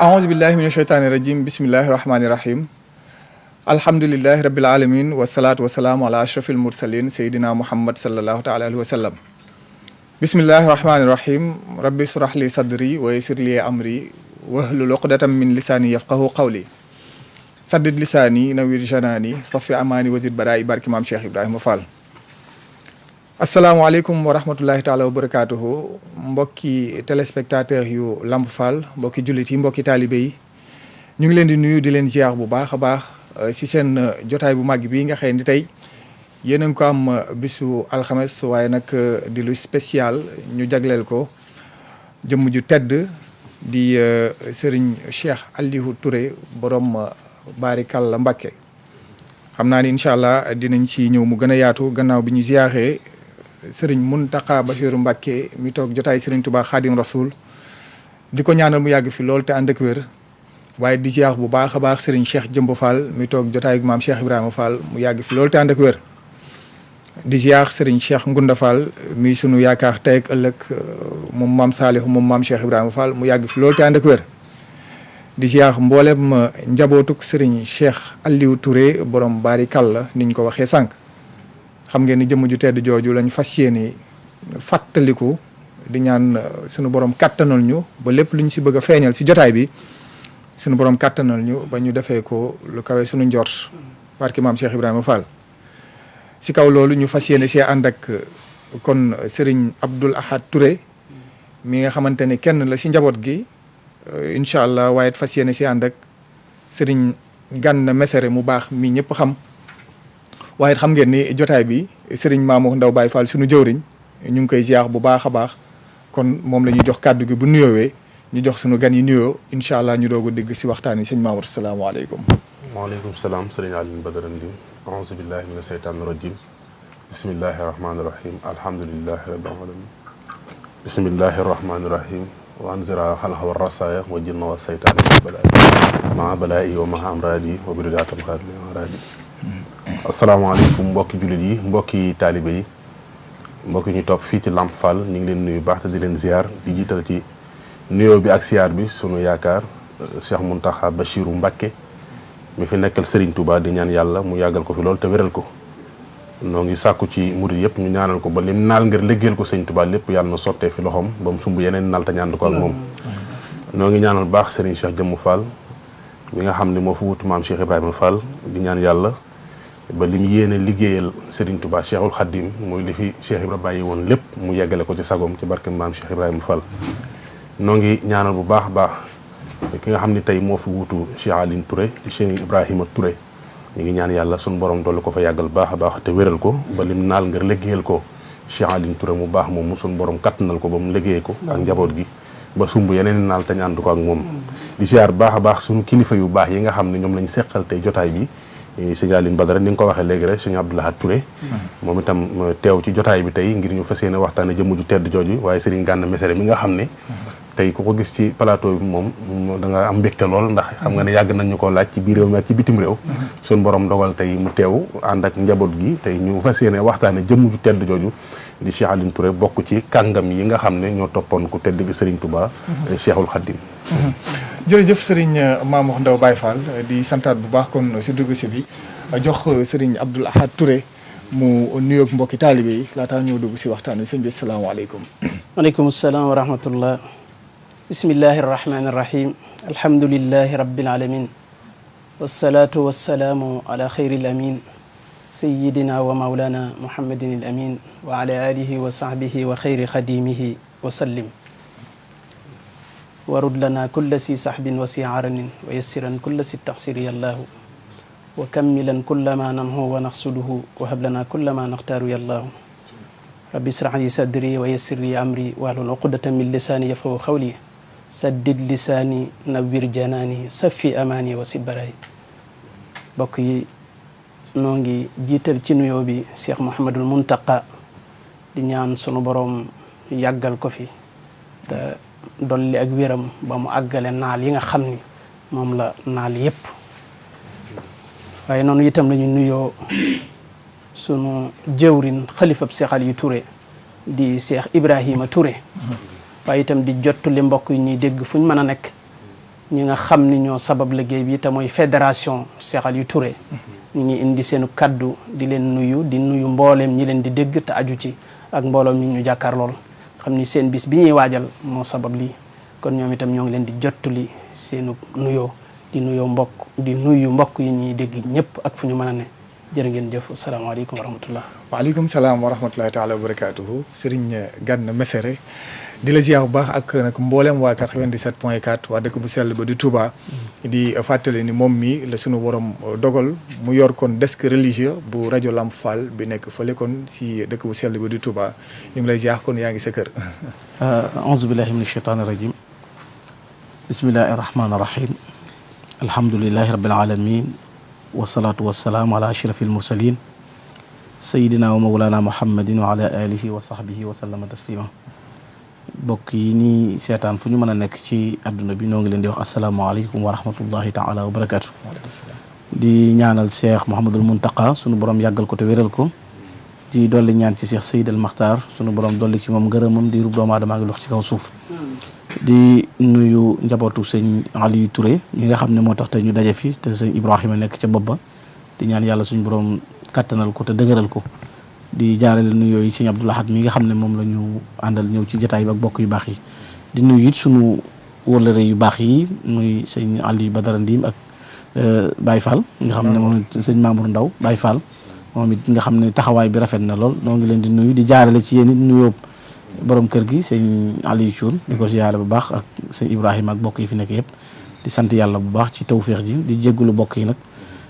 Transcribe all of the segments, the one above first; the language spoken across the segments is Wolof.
أعوذ بالله من الشيطان الرجيم بسم الله الرحمن الرحيم الحمد لله رب العالمين والصلاة والسلام على أشرف المرسلين سيدنا محمد صلى الله تعالى عليه وسلم بسم الله الرحمن الرحيم رب اشرح لي صدري ويسر لي أمري واحلل عقدة من لساني يفقهوا قولي سدد لساني نوير جناني صفي أماني وزد برائي بارك إمام شيخ إبراهيم فال asalaamaaleykum wa rahmatullahi taala wa barakaatuhu mbokki téléspectateur yu Lamp Fall mbokki jullit yi mbokki taalibe yi ñu ngi leen di nuyu di leen ziar bu baax a baax ci seen jotaay bu màgg bii nga xëy ni tey yéen a ngi ko am bisu alxames waaye nag di lu spécial ñu jagleel ko jëmm ju tedd di Serigne Cheikh Aliou Touré borom Barikalla Mbacké xam naa ni incha allah dinañ ci ñëw mu gën a yaatu gannaaw bi ñu ziaree sëriñ Mountakha Bassirou Mbacké mi toog jotaay sëriñ Touba Khadim Rasoul di ko ñaanal mu yàgg fi lool te ànd ak wér waaye di ziar bu baax a baax sëriñ Cheikh Jëmb Fall mi toog jotaay maam Cheikh Ibrahima Fall mu yàgg fi lool te ànd ak wér di ziar sëriñ Cheikh Ngunda Fall mi sunu yaakaar tey ak ëllëg moom maam Salihu moom maam Cheikh Ibrahima Fall mu yàgg fi lool te ànd ak wér di ziar mboolem njabootuk sëriñ Cheikh Aliou Touré borom Barikalla niñ ko waxee sànq. xam ngeen ni jëmm ju tedd jooju lañ fas yéene fàttaliku di ñaan sunu borom kattanal ñu ba lépp luñ si bëgg a feeñal si jotaay bi sunu borom kattanal ñu ba ñu defee ko lu kawe sunu njort barki maam Cheikh Ibrahima Fall. si kaw loolu ñu fas yéene see ànd ak kon Serigne Abdoul Ahad Touré mi nga xamante ne kenn la si njaboot gi incha allah waaye fas yéene si ànd ak Serigne Gana Messere mu baax mi ñëpp xam. waaye xam ngeen ni jotaay bi Serigne Mamour Ndaw Baye Fall sunu jëwriñ ñu ngi koy ziar bu baax a baax kon moom la ñuy jox kàddu gi bu nuyoowee ñu jox sunu gan yi nuyoo incha allah ñu doog a dégg si waxtaan yi sëñ Mamour salaamaaleykum. waaleykum salaam sëriñ Alioune Badara Ndim aouzu billahi mina sheytaani rajim bismillahi rahmaani rahim alhamdulillahi rabbil alamin bismillahi rahmaani rahim wa anzira xalxa wa rasaya wa jinna wa seytaani maa balaa'i wa maa amraadi wa biridaatam xaarli amraadi asalaamaaleykum mbokki jullit yi mbokki taalibe yi mbokki ñu topp fii ci Lamp Fall ñu ngi leen nuyu baax te di leen ziar di jiital ci nuyoo bi ak ziar bi sunu yaakaar Cheikh Mountakha Bassirou Mbacké mi fi nekkal Serigne Touba di ñaan yàlla mu yàggal ko fi lool te wéral ko noo ngi sàkku ci murid yëpp ñu ñaanal ko ba lim naal ngir liggéeyal ko Serigne Touba lépp yàlla na sottee fi loxoom ba mu sumb yeneen naal te ñaan ko ak moom noo ngi ñaanal baax Serigne Cheikh Jëmm Fall mi nga xam ne moo fi wutu maam Cheikh Ibrahima Fall di ñaan yàlla ba lim yéene liggéeyal Serigne Touba Cheikhul Khadim mooy li fi Cheikh Ibrahima bàyyi woon lépp mu yeggale ko ci sagom ci barke maam Cheikh Ibrahima Fall noo ngi ñaanal bu baax a baax ki nga xam ne tey moo fi wutu Cheikh Aliou Touré Cheikh Ibrahima Touré ñu ngi ñaan yàlla suñu borom dolli ko fa yàggal baax a baax te wéral ko ba lim naal ngir liggéeyal ko Cheikh Aliou Touré mu baax moom suñu borom kattanal ko ba mu liggéey ko ak njaboot gi ba sumb yeneen naal te ñu ànd ko ak moom di ziar baax a baax suñu kilifa yu baax yi nga xam ne ñoom lañ seqal tey jotaay bi sëñ Alioune Badara ni nga ko waxee léegi rek sëñ Abdoul Ahad Touré moom itam teew ci jotaay bi tey ngir ñu fas yéene waxtaane jëmm ju tedd jooju waaye Serigne Gana Messere mi nga xam ne tey ku ko gis ci plateau bi moom da nga am mbégte lool ndax xam nga ne yàgg nañ ñu ko laaj ci biir réew mi ak ci bitim réew suñu borom dogal tey mu teew ànd ak njaboot gi tey ñu fas yéene waxtaane jëmm ju tedd jooju di Cheikh Aliou Touré bokk ci kàngam yi nga xam ne ñoo toppoon ku tedd bi Serigne Touba Cheikhul Khadim jërëjëf Serigne Mamour Ndaw Baye Fall di santaat bu baax kon si dugg si bi jox Serigne Abdoul Ahad Touré mu nuyoog mbokki taalibe yi laataa ñëw dugg si waxtaan wi sëñ bi salaamaaleykum. waaleykum salaam wa rahmatullah. bismillahi rahmani rahim. alhamdulillahi rabbil alamin. wasalaatu wasalaamu ala xayril amin. sayyidina wa mawlana muhammadin al amin wa ala alihi wa sahbihi wa xayri xadimihi wa sallim. warud lana kulla si sahbin wa si aranin wa yassiran kulla si taxsiri yallahu wa kammilan kulla ma nanhu wa naqsuduhu wa hab lana kulla ma naxtaaru yallahu rabbi israh li sadri wa yassir li amri wahlul uqdatan min lisaani yafqahu qawli saddid lisaani nawwir janaani safi amaani wa sibaraay. mbokk yi noo ngi jiital ci nuyoo bi Cheikh Mouhamadul Muntaqa di ñaan sunu borom yàggal ko fi te dolli ak wéram ba mu àggale naal yi nga xam ni moom la naal yépp. waaye noonu itam lañu nuyoo sunu jëwrin xalifab Cheikh Aliou Touré di Cheikh Ibrahima Touré. waaye itam di jottali mbokk yi ñuy dégg fu ñu mën a nekk ñi nga xam ni ñoo sabab liggéey bi te mooy fédération Cheikh Aliou Touré. ñu ngi indi seenu kaddu di leen nuyu di nuyu mbooleem ñi leen di dégg te aju ci ak mbooloom ñi ñu jàkkaar lool xam ni seen bis bi ñuy waajal moo sabab lii kon ñoom itam ñoo ngi leen di jottali seenu nuyoo di nuyu mbokk yi ñuy dégg ñëpp ak fu ñu mën a ne jërë ngeen jëf asalaamaaleykum wa rahmatullah. waaleykum salaam wa rahmatullahi taala wa barakaatuhu Serigne Gana Messere di la ziar bu baax ak nag mboolem waa 97.4 waa dëkk bu sell ba di Touba. di fàttali ni moom mi la sunu borom dogal mu yor kon desk religieux bu rajo Lamp Fall bi nekk fële kon si dëkk bu sell ba di Touba ñu ngi lay ziar kon yaa ngi sa kër. auzu billahi min ashaytaani rajim bismillahi rahmaani rahim alhamdulilahi rabbil alamin wasalaatu wasalaamu ala ashrafil mursalin sayidina wa mawlana muhammadin wa ala alihi wa sahbihi wa sallama taslima. mbokk yi nii seetaan fu ñu mën a nekk ci àdduna bi noo ngi leen di wax asalaamaaleykum wa rahmatullahi taala wa barakaatu. di ñaanal Cheikh Mouhamadul Muntaqa sunu borom yàggal ko te wéral ko di dolli ñaan ci Cheikh Seyd al Maxtaar sunu borom dolli ci moom ngërëmam di rub doomu aadama ngi lox ci kaw suuf. di nuyu njabootu sëñ Aliou Touré ñi nga xam ne moo tax te ñu daje fi te sëñ Ibrahima nekk ca bopp ba di ñaan yàlla suñu borom kattanal ko te dëgëral ko. di jaarale nuyoo yi sëñ Abdou Lahad mi nga xam ne moom la ñu àndal ñëw ci jotaay bi ak bokk yu baax yi di nuyu it sunu wóllëre yu baax yi muy sëñ Aliou Badara Ndim ak Baye Fall nga xam ne moom sëñ Mamour Ndaw Baye Fall moom it nga xam ne taxawaay bi rafet na lool noo ngi leen di nuyu di jaarale ci yéen it nuyoo borom kër gi sëñ Aliou Thioune di ko ziare bu baax ak sëñ Ibrahima ak bokk yi fi nekk yëpp di sant yàlla bu baax ci tawféex ji di jéggulu bokk yi nag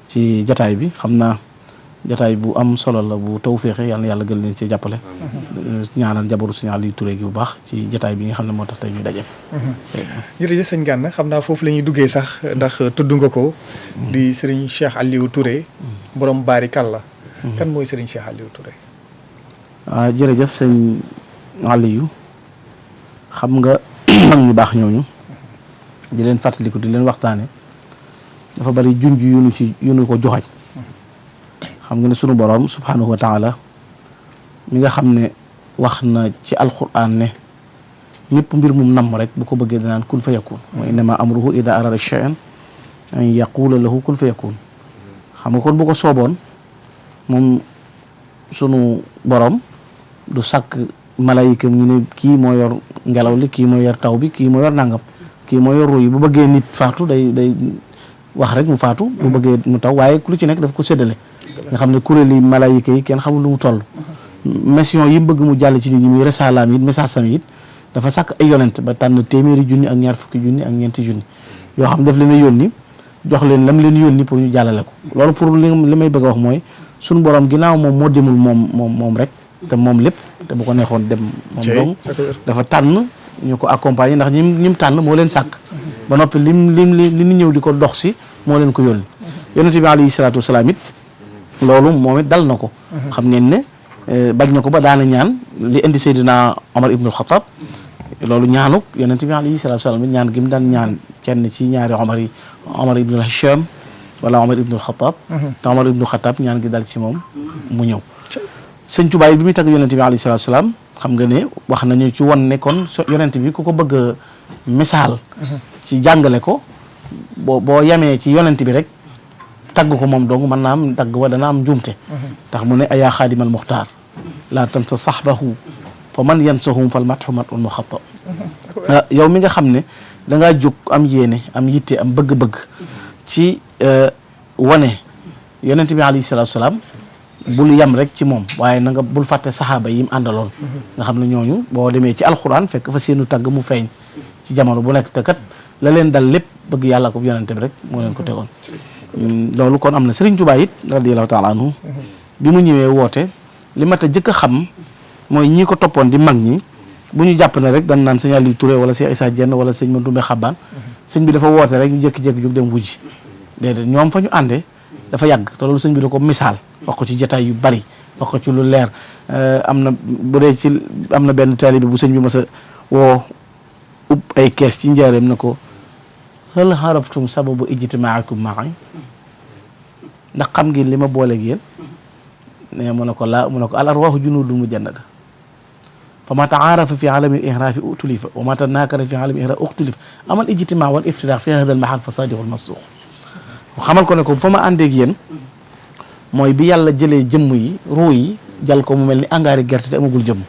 ci jotaay bi xam naa jotaay bu am solo la bu tawféexe yàlla na yàlla gën leen ci jàppale ñaanal jabaru sëñ Aliou Touré gi bu baax ci jotaay bi nga xam ne moo tax tey ñu daje jërëjëf sëñ Gana xam naa foofu la ñuy duggee sax ndax tudd nga ko di Serigne Cheikh Aliou Touré borom baari kàlla kan mooy Serigne Cheikh Aliou Touré. waaw jërëjëf sëñ Aliou xam nga mag ñu baax ñooñu di leen fàttaliku di leen waxtaane dafa bari junj yu nu ko joxañ xam nga ne sunu borom subhanahu wa taala mi nga xam ne wax na ci alquran ne ñëpp mbir mum namm rek bu ko bëggee danaan kun fa yakun wa innama amruhu ida arada shay'an an yaqula lahu kun fa yakun xam nga kon bu ko sooboon moom sunu borom du sàkk malayika ñu ne kii moo yor ngelaw li kii moo yor taw bi kii moo yor nangam kii moo yor ruy bu bëggee nit faatu day wax rek mu faatu bu bëggee mu taw waaye lu ci nekk daf ko séddale nga xam ne kuréeli malayika yi kenn xamul lu mu toll mission yi mu bëgg mu jàll ci nit ñi muy resalaam yi message sam it dafa sàkk ay yonent ba tànn téeméeri junni ak ñaar fukki junni ak ñeenti junni yoo xam daf leen a yónni jox leen lam leen yónni pour ñu jàllale ko loolu pour li may bëgg a wax mooy suñu borom ginnaaw moom moo demul moom rek te moom lépp te bu ko neexoon dem moom dong dafa tànn ñu ko accompagner ndax ñim tànn moo leen sàkk ba noppi li ni ñëw di ko dox si moo leen ko yónni yonent bi alayhi salaatu wasalaam it loolu moom it dal na ko xam ngeen ne bañ na ko ba daana ñaan li indi Seydina Omar ibnul Xataab loolu ñaanuk yonent bi alayhi salaatu wasalaam it ñaan gi mu daan ñaan kenn ci ñaari Omar yi Omar ibnul Hisham wala Omar ibnul Xataab te Omar ibnul Xataab ñaan gi dal ci moom mu ñëw sëñ Tuubaa bi muy tagg yonent bi alayhi salaatu wasalaam xam nga ne wax nañu ci won ne kon yonent bi ku ko bëgg a misaal ci jàngale ko boo yamee ci yonent bi rek tagg ko moom dong mën naa am tagg wa dana am njuumte tax mu ne ayaa xaadimal muxtaar laa tansa saxbahu fa man yansahum fal matxu matun mu xata yow mi nga xam ne dangaa jóg am yéene am yitte am bëgg-bëgg ci wane yonent bi alayhi salaatu salaam bul yam rek ci moom waaye na nga bul fàtte saxaaba yi mu àndaloon nga xam ne ñooñu boo demee ci alxuraan fekk fa seenu tagg mu feeñ ci jamono bu nekk te kat la leen dal lépp bëgg yàlla ko yonent bi rek moo leen ko tegoon loolu kon am na Serigne Touba it radiyallahu taala anhu bi mu ñëwee woote li mat a jëkk a xam mooy ñi ko toppoon di mag ñi bu ñu jàpp ne rek dañ naan sëñ Aliou Touré wala Cheikh Issa Diène wala sëñ Mandoumbe Xabbaan sëñ bi dafa woote rek ñu jékki-jékki jóg dem wujji déedéet ñoom fa ñu àndee dafa yàgg te loolu sëñ bi da ko misaal wax ko ci jotaay yu bari wax ko ci lu leer am na bu dee ci am na benn taalibe bu sëñ bi mas a woo ub ay kees ci njaareem na ko hal haraftum sababu ijtimaakum ma'i ndax xam ngeen li ma booleeg yéen ne mu ne ko laa mu ne ko al arwaahu junudun mujannada fa ma taarafa fi alami ihraafi utulifa wa ma tanaakara fi alami ihraafi uxtulifa amal ijtimaa wal iftiraax fi hada al mahal fa sadiqul masduq xamal ko ne ko fa ma àndeeg yéen mooy bi yàlla jëlee jëmm yi ruu yi jal ko mu mel ni angaari gerte te amagul jëmm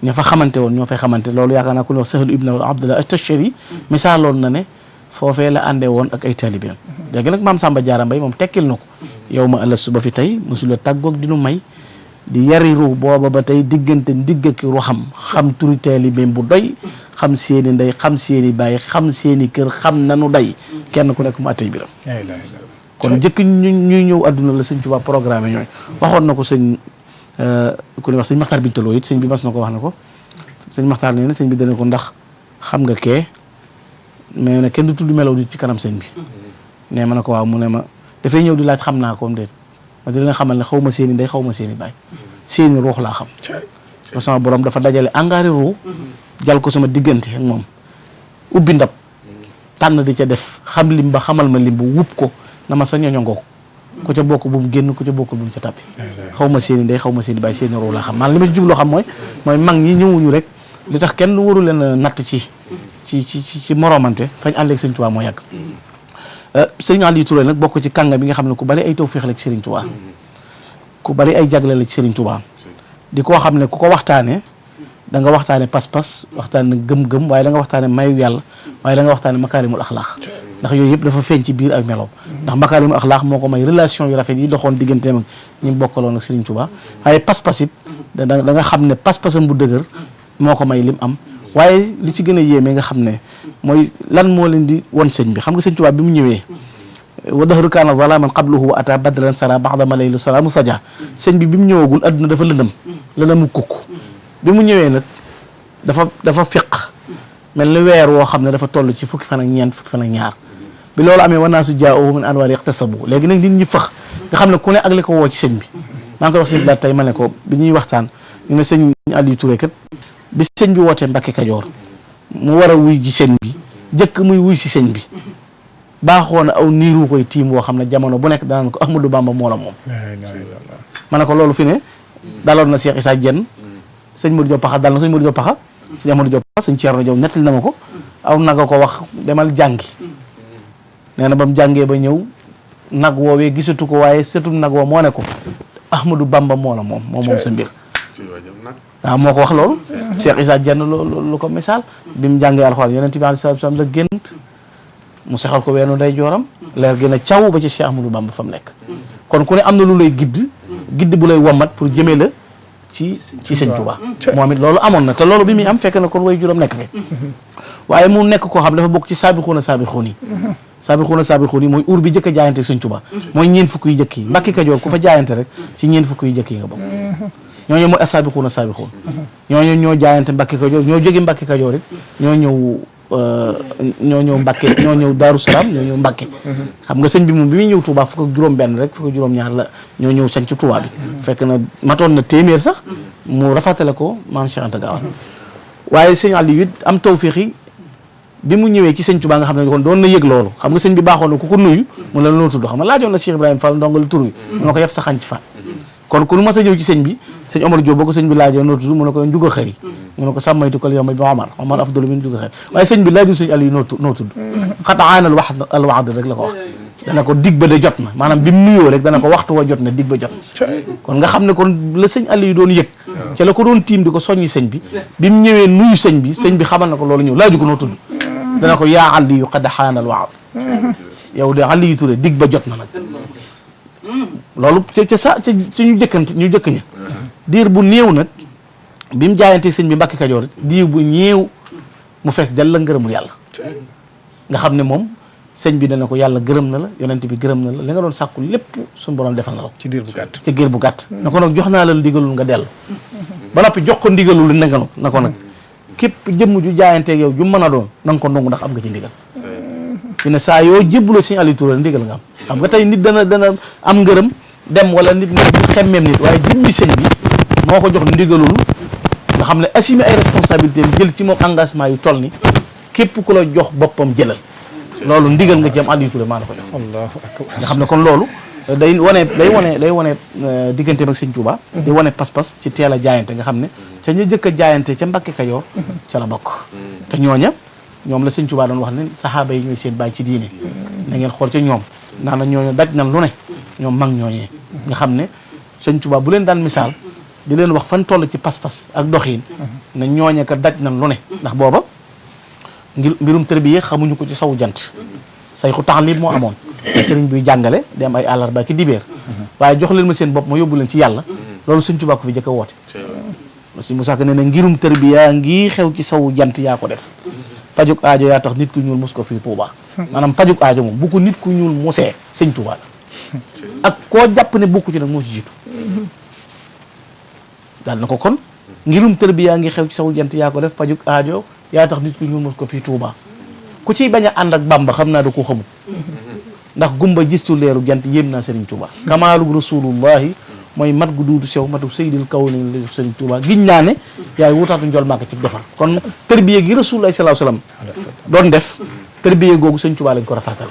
ña fa xamante woon ñoo fay xamante loolu yaakaar naa ku ñuy wax Sahlu ibn Abdullah at-Tashari misaaloon na ne foofee la àndee woon ak ay taalibeem léegi nag maam Samba Diarra Mbaye moom tekkil na ko yow ma ëllëg ba fi tey mosula tàggoog dinu may di yari ruux booba ba tey diggante ndigg ak ruuxam xam turi taalibeem bu doy xam seeni ndey xam seeni baay xam seeni kër xam nanu day kenn ku nekk mu attey biram kon njëkk ñuy ñëw adduna la sëñ Tuubaa programme ñooy waxoon na ko sëñ ku ñuy wax sëñ Maxtaar Bintaloo it sëñ bi mas na ko wax na ko sëñ Maxtaar nee na sëñ bi dana ko ndax xam nga kee mais ne kenn du tudd melaw nit ci kanam sëñ bi ne ma ne ko waaw mu ne ma dafay ñëw di laaj xam naa ko am déet ma di leen xamal ne xaw ma seeni ndey xaw ma seeni baay seeni ruux laa xam ko sama borom dafa dajale angaari ruux jal ko sama diggante ak moom ubbi ndab tànn di ca def xam lim ba xamal ma lim bu wupp ko na ma sa ñoñongoo ku ca bokk bu mu génn ku ca bokk bu mu ca tàppi xaw ma seeni ndey xaw ma seeni baay seeni ruux laa xam man li ma ci jubloo xam mooy mag ñi ñëwuñu rek li tax kenn waru leen natt ci moromante fañ ànd ak Sëriñ Tuubaa moo yàgg Sëriñ Aliou Touré nag bokk ci kànga bi nga xam ne ku bari ay tawfeex la ci Sëriñ Tuubaa ku bari ay jagle la ci Sëriñ Tuubaa di koo xam ne ku ko waxtaane da nga waxtaane pas-pas waxtaane gëm-gëm waaye da nga waxtaane mayu yàlla waaye da nga waxtaane makaarimul axlaax ndax yooyu yëpp dafa feeñ ci biir ak meloom ndax makaarimul axlaax moo ko may relation yu rafet yi doxoon digganteem ak ñi bokkaloon ak Sëriñ Tuubaa waaye pas-pas it da nga xam ne pas-pasam bu dëgër moo ko may lim am waaye li ci gën a yéeme nga xam ne mooy lan moo leen di won sëñ bi xam nga Sëñ Tuubaa bi mu ñëwee wa dahru kaana zalaaman qablahu wa ata badran sara ba'da ma laylu salaamu saja sëñ bi mu ñëwagul adduna dafa lëndëmu kukk bi mu ñëwee nag dafa fiq mel ni weer woo xam ne dafa toll ci fukki fan ak ñeent fukki fan ak ñaar bi loolu amee wanaasu jaa'uhu min anwaari iqtasabu léegi nag nit ñi fëx nga xam ne ku ne ak li ko woo ci sëñ bi maa ngi koy wax sëñ bi tey ma ne ko bi ñuy waxtaan ñu ne sëñ Aliou Touré kat bi sëñ bi wootee Mbàkke Kajoor mu war a wuy ji sëñ bi jëkk muy wuy si sëñ bi baaxoo na aw niiru koy tiim woo xam ne jamono bu nekk danaan ko Ahmadou Bamba moo la moom ma ne ko loolu fi ne daloon na Cheikh Issa Diène sëñ Modou Diop Paxa dal na sëñ Modou Diop Paxa sëñ Amadou Diop Paxa sëñ Thierno Diop nettali na ma ko aw naga ko wax demal jàngi nee na ba mu jàngee ba ñëw nag woowee gisatu ko waaye setum nag woo moo ne ko Ahmadou Bamba moo la moom sa mbir waaw moo ko wax loolu Cheikh Issa Diène lu ko misaal bi mu jàngee alxuraan yonent bi alayhi salaam la gént mu sexal ko weenu nday jooram leer gën a caw ba ci Cheikh Ahmadou Bamba fa mu nekk kon ku ne am na lu lay gidd bu lay wommat pour jëmee la ci Sëñ Tuubaa moom it loolu amoon na te loolu bi muy am fekk na kon way juróom nekk fi waaye mu nekk koo xam dafa bokk ci saabixuuna yi mooy uur bi jëkk a jaayante Sëñ Tuubaa mooy ñeent fukk yu jëkk yi Mbàkke Kajoor ku fa jaayante rek ci ñeent fukk yu jëkk yi nga bokk ñooñu mooy asaabiquuna saabiquun ñooñu ñoo jaayante Mbàkke Kajoor ñoo jóge Mbàkke Kajoor it ñoo ñëw Mbàkke ñoo ñëw Daaru Salaam ñoo ñëw Mbàkke xam nga sëñ bi moom bi muy ñëw Touba fukk ak juróom-benn rek fukk ak juróom-ñaar la ñoo ñëw sañ ci Touba bi fekk na matoon na téeméer sax mu rafatale ko maam Cheikh Anta Gaawaan waaye sëñ Aliou it am tawfiix yi bi mu ñëwee ci sëñ Touba nga xam ne kon doon na yëg loolu xam nga sëñ bi baaxoon na ku ko nuyu mu la noo tudd xam nga laajoon na Cheikh Ibrahima Fall ndongal tur yi mu ne ko yëpp sa xañ ci fan kon ku mas a ñëw ci sëñ bi sëñ Omar Diop boo ko sëñ bi laajoon noo tudd mu ne ko njuga xëri mu ne ko sàmmaytu ko yow ma bi Omar afdalu min njuga xëri waaye sëñ bi laaju sëñ Aliou noo tudd xat aanal al waxd rek la ko wax dana ko dig ba de jot na maanaam bi mu nuyoo rek dana ko waxtu wa jot na dig ba jot na kon nga xam ne kon la sëñ Aliou doon yëg ca la ko doon tiim di ko soññi sëñ bi mu ñëwee nuyu sëñ bi xamal na ko loolu ñëw laaju ko noo tudd dana ko yaa Aliou qad xaanal waad yow de Aliou Touré dig ba jot na nag loolu ca ñu jëkk ña diir bu néew nag bi mu jaayanteeg sëñ bi Mbàkke Kajoor diir bu ñéew mu fees del la ngërëmul yàlla nga xam ne moom sëñ bi dana ko yàlla gërëm na la yonent bi gërëm na la li nga doon sàkku lépp suñu borom defal na la ci diir bu gàtt na ko nag jox naa la ndigalul nga dellu ba noppi jox ko ndigalul li nanga na ko nag képp jëmm ju jaayanteeg yow ju mën a doon na nga ko ndongu ndax am nga ci ndigal fi ne saa yoo jébbaloo sëñ Aliou Touré ndigal nga am xam nga tey nit dana am ngërëm dem wala nit nga du xemmeem nit waaye jëmmi sëñ bi moo ko jox ndigalul nga xam ne assumer ay responsabilités jël ci moom engagement yu toll ni képp ku la jox boppam jëlal loolu ndigal nga ci am Aliou Touré maa la ko jox allahu akbar nga xam ne kon loolu day wane digganteem ak sëñ Touba di wane pas-pas ci teel a jaayante nga xam ne ca ñu jëkk a jaayante ca Mbàkke Kajoor ca la bokk te ñooña ñoom la sëñ Touba doon wax ne saxaaba yi ñooy seen bàyyi ci diine na ngeen xool ca ñoom ndax na ñooñu daj nan lu ne ñoom mag ñooñee nga xam ne sëñ Touba bu leen daan misaal di leen wax fan toll ci pas-pas ak doxiin ne ñooñe ka daj nan lu ne ndax booba ngir mbirum tërbiye xamuñu ko ci sawu jant sayxu taalim moo amoon sëriñ buy jàngale di am ay àllarba ki dibéer waaye jox leen ma seen bopp ma yóbbu leen ci yàlla loolu sëñ Touba ko fi jëkk a woote si Moussa Ka nee na ngirum tërbiya ngi xew ci sawu jant yaa ko def pajuk aajo yaa tax nit ku ñuul mos ko fii Touba maanaam pajuk aajo moom bu ko nit ku ñuul mosee sëñ Touba la ak koo jàpp ne bokku ci nag moo ci jiitu daal na ko kon ngirum tërbiya ngi xew ci sawu jant yaa ko def pajuk aajo yaa tax nit ku ñuul mos ko fii Touba ku ciy bañ a ànd ak Bamba xam naa da ko xamul ndax gumba gistu leeru jant yéem naa Serigne Touba kamaalug rasulullahi mooy mat gu duudu sew matu seydil kaw ni la Serigne Touba giñ naa ne yaay wutaatu njol màkk ci defar kon tërbiye gi rasulullahi sallallahu alayhi wasallam doon def tërbiye googu Serigne Touba lañ ko rafetal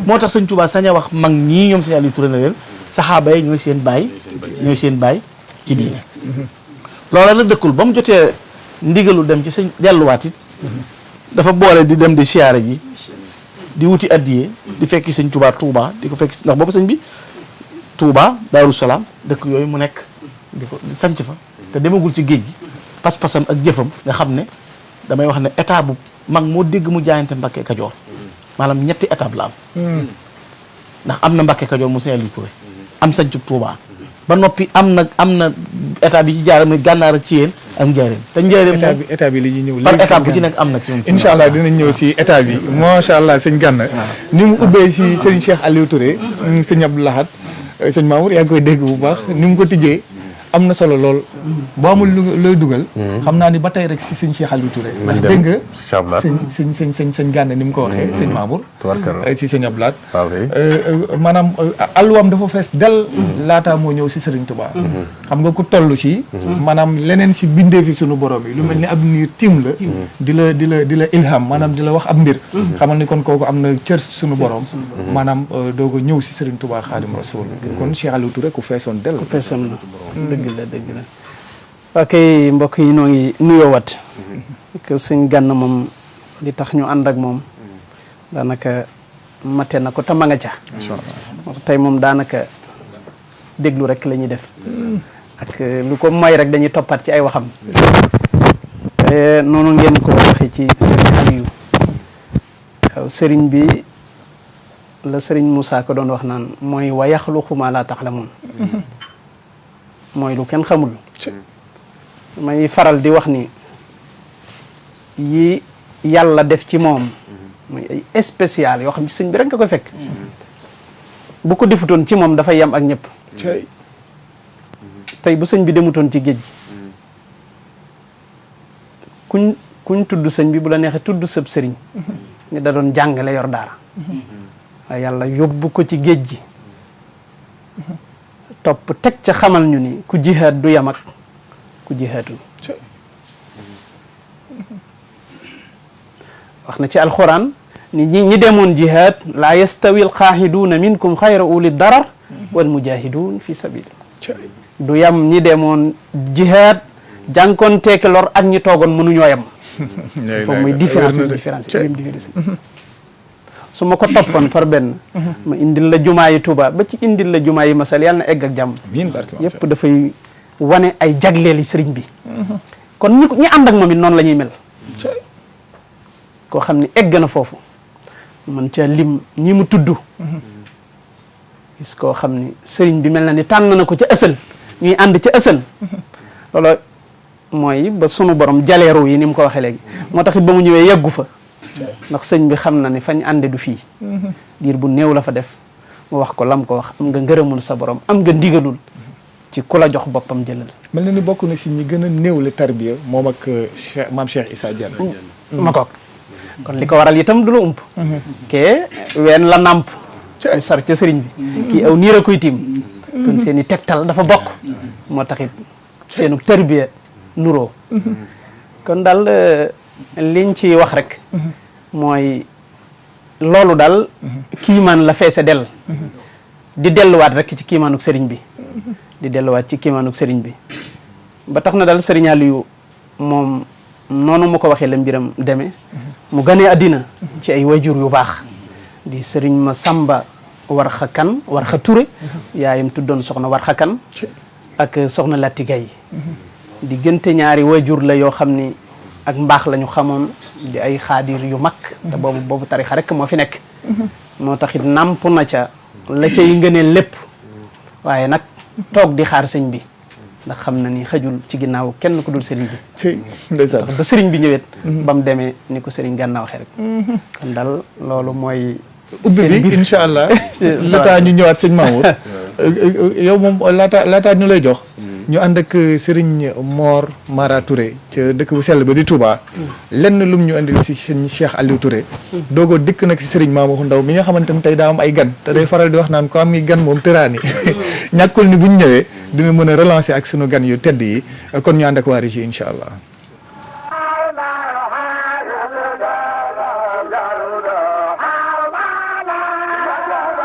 moo tax Serigne Touba sañ a wax mag ñii ñoom Serigne Aliou Touré na leen saxaaba yi ñooy seen baay ci diine loola la dëkkul ba mu jotee ndigalu dem ci sëñ delluwaat it dafa boole di dem di siyaare ji di wuti addiyee di fekki sëñ Touba di ko fekki ndax boobu sëñ bi Touba Daaru Salaam dëkk yooyu mu nekk di ko sanc fa te demagul ci géej gi pas-pasam ak jëfam nga xam ne damay wax ne état bu mag moo dégg mu jaayante Mbàkke Kajoor maanaam ñetti étape la am ndax am na Mbàkke Kajoor mu Sëñ Aliou Touré am sañcub Touba ba noppi am na état bi ci jaar muy gànnaar ak ci yéen ak njaareem te njaareem moom état bi li ñuy ñëw par léegi étape bu ci nekk am na ci ñoom incha allah dinañ ñëw si état bi macha allah sëñ Gana ni mu ubbee si sëñ Cheikh Aliou Touré sëñ Abdou Lahad sëñ Mamour yaa ngi koy dégg bu baax ni mu ko tijjee am na solo lool boo amul looy dugal xam naa ni ba tey rek si sëñ Cheikh Aliou Touré ndax dégg nga sëñ Gana ni mu ko waxee sëñ Mamour si sëñ Abdou Lahad maanaam alluwaam dafa fees del laataa moo ñëw si Serigne Touba xam nga ku toll si maanaam leneen si bindee fi sunu borom yi lu mel ni ab niir tim la di la ilham maanaam di la wax ab mbir xamal ni kon kooku am na cër sunu borom maanaam doog a ñëw si Serigne Touba Xaadim Rasul kon Cheikh Aliou Touré ku feesoon del dëgg la ok mbokk yi noo ngi nuyoowaat que sëñ Gana moom li tax ñu ànd ak moom daanaka mate na ko te ma nga ca tey moom daanaka déglu rek la ñuy def ak lu ko may rek dañuy toppaat ci ay waxam noonu ngeen ko waxee ci sëriñ Aliou waaw sëriñ bi la sëriñ Moussa ko doon wax naan mooy wa yaxluqu ma la taxlamun mooy lu kenn xamul may faral di wax ni yi yàlla def ci moom muy ay spécial yoo xam ci sëñ bi rek nga koy fekk bu ko defutoon ci moom dafay yem ak ñëpp tey bu sëñ bi demutoon ci géej gi kuñ tudd sëñ bi bu la neexee tudd sëb sëriñ ni da doon jàngale yor daara waaye yàlla yóbbu ko ci géej gi topp teg ca xamal ñu ni ku jihaad du yam ak ku jihaadul wax na ci alxuraan ni ñi demoon jihaad laa yastawi alqaaxiduuna minkum xayra uli darar wal mujahidun fi sabili du yam ñi demoon jihaad jànkoonteek lor ak ñi toogoon mënuñoo yam foofu muy différence su ma ko toppoon par benn ma indil la jumaa yi Tuuba ba ci indil la jumaa yi Masal yàlla na egg ak jàmm yëpp dafay wane ay jagleeli sëriñ bi kon ñi ànd ak moom it noonu la ñuy mel koo xam ne egg na foofu man ca lim ñi mu tudd gis koo xam ni sëriñ bi mel na ni tànn na ko ca ësal ñuy ànd ca ësal loolu mooy ba sunu borom jaleeru yi ni mu ko waxee léegi moo tax it ba mu ñëwee yeggu fa ndax sëñ bi xam na ni fañ ànde du fii diir bu néew la fa def mu wax ko lam ko wax am nga ngërëmul sa borom am nga ndigalul ci ku la jox boppam jëlal mel na ni bokk na si ñi gën a néew le tarbiya moom ak maam Cheikh Issa Diène ma kook kon li ko waral itam du la ump kee ween la nàmp am sar ca sëriñ bi kii aw niir a koy tiim kon seen i tegtal dafa bokk moo taxit seenu tarbiya nuroo kon daal liñ ci wax rek mooy loolu daal kiimaan la feese dell di delluwaat rek ci kiimaanuk sëriñ bi di delluwaat ci kiimaanuk sëriñ bi ba tax na daal sëriñ Aliou moom noonu mu ko waxee la mbiram demee mu ganee àddina ci ay wayjur yu baax di sëriñ ma Samba Warxa Kan Warxa Touré yaayam tuddoon soxna Warxa Kan ak soxna Latti Gaye diggante ñaari wayjur la yoo xam ni ak mbaax la ñu xamoon di ay xaadir yu mag te boobu tarixa rek moo fi nekk moo taxit nàmp na ca la cay ngëneel lépp waaye nag toog di xaar sëñ bi ndax xam na ni xëjul ci ginnaaw kenn ku dul sëriñ bi ndeysaan ba sëriñ bi ñëwet ba mu demee ni ko sëriñ Gana waxee rek kon daal loolu mooy ubbi bi incha allah laataa ñu ñëwaat sëñ Mamour yow moom laataa ñu lay jox ñu ànd ak Serigne Mor Mara Touré ca dëkk bu sell ba di Touba lenn lum ñu andil si sëñ Cheikh Aliou Touré doogoo dikk nag si Serigne Mamour Ndaw mi nga xamante ni tey daa am ay gan te day faral di wax naan ko am i gan moom tëraani ñàkkul ni buñ ñëwee dina mën a relancer ak sunu gan yu tedd yi kon ñu ànd ak waa Régie incha allah.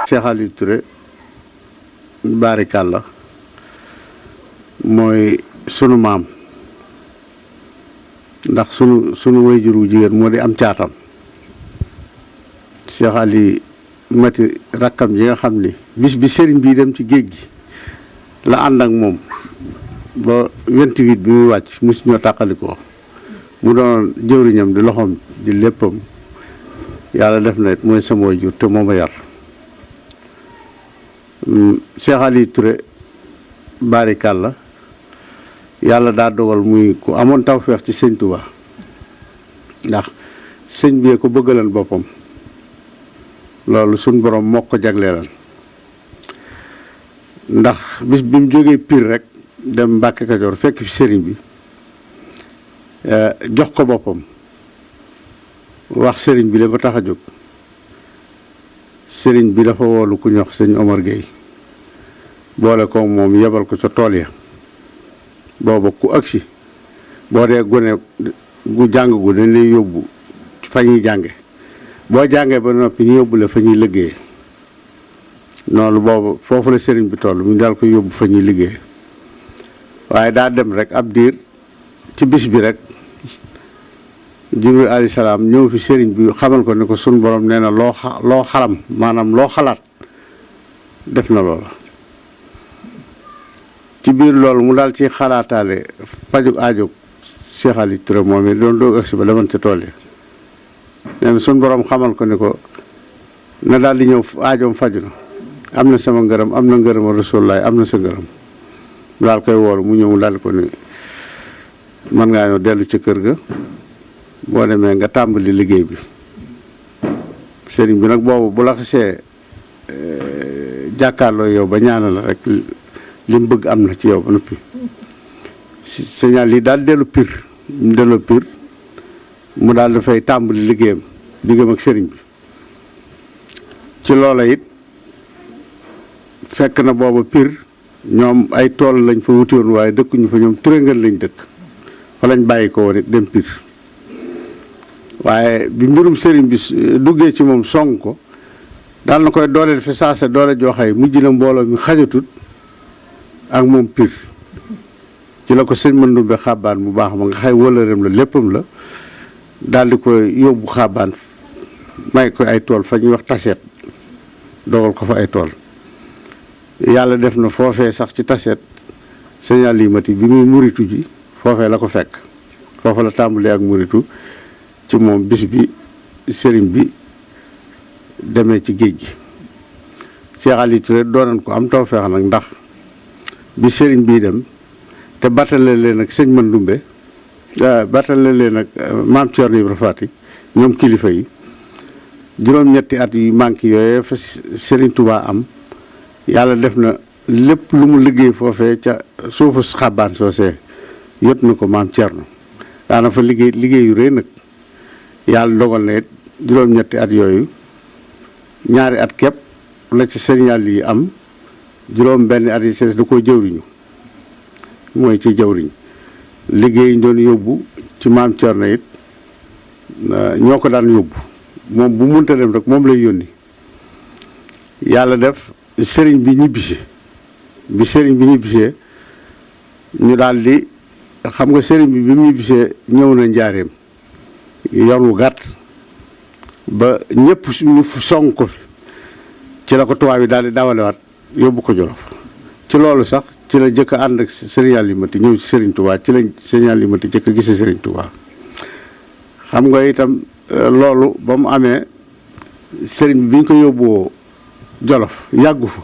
Cheikh Aliou Touré barikàlla mooy sunu maam ndax sunu wayjur wu jigéen moo di am caatam Cheikh Aliou mati rakkam yi nga xam ni bis bi sëriñ bii dem ci géej gi la ànd ak moom ba 28 bi muy wàcc mosu ñoo tàqalikoo mu doon jëwriñam di loxoom di léppam yàlla def na it mooy sama wayjur te moo ma yar Cheikh Aliou Touré barikàlla yàlla daa dogal muy ku amoon tawfeex ci sëñ Touba ndax sëñ bee ko bëggalan boppam loolu suñ borom moo ko jagleelan ndax bis bi mu jógee Pire rek dem Mbàkke Kajoor fekk fi sëriñ bi jox ko boppam wax sëriñ bi la ko tax a jóg sëriñ bi dafa woolu ku ñox sëñ Omar Gueye boole ko moom yebal ko ca tool ya booba ku agsi boo dee gone gu jàng gu dañ lay yóbbu fa ñuy jànge boo jàngee ba noppi ñu yóbbu la fa ñuy liggéeye noonu boobu foofu la sëriñ bi toll mu daal ko yóbbu fa ñuy liggéeye waaye daa dem rek ab diir ci bis bi rek Jibril alayhi salaam ñëw fi sëriñ bi xamal ko ne ko sun borom nee na loo xalam maanaam loo xalaat def na loola ci biir loolu mu daal ci xalaataale fajug aajug Cheikh Aliou Touré moom it doon doog agsi ba demoon ca tool yi nee na sun borom xamal ko ne ko na daal di ñëw aajoom faju na am na sama ngërëm am na ngërëm Rasulullaay am na sa ngërëm mu daal koy woolu mu ñëw mu daal ko ni mën ngaa ñëw dellu ca kër ga boo demee nga tàmbali liggéey bi sëriñ bi nag boobu bu la xasee jàkkaarloo yow ba ñaanal la rek li mu bëgg am na ci yow ba noppi signal yi daal dellu Pire mu delloo Pire mu daal dafay tàmbali liggéeyam diggam ak sëriñ bi ci loola it fekk na booba Pire ñoom ay tool lañ fa wuti woon waaye dëkkuñu fa ñoom Touré ngeen lañ dëkk fa lañ bàyyi ko woon it dem Pire waaye bi mbirum sëriñ bi duggee ci moom song ko daal na koy dooleel fi saasa doole jooxay mujj na mbooloo mi xajatut ak moom Pire ci la ko sëñ Mandumbe xàbbaan bu baax ma nga xay wëlëreem la léppam la daal di koy yóbbu xàbbaan may ko ay tool fa ñuy wax taseet dogal ko fa ay tool yàlla def na foofee sax ci taseet sëñ Alimati bi muy muritu ji foofee la ko fekk foofa la tàmbalee ak muritu ci moom bis bi sëriñ bi demee ci géej gi Cheikh Ali Touré doonan ko am tawfeex nag ndax bi sëriñ bii dem te battale leen ak sëñ Mandumbe battale leen ak maam Thierno Ibra Faty ñoom kilifa yi juróom-ñetti at yu manqué yooyee fa sëriñ Touba am yàlla def na lépp lu mu liggéey foofee ca suufu xabaan soosee yot na ko maam Thierno daana fa liggéey yu rëy nag yàlla dogal na it juróom-ñetti at yooyu ñaari at képp la ci sëriñal yi am juróom benn at yi ci da koo jëwriñu mooy ci jëwriñ liggéey ñu doon yóbbu ci maam Thierno it ñoo ko daan yóbbu moom bu munta dem rek moom lay yónni yàlla def sëriñ bi ñibbisi bi sëriñ bi ñibbisee ñu daal di xam nga sëriñ bi mu ñibbisee ñëw na njaareem yoon wu gàtt ba ñëpp ñu song ko fi ci la ko tubaab yi daal di dawalewaat yóbbu ko Jolof ci loolu sax ci la jëkk a ànd ak sëriñ Alimati ñëw ci sëriñ Touba ci la sëriñ Alimati jëkk a gisee sëriñ Touba xam nga itam loolu ba mu amee sëriñ bi ñu ko yóbboo Jolof yàggu fa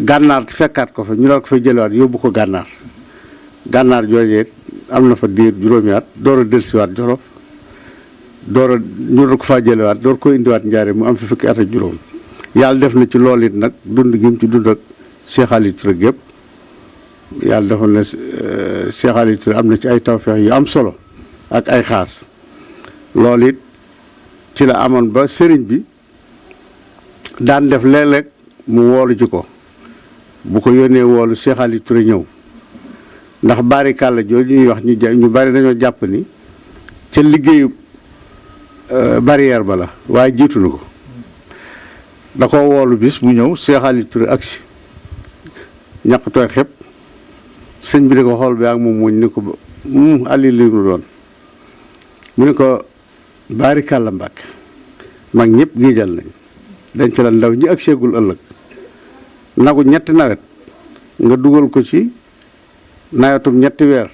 gànnaar fekkaat ko fa ñu daal ko fay jëlewaat yóbbu ko gànnaar joojee am na fa diir juróomi at door a dellusiwaat Jolof ñu doon ko faa jëlewaat door ko indiwaat njaare mu am fi fukki at ak juróom yàlla def na ci loolu it nag dund gi mu ci dund ak Cheikh Ali Touré gépp yàlla defal na Cheikh Ali Touré am na ci ay tawfeex yu am solo ak ay xaas loolu it ci la amoon ba sëriñ bi daan def léeg-léeg mu woolu ji ko bu ko yónnee woolu Cheikh Ali Touré ñëw ndax bari kàlla jooju ñuy wax ñu bari dañoo jàpp ni ca liggéeyu barrière ba la waaye jiitu na ko da ko woolu bis mu ñëw Cheikh Ali Touré agsi ñaq tooy xepp sëñ bi di ko xool bi ak moom muñ ni ko ali li mu doon mu ne ko bari kàlla Mbàkke mag ñëpp géejal nañ dañ ci la ndaw ñi ak seegul ëllëg nagu ñetti nawet nga dugal ko ci nawetum ñetti weer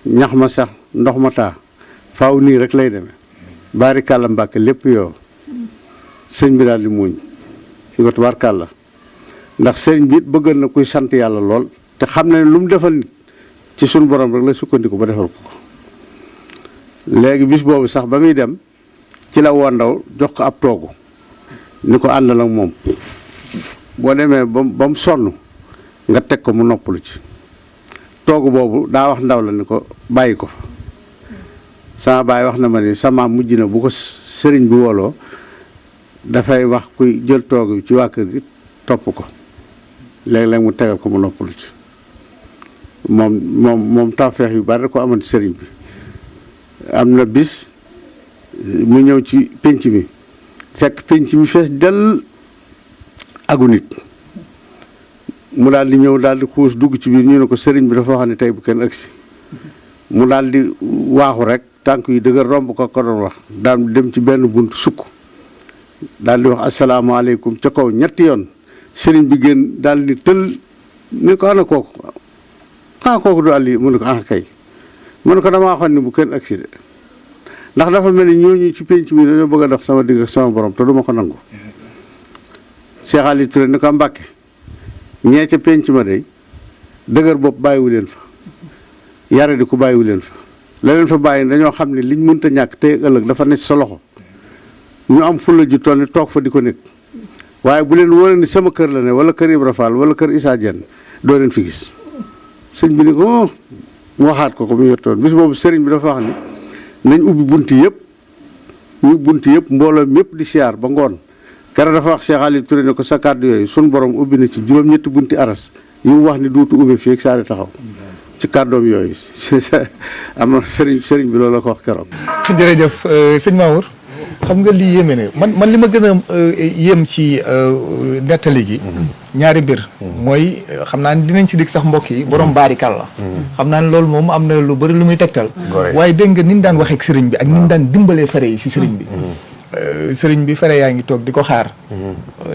ñax ma sax ndox ma taa faaw nii rek lay demee bari kàlla Mbàkke lépp yow sëñ bi daal di muuñ ñu ko tubaar kàlla ndax sëñ bi it bëggal na kuy sant yàlla lool te xam na ne lu mu defal nit ci suñu borom rek la sukkandiku ba defal ko léegi bis boobu sax ba muy dem ci la woo ndaw jox ko ab toogu ni ko àndal ak moom boo demee ba mu sonn nga teg ko mu noppalu ci toogu boobu daa wax ndaw la ni ko bàyyi ko fa sama baay wax na ma ni sama mujj na bu ko sëriñ bi woloo dafay wax kuy jël toogu bi ci waa kër gi topp ko léeg-léeg mu tegal ko mu noppalu ci moom tawfeex yu bari da ko amoon sëriñ bi am na bis mu ñëw ci pénc mi fekk pénc mi fees dell agu nit mu daal di ñëw daal di xuus dugg ci biir ñu ne ko sëriñ bi dafa wax ne tey bu kenn agsi mu daal di waaxu rek tànk yi dëgër romb ko doon wax daal dem ci benn bunt sukk daal di wax asalaamaaleykum ca kaw ñetti yoon sëriñ bi génn daal di tël ni ko ana kooku kooku du àll yi mu ne ko ah kay mu ne ko damaa waxoon ni bu kenn agsi de ndax dafa mel ni ñooñu ci pénc mi dañoo bëgg a dox sama digg ak sama borom te duma ko nangu Cheikh Ali Touré ni ko Mbàkke ñee ca pénc ma day dëgër bopp bàyyiwu leen fa yare di ko bàyyiwu leen fa la leen fa bàyyi dañoo xam ne liñ mënta ñàkk tey ëllëg dafa nekk sa loxo ñu am fulla ju toll ni toog fa di ko nekk waaye bu leen wóoree ni sama kër la ne wala kër Ibra Fall wala kër Issa Diène doo leen fi gis sëñ bi ni ko mu waxaat ko mu yottoon bis boobu sëriñ bi dafa wax ni nañ ubbi bunt yëpp ñu bunt yëpp mbooloo yëpp di siyaar ba ngoon keroog dafa wax Cheikh Ali Touré ne ko sa kàddu yooyu sun borom ubbi na ci juróom-ñetti bunti aras yu mu wax ni duutu ubbi fii ak saari taxaw ci kàddoom yooyu am na sëriñ bi loolu la ko wax keroog. jërëjëf sëñ Mamour xam nga lii yéeme ne man li ma gën a yéem ci nettali gi ñaari mbir mooy xam naa ne dinañ si dig sax mbokk yi borom baarikal la xam naa ne loolu moom am na lu bëri lu muy tegtal waaye dégg nga ni ñu daan waxee ak sëriñ bi ak ni ñu daan dimbalee fere yi si sëriñ bi sëriñ bi fere yaa ngi toog di ko xaar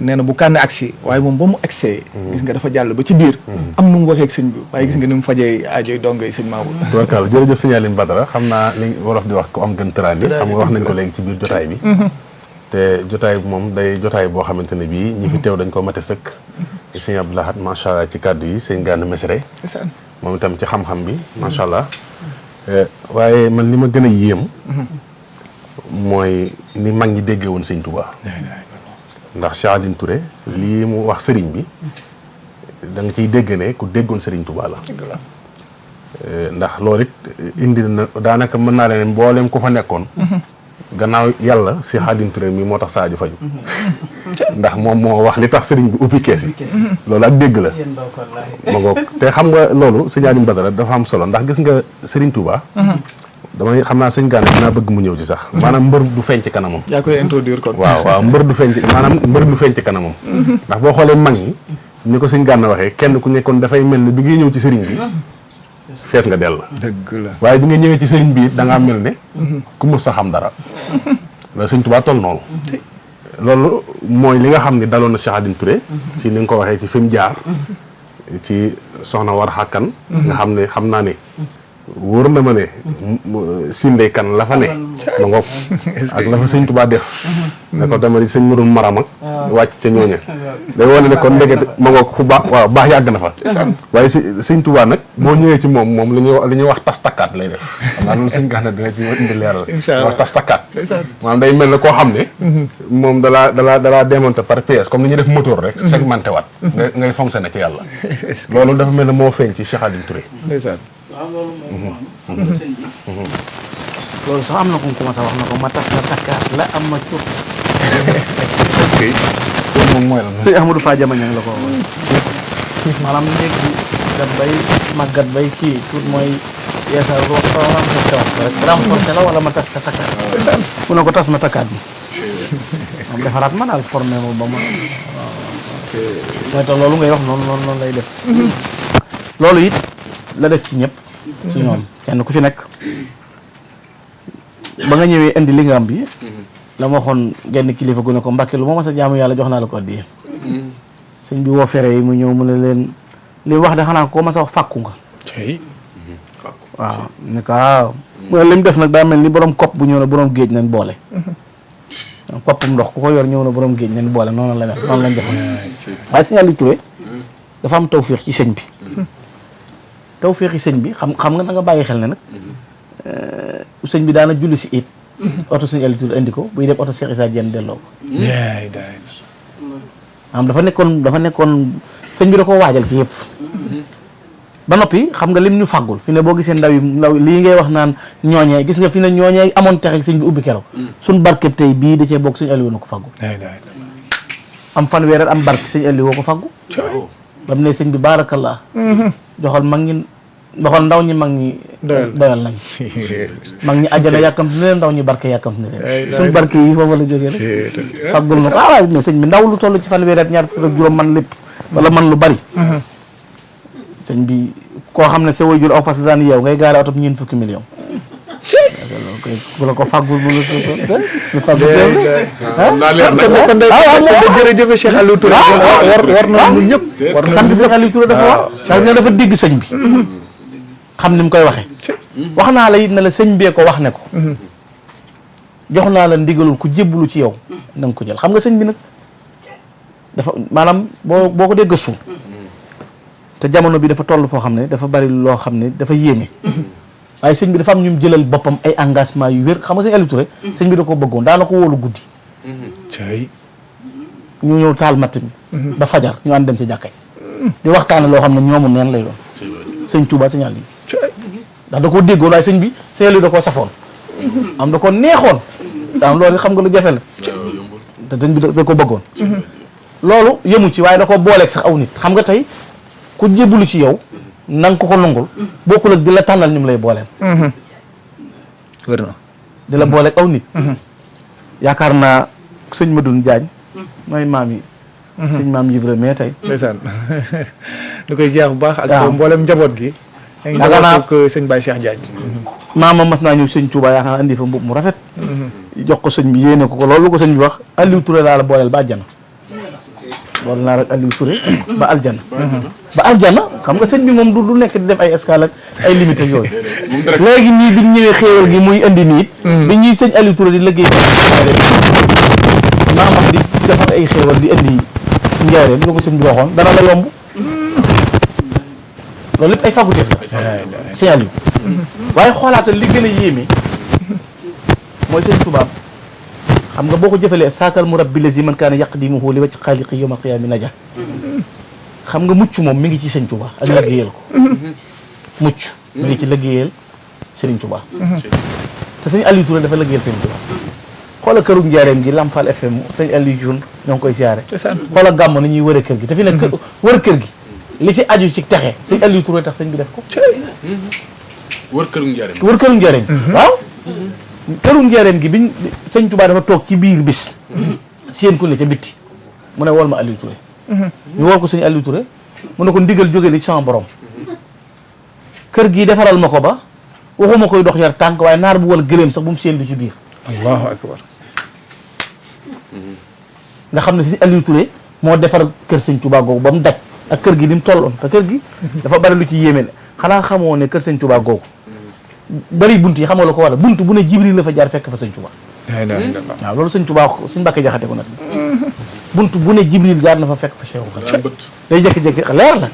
nee na bu kànn agsi waaye moom ba mu agsee gis nga dafa jàll ba ci biir am nu mu waxee ak sëñ bi waaye gis nga ni mu fajee aajoy dongay sëñ Mamour tubarkalla jërëjëf sëñ Alioune Badara xam naa li wolof di wax ko am gën tëraan yi xam nga wax nañ ko léegi ci biir jotaay bi te jotaay bi moom day jotaay boo xamante ne bii ñi fi teew dañ ko mate sëkk sëñ Abdou Lahad macha allah ci kàddu yi sëñ Gana Messere moom itam ci xam-xam bi macha allah waaye man li ma gën a yéem mooy ni mag ñi déggee woon sëñ Touba ndax Cheikh Alioune Touré lii mu wax sëriñ bi da nga ciy dégg ne ku déggoon sëriñ Touba la ndax loolu it indi na daanaka mën naa leen mboolem ku fa nekkoon gannaaw yàlla Cheikh Alioune Touré mi moo tax Sadio faju ndax moom moo wax li tax sëriñ bi ubbi kees yi loolu ak dégg la ma ngoog te xam nga loolu sëñ Alioune Badara dafa am solo ndax gis nga sëriñ Touba damay xam naa sëñ Gana dinaa bëgg mu ñëw ci sax maanaam mbër du feeñ ci kanamam yaa koy introduire kon waaw mbër du feeñ ci maanaam mbër du feeñ ci kanamam ndax boo xoolee mag ñi ni ko sëñ Gana waxee kenn ku nekkoon dafay mel ni bi ngay ñëw ci sëriñ bi fees nga dell dëgg la waaye bi nga ñëwee ci sëriñ bi da ngaa mel ne ku mës sa xam dara la sëñ Tuubaa toll noonu loolu mooy li nga xam ne daloon na Cheikh Alioune Touré ci ni nga ko waxee ci fi mu jaar ci soxna war xàkkan nga xam ne xam naa ne wóor na ma ne sindey kan la fa ne ma ngoog ak la fa sëñ Tuubaa def ne ko dama di sëñ Modou Maram ak wàcc ca ñooña day wane ne kon ndegete ma ngoog fu baax waaw baax yàgg na fa waaye sëñ Tuubaa nag boo ñëwee ci moom li ñuy wax tas takkaat lay def xam naa loolu sëñ Gana dina ci indi leeral wax tas takkaat maanaam day mel ne koo xam ne moom dalaa démonté par pièce comme ni ñuy def moteur rek segmenté waat ngay fonctionné ci yàlla loolu dafa mel ne moo feeñ ci Cheikh Alioune Touré waaw loolu moom xam nga sëñ bi loolu sax am na ku mu commencé wax na ko ma tas la takkaat la am ma cuub est-ce que loolu moom mooy la sëñ Ahmadou Fa Jamañang la ko waxoon maanaam néeg bi gat bay màggat bay kii tout mooy yeesal renforcé wax rek renforcé la wala ma tas la takkaat mu ne ko tas ma takkaat bi moom defaraat ma daal formé ma ba ma mooy tax loolu ngay wax noonu lay def loolu it la def ci ñëpp ci ñoom kenn ku ci nekk ba nga ñëwee indi li nga am bi la ma waxoon genn kilifa gu ne ko Mbàkke lu ma mas a jaamu yàlla jox naa la ko addiya sëñ bi woo fere yi mu ñëw mu ne leen li wax de xanaa ko mas a wax fàkku nga waaw ne ko waaw mu ne li mu def nag daa mel ni borom kopp bu ñëw na borom géej nañ boole koppum ndox ku ko yor ñëw na borom géej nañ boole noonu la mel noonu lañ defoon waaye sëñ Aliou Touré dafa am tawféex ci sëñ bi tawféexi sëñ bi xam nga da nga bàyyi xel ne nag sëñ bi daana julli si it oto sëñ Aliou Touré indi ko buy dem oto Cheikh Issa Diène delloo ko am dafa nekkoon sëñ bi da ko waajal ci yëpp ba noppi xam nga lim ñu fàggul fi ne boo gisee ndaw lii ngay wax naan ñooñee gis nga fi ne ñooñee amoon texe sëñ bi ubbi keroog suñ barkeb tey bii da cee bokk sëñ Aliou na ko fàggu am fanweer am barke sëñ Aliou woo ko fàggu ba mu ne sëñ bi baarakallah joxal mag ñi doxal ndaw ñi mag ñi doyal nañ mag ñi àjjana yàkkamti ne leen ndaw ñi barke yàkkamti ne leen suñ barke yi foofu la jógee rek faggul na ko waaw mais sëñ bi ndaw lu toll ci fanweeri at ñaar fukk ak juróom man lépp wala man lu bari sëñ bi koo xam ne sa waajur aw fas la daan yeew ngay gaare oto bi ñeent fukki million bu la ko faggul bu la su faggu kon jërëjëf Cheikh Aliou Touré war na ñun ñëpp war na sant Cheikh Aliou Touré dafa war parce que dafa dégg sëñ bi xam ni mu koy waxee wax naa la it ne la sëñ bee ko wax ne ko jox naa la ndigalul ku jébbalu ci yow na nga ko jël xam nga sëñ bi nag dafa maanaam boo ko dee gëstu te jamono bi dafa toll foo xam ne dafa bari loo xam ne dafa yéeme waaye sëñ bi dafa am ñu jëlal boppam ay engagement yu wér xam nga sëñ Aliou Touré sëñ bi da ko bëggoon daana ko wóolu guddi ñu ñëw taal matt mi ba fajar ñu ànd dem ci jàkkay di waxtaane loo xam ne ñoomu neen lay doon sëñ Touba sëñ Aliou ndax da koo déggoon waaye sëñ bi sëñ Aliou da koo safoon am da ko neexoon daam loolu xam nga lu jafe la te sëñ bi da ko bëggoon loolu yëmu ci waaye da ko booleeg sax aw nit xam nga tey ku jébbalu ci yow na nga ko nangul bokkul ak di la tànnal ñu mu lay booleel wér na di la booleeg aw nit yaakaar naa sëñ Madoune Diagne mooy maam yi sëñ maam Ibra mais tey ndeysaan ñu koy ziar bu baax ak waaw. mboolem njaboot gi ngi Yaakaar naa- njaboot ko sëñ Baye Cheikh Diagne maama mas naa ñëw sëñ Touba yaakaar naa andi fa mbub mu rafet jox ko sëñ bi yéene ko loolu ko sëñ bi wax Aliou Touré laa la booleel ba àjjana boole naa rek Aliou Touré ba aljana ba aljana xam nga sëñ bi moom du nekk di def ay escale ak ay limite ak yooyu léegi nii biñ ñëwee xéewal gi muy indi nii bi ñuy sëñ Aliou Touré di liggéey maamam di defar ay xéewal di indi njaareem lu ko sëñ bi waxoon dana la yomb loolu lépp ay faculté la sëñ Aliou waaye xoolaatal li gën a yéeme mooy sëñ tubaab xam nga boo ko jëfalee saakal mu rabbi lazi man kaana yaqdimuhu li wacc xaaliqi yawmal qiyaami naja xam nga mucc moom mi ngi ci sëñ Tuba ak liggéeyal ko mucc mi ngi ci liggéeyal sëriñ Tuba te sëñ Aliou Touré dafa liggéeyal sëriñ Tuba xoola këru njaareem gi Lamfal FM sëñ Aliou Touré ñoo ngi koy siyaare xoola gàmm na ñuy wër a kër gi te fi ne wër kër gi li ci aju ci texe sëñ Aliou Touré tax sëñ bi def ko wër këru njariñ wër këru njaareem waaw këru njaareem gi biñ sëñ Tuba dafa toog ci biir bis seen ku ne ca bitti mu ne wol ma Aliou Touré ñu wol ko sëñ Aliou Touré mu ne ko ndigal jóge li ci sama borom kër gi defaral ma ko ba waxuma koy dox yar tànk waaye naar bu wal gëléem sax bu mu seen du ci biir allahu akbar nga xam ne sëñ Aliou Touré moo defar kër sëñ Touba googu ba mu daj ak kër gi ni mu tolloon te kër gi dafa bari lu ci yéeme xanaa xamoo ne kër sëñ Touba googu bari bunt yi xamoo la ko war a bunt bu ne Jibril la fa jaar fekk fa sëñ Touba la ilaha illallah waaw loolu sëñ Touba sëñ Mbàkke Jaxate ko nag bunt bu ne Jibril jaar na fa fekk fa Cheikh daa bët day jékki-jékki leer la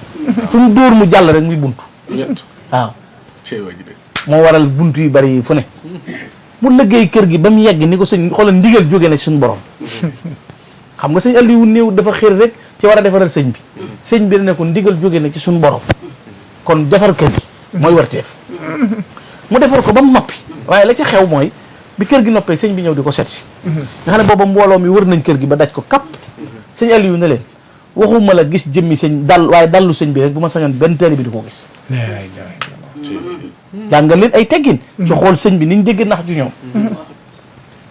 fu mu dóor mu jàll rek muy bunt ñett waaw ceewa ji de moo waral bunt yu bari yi fu ne mu liggéey kër gi ba mu yegg ni ko sëñ xoolal ndigal jóge na suñu borom xam nga sëñ Aliou néew dafa xër rek ci war a defaral sëñ bi sëñ bi ne ko ndigal jóge na ci suñu borom kon defar kër gi mooy warteef mu defar ko ba mu noppi waaye la ca xew mooy bi kër gi noppee sëñ bi ñëw di ko seet si nga xam ne booba mbooloo mi wër nañ kër gi ba daj ko kapp sëñ Aliou ne leen waxuma la gis jëmmi sëñ dal waaye dallu sëñ bi rek bu ma sañoon benn taali bi di ko gis la ilaha illallah jàngal leen ay teggin ci xool sëñ bi niñ dégg nax ju ñoom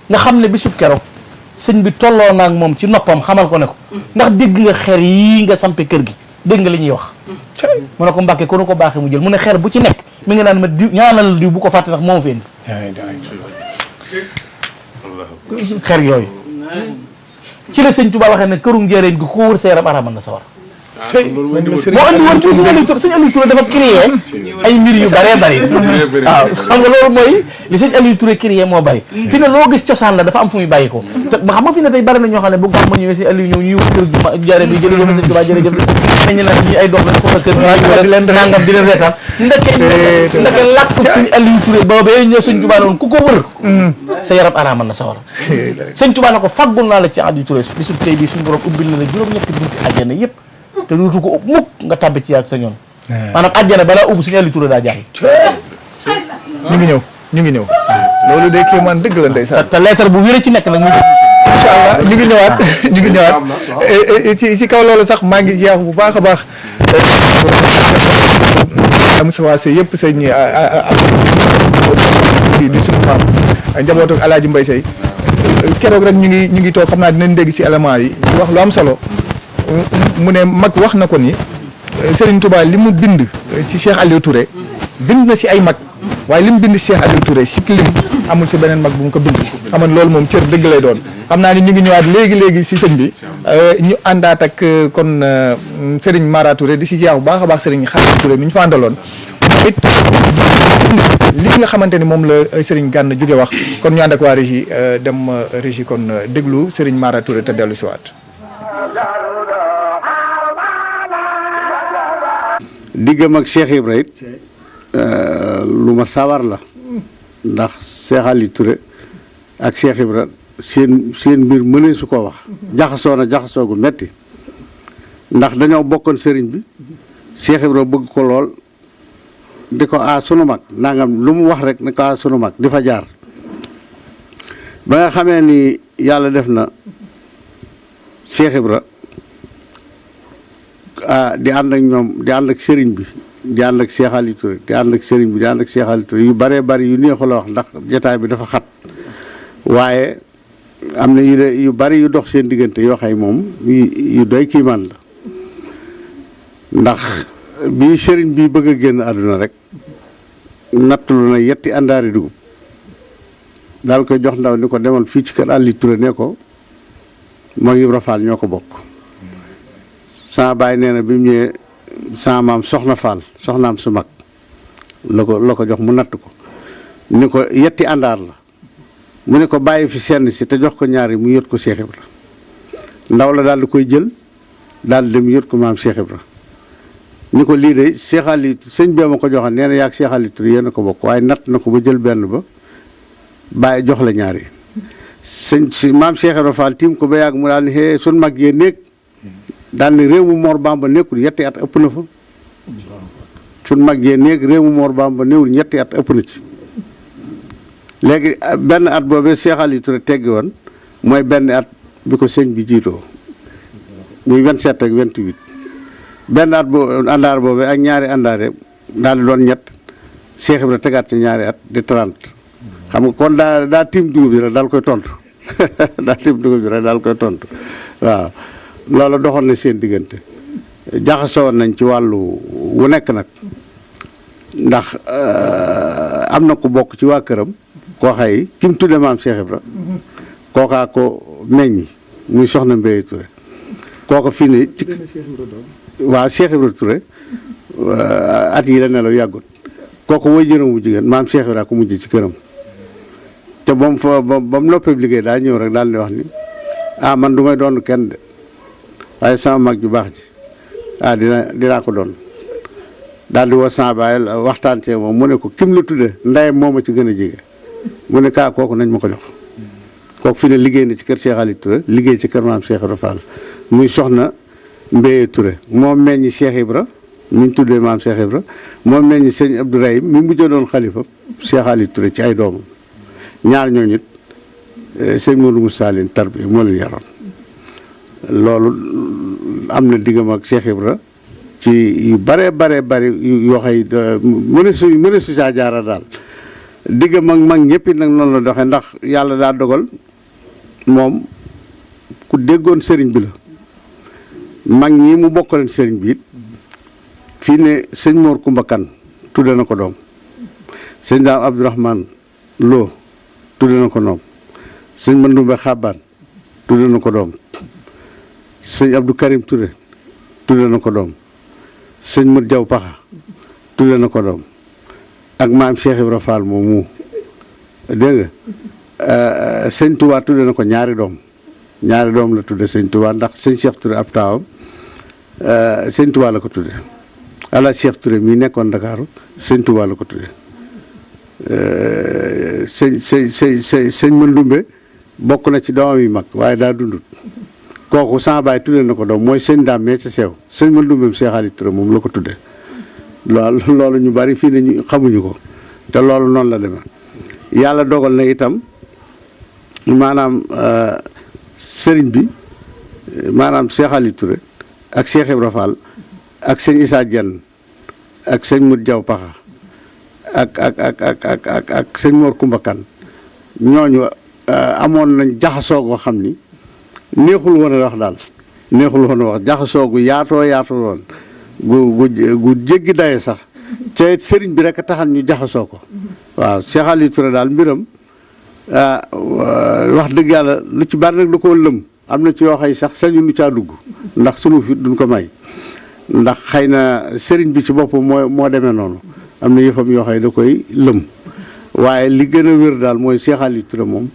nga xam ne bisub keroog sëñ bi tolloo naag moom ci noppam xamal ko ne ko ndax dégg nga xeer yii nga sampe kër gi dégg nga li ñuy wax mu ne ko Mbàkke ko nu ko baaxee mu jël mu ne xeer bu ci nekk mi ngi naan ma diw ñaanal diw bu ko fàtte ndax moom feen la ilaha illallah xeer yooyu ci la sëñ Tuubaa waxee ne këru njëriñ gi ko wër sa yaram araman na sawar tey moom la sëriñ moo andi woon ci sëñ Aliou Touré dafa créé ay mbir yu bëree bëri waaw xam nga loolu mooy li sëñ Aliou Touré créé moo bëri fi ne loo gis cosaan la dafa am fu muy bàyyi ko te ma xam nga fi ne tey bëri na ñoo xam ne bu gàmm ñëwee sëñ Aliou ñëw ñuy wut kër gi jaare bi jërëjëf sëñ Tuubaa jërëjëf nañu naan ñi ay dox lañ ko kër gi nangam di leen reetaan ndeke làkku sëñ Aliou Touré boobee ñëw sëñ Tuubaa noonu ku ko wër sa yaram araamal na sawar sëñ Tuubaa na ko faggul naa la ci Aliou Touré bisu tey bi suñu borom ubbil na la juróom-ñetti bunti àjjana yëpp te duutu ko ëpp mukk nga tàbbi ci yaag sa ñoon maanaam àjjana balaa ubbi sëñ Aliou Touré daa jàll ñu ngi ñëw ñu ngi ñëw loolu de kii man dëgg la ndeysaan te lettre bu wéré ci nekk nag muy incha allah ñu ngi ñëwaat ñu ngi ñëwaat ci kaw loolu sax maa ngi jeex bu baax a baax Moustapha Seye yëpp sëñ di suñu maam njabootu Alaaji Mbay Sey keroog rek ñu ngi toog xam naa dinañ dégg si éléments yi wax lu am solo mu ne mag wax na ko ni Serigne Touba li mu bind ci Cheikh Aliou Touré bind na si ay mag waaye li mu bind si Cheikh Aliou Touré si lim amul si beneen mag bu mu ko bind xam nga loolu moom cër dëgg lay doon xam naa ni ñu ngi ñëwaat léegi si sëñ bi ñu àndaat ak kon Serigne Mara Touré di si ziar bu baax a baax Serigne Khadim Touré mi ñu fa àndaloon it li nga xamante ni moom la Serigne Gana jóge wax kon ñu ànd ak waa régie dem régie kon déglu Serigne Mara Touré te dellu si waat diggam ak Cheikh Ibra it lu ma sawar la ndax Cheikh Aliou Touré ak Cheikh Ibra seen mbir mënee su ko wax jaxasoo gu metti ndax dañoo bokkoon sëriñ bi Cheikh Ibra bëgg ko lool di ko sunu mag nangam lu mu wax rek ne ko sunu mag di fa jaar ba nga xamee ni yàlla def na Cheikh Ibra di ànd ak ñoom di ànd ak sëriñ bi di ànd ak Cheikh Aliou Touré di ànd ak sëriñ bi di ànd ak Cheikh Aliou Touré yu baree bari yu neexu la wax ndax jotaay bi dafa xat waaye am na yu bari yu dox seen diggante yoo xay moom yu doy kiimaan la ndax bi sëriñ bi bëgg a génn àdduna rek nattalu na yetti àndaari dugub daal koy jox ndaw ni ko demal fii ci kër Aliou Touré ne ko moo Ibra Fall ñoo ko bokk sama baay nee na bi mu ñëwee sama maam soxna Fall soxnaam su mag la ko jox mu natt ko ni ko yetti àndaar la mu ne ko bàyyi fi senn si te jox ko ñaari mu yot ko Cheikh Ibra ndaw la daal di koy jël daal di dem yot ko maam Cheikh Ibra ni ko lii de Cheikh Aliou sëñ bee ma ko joxoon nee na yaag Cheikh Aliou Touré yéen a ko bokk waaye natt na ko ba jël benn ba bàyyi jox la ñaari sëñ si maam Cheikh Ibra Fall tiim ko ba yàgg mu daal ni xee sun mag yee néeg daal ni réew mu Mor Bamba nekkul yetti at ëpp na fa sun mag yee néeg réew mu Mor Bamba néewul ñetti at ëpp na ci léegi benn at boobee Cheikh Aliou Touré teggi woon mooy benn at bi ko sëñ bi jiitoo muy 27 ak 28 benn at boobu àndaar boobee ak ñaari àndaare daal di doon ñett Cheikh Ibra tegaat ci ñaari at di 30 xam nga kon daa tiim dugub bi rek daal koy tontu daa tiim dugub bi rek daal koy tontu waaw loolu doxoon na seen diggante jaxasoo nañ ci wàllu wu nekk nag ndax am na ku bokk ci waa këram koo xay ki mu tudde maam Cheikh Ibra kookaa ko meññi muy soxna Mbéye Touré kooko fii ne ci waaw Cheikh Ibra Touré at yi la nelaw yàggut kooku woy jërëm bu jigéen maam Cheikh Ibra ko mujj ci këram te ba mu noppee liggéey daa ñëw rek daal di wax ni man du may doon kenn de waaye sama mag ju baax ji dinaa ko doon daal di woo sama baay waxtaan cee moom mu ne ko kim la tudde ndeyam moo ma ci gën a jege mu ne kooku nañ ma ko jox kooku fi ne liggéey na ci kër Cheikh Aliou Touré liggéey ci kër maam Cheikh Ibra Fall muy soxna Mbéye Touré moom meññi Cheikh Ibra mi ñu tuddee maam Cheikh Ibra moom meññi sëñ Abdourahim mi mujjee doon xalifa Cheikh Aliou Touré ci ay doomam ñaar ñooñu it sëñ Modou Moussa leen tarbi moo leen yaroon loolu am na diggam ak Cheikh Ibra ci yu bare yoo xay mëne su saa jaara daal diggam ak mag ñëpp it nag noonu la doxee ndax yàlla daa dogal moom ku déggoon sëriñ bi la mag ñi mu bokkaleen sëriñ bi it fii ne sëñ Mor Kumba Kan tudde na ko doom sëñ Daam Abdourahman Lo tudde na ko doom sëñ Mandumbe Xabaan tudde na ko doom sëñ Abdou Karim Touré tudde na ko doom sëñ Mët Jaw Paxa tudde na ko doom ak maam Cheikh Ibra Fall moomu dégg nga sëñ Touba tudde na ko ñaari doom la tudde sëñ Touba ndax sëñ Cheikh Touré ab taawam sëñ Touba la ko tudde ala Cheikh Touré mii nekkoon Dakar sëñ Touba la ko tudde sëñ Mandumbe bokk na ci doomam yi mag waaye daa dundut kooku sama baay tudde na ko doom mooy sëñ Daam mee ca seew sëñ Mandumbe Cheikh Aliou Touré moom la ko tudde loolu ñu bari fii ne ñu xamuñu ko te loolu noonu la demee yàlla dogal na itam maanaam sëriñ bi maanaam Cheikh Aliou Touré ak Cheikh Ibra Fall ak sëñ Issa Dieng ak sëñ Mut Jaw Paxa ak sëñ Mor Kumba Kan ñooñu amoon nañ jaxasoo goo xam ni neexul woon a wax daal neexul woon a wax jaxasoo gu yaatoo woon gu jéggi daye sax te sëriñ bi rek a taxal ñu jaxasoo ko waaw Cheikh Aliou Touré daal mbiram wax dëgg yàlla lu ci bari nag da koo lëm am na ci yoo xay sax sañu nu caa dugg ndax sunu fit duñ ko may ndax xëy na sëriñ bi ci boppam moo demee noonu am na yëfam yoo xay da koy lëm waaye li gën a wér daal mooy Cheikh Aliou Touré moom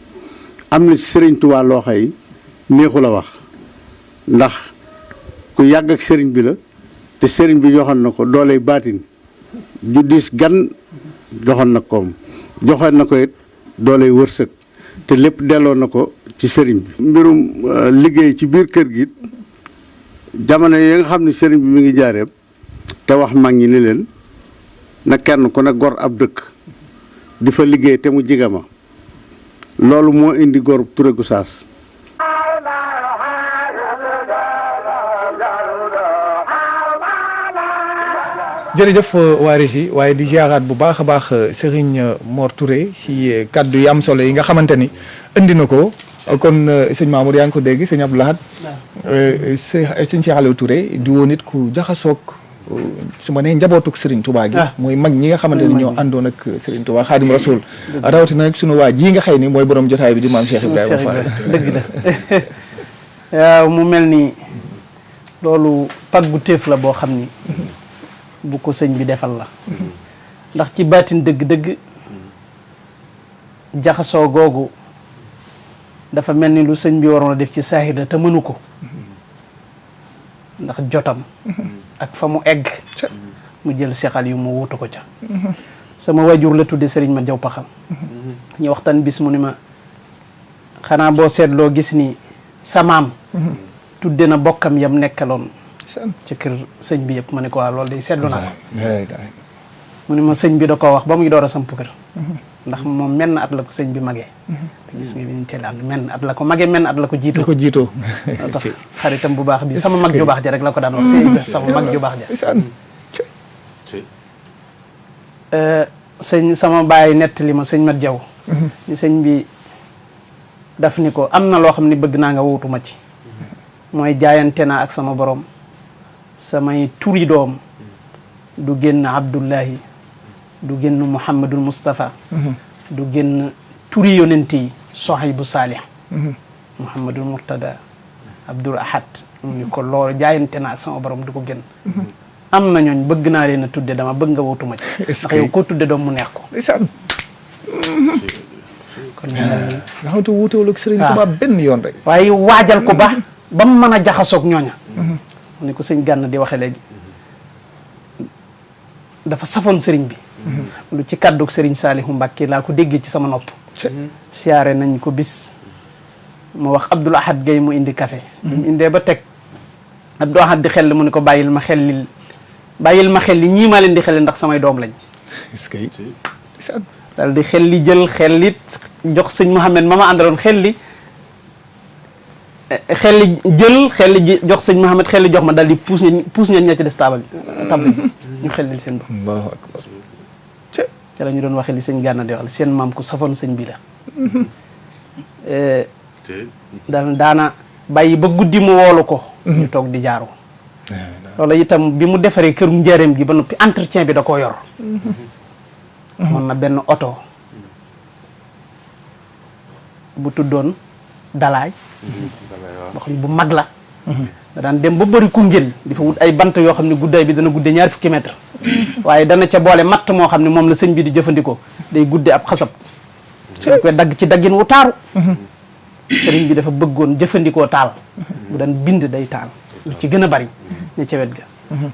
am na sëriñ Tuubaa loo xay neexul a wax ndax ku yàgg ak sëriñ bi la te sëriñ bi joxoon na ko dooley baatin ju diis gan joxoon na koom joxoon na ko it dooley wërsëg te lépp delloo na ko ci sëriñ bi mbirum liggéey ci biir kër gi jamono yi nga xam ne sëriñ bi mi ngi jaareem te wax mag ñi ni leen na kenn ku ne gor ab dëkk di fa liggéey te mu jigama loolu moo indi gor Touré Gossas jërëjëf waa Régie waaye di ziaraat bu baax a baax Serigne Mor Touré si kaddu yi am solo yi nga xamante ni indi na ko kon sëñ Mamour yaa ngi ko dégg sëñ Abdou Lahad sëñ Cheikh Aliou Touré di woon nit ku jaxasoog su ma nee njabootuk Serigne Touba gi mooy mag ñi nga xamante ni ñoo àndoon ak Serigne Touba Xaadim Rasul rawatina nag sunu waa ji nga xëy ni mooy borom jotaay bi di maam Cheikh Ibrahima Fall dëgg la waaw mu mel ni loolu paggu téef la boo xam ni bu ko sëñ bi defal la ndax ci baatin dëgg-dëgg jaxasoo googu dafa mel ni lu sëñ bi waroon a def ci saahida te mënu ko ndax jotam ak fa mu egg mu jël seexal yu mu wutu ko ca sama wajur la tudde sëriñ ma jaw paxam ñu waxtaan bis mu ni ma xanaa boo seetloo gis ni sa maam tudde na bokkam yam nekkaloon ci kër sëñ bi yëpp ma ne ko waa loolu day seetlu naa ko mu ni ma sëñ bi da koo wax ba muy door a samp kër ndax moom menn at la ko sëñ bi magee te gis nga bi ñu teel ànd menn at la ko magee menn at la ko jiitoo tax xaritam bu baax bi sama mag ju baax ja rek la ko daan wax sama mag ju baax ja sëñ sama baay nettali ma sëñ Mat Jaw ni sëñ bi daf ni ko am na loo xam ne bëgg naa nga wutuma ci mooy jaayante naa ak sama borom samay turi doom du génn Abdullahi du génn Muhammadul Mustafa du génn turi yonent yi Sohaybu Saalih Muhammadul Murtada Abdul Ahad mu ni ko loolu jaayante naa ak sama borom du ko génn am na ñooñ bëgg naa leen a tudde dama bëgg nga wutuma ci ndax yow koo tudde doom mu neex ko ndeysaan kon nga xamante wuutewul ak Serigne Touba benn yoon rek waaye waajal ko ba mu mën a jaxasoog ñooña mu ni ko sëñ Gànn di waxe léegi dafa safoon sëriñ bi lu ci kàddug sëriñ Saalihu Mbàkke laa ko déggee ci sama nopp siyaare nañ ko bis mu wax Abdul Ahad Gay mu indi café mu indee ba teg Abdul Ahad di xel mu ni ko bàyyil ma xel li ñii maa leen di xel ndax samay doom lañ est-ce que daal di xel li jël xel li jox sëñ Mouhamed ma àndaloon xel li jox sëñ Mouhamed xel li jox ma daal di puus ña ci des taabal ñu xel li seen bopp Allahu akbar ca la ñu doon waxee li sëñ Gànna di wax seen maam ku safoon sëñ bi la daana bàyyi ba guddi mu woolu ko ñu toog di jaaru loolu itam bi mu defaree kërum njaareem gi ba noppi entretien bi da koo yor moon na benn oto bu tuddoon dalaay boo xam ne bu mag la da daan dem ba bëri Koungheul di fa wut ay bant yoo xam ne guddaay bi dana gudde 20 kilomètres waaye dana ca boole matt moo xam ne moom la sëñ bi di jëfandikoo day gudde ab xasab dañ koy dagg ci daggin wu taaru sëriñ bi dafa bëggoon jëfandikoo taal bu daan bind day taal lu ci gën a bari ne ca wet ga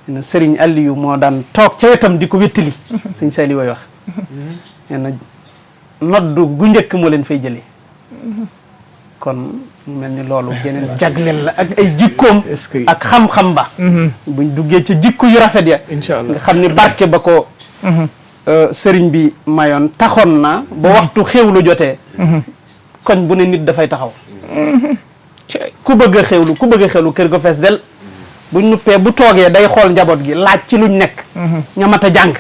na sëriñ Aliyu moo daan toog ca wetam di ko wéttali sëñ Sali way wax nee na noddu gu njëkk moo leen fay jëlee kon mel ni loolu yeneen jagleel la ak ay jikkoom ak xam-xam ba buñ duggee ca jikko yu rafet ya inshallah nga xam ni barke ba ko sëriñ bi mayoon taxoon na ba waxtu xewlu jotee koñ bu ne nit dafay taxaw ku bëgg a xewlu kër ga fees del buñ nuppee bu toogee day xool njaboot gi laaj ci luñ nekk ñamata jàng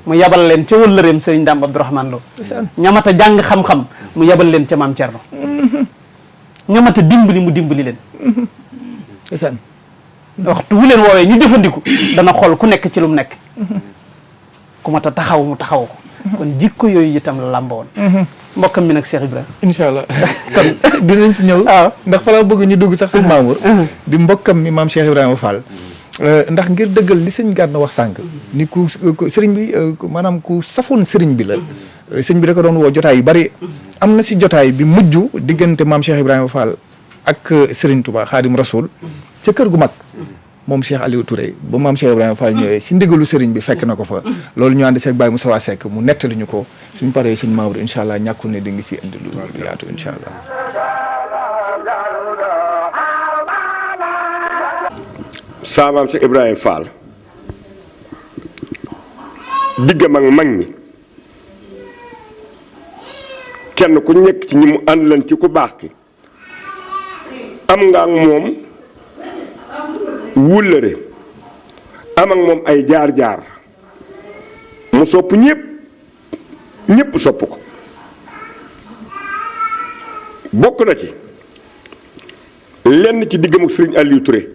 mu yabal leen ca wëllëreem sëriñ Dame Abdourahmane Lo ñamata jàng xam-xam mu yabal leen ca maam Thierno ñamata dimbali mu dimbali leen waxtu wu leen woowee ñu jëfandiku dana xool ku nekk ci lu mu nekk ku mat a taxaw mu taxaw ko kon jikko yooyu itam la làmboon mbokkam mi nag Cheikh Ibrahima inshallah kon dinañ si ñëw ndax fa la bëgg ñu dugg sax sëñ Mamour di mbokkam mi maam Cheikh Ibrahima Fall ndax ngir dëggal li sëñ Gànna wax sànq ni ku sëriñ bi maanaam ku safoon sëriñ bi la sëñ bi da ko doon woo jotaay yu bari am na si jotaay bi mujj diggante maam Cheikh Ibrahima Fall ak Serigne Touba Xaadim Rasul ca kër gu mag moom Cheikh Aliou Touré ba maam Cheikh Ibrahima Fall ñëwee si ndigalu sëriñ bi fekk na ko fa loolu ñu ànd seeg Baye Moussa Seck mu nettali ñu ko suñ paree sëñ Mamour incha allah ñàkkul ne di ngi si indi lu yaatu incha allah. saabaam Cheikh Ibrahima Fall diggam ak mag mi kenn ku nekk ci ñi mu ànd leen ci ku baax ki am nga ak moom wóllëre am ak moom ay jaar-jaar mu sopp ñépp sopp ko bokk na ci lenn ci diggam ak sëriñ Aliou Touré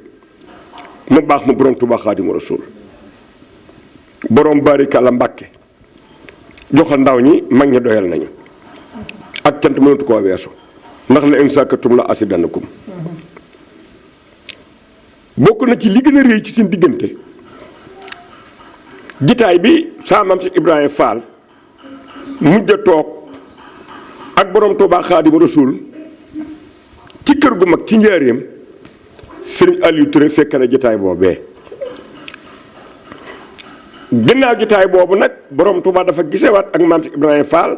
mu baax mu borom Tuubaa Xaadimu Rasuul borom barikàlla Mbàkke joxal ndaw ñi mag ñi doyal nañu ak cant mënatu koo weesu ndax la in sàkkatum la asidanakum bokk na ci li gën a réy ci seen diggante jitaay bi saa maam si Ibrahima Fall mujj a toog ak borom Tuubaa Xaadimu Rasuul ci kër gu mag ci njaareem sëriñ Aliou Touré fekk na jitaay boobee ginnaaw jitaay boobu nag borom Tuubaa dafa gisewaat ak maam si Ibrahima Fall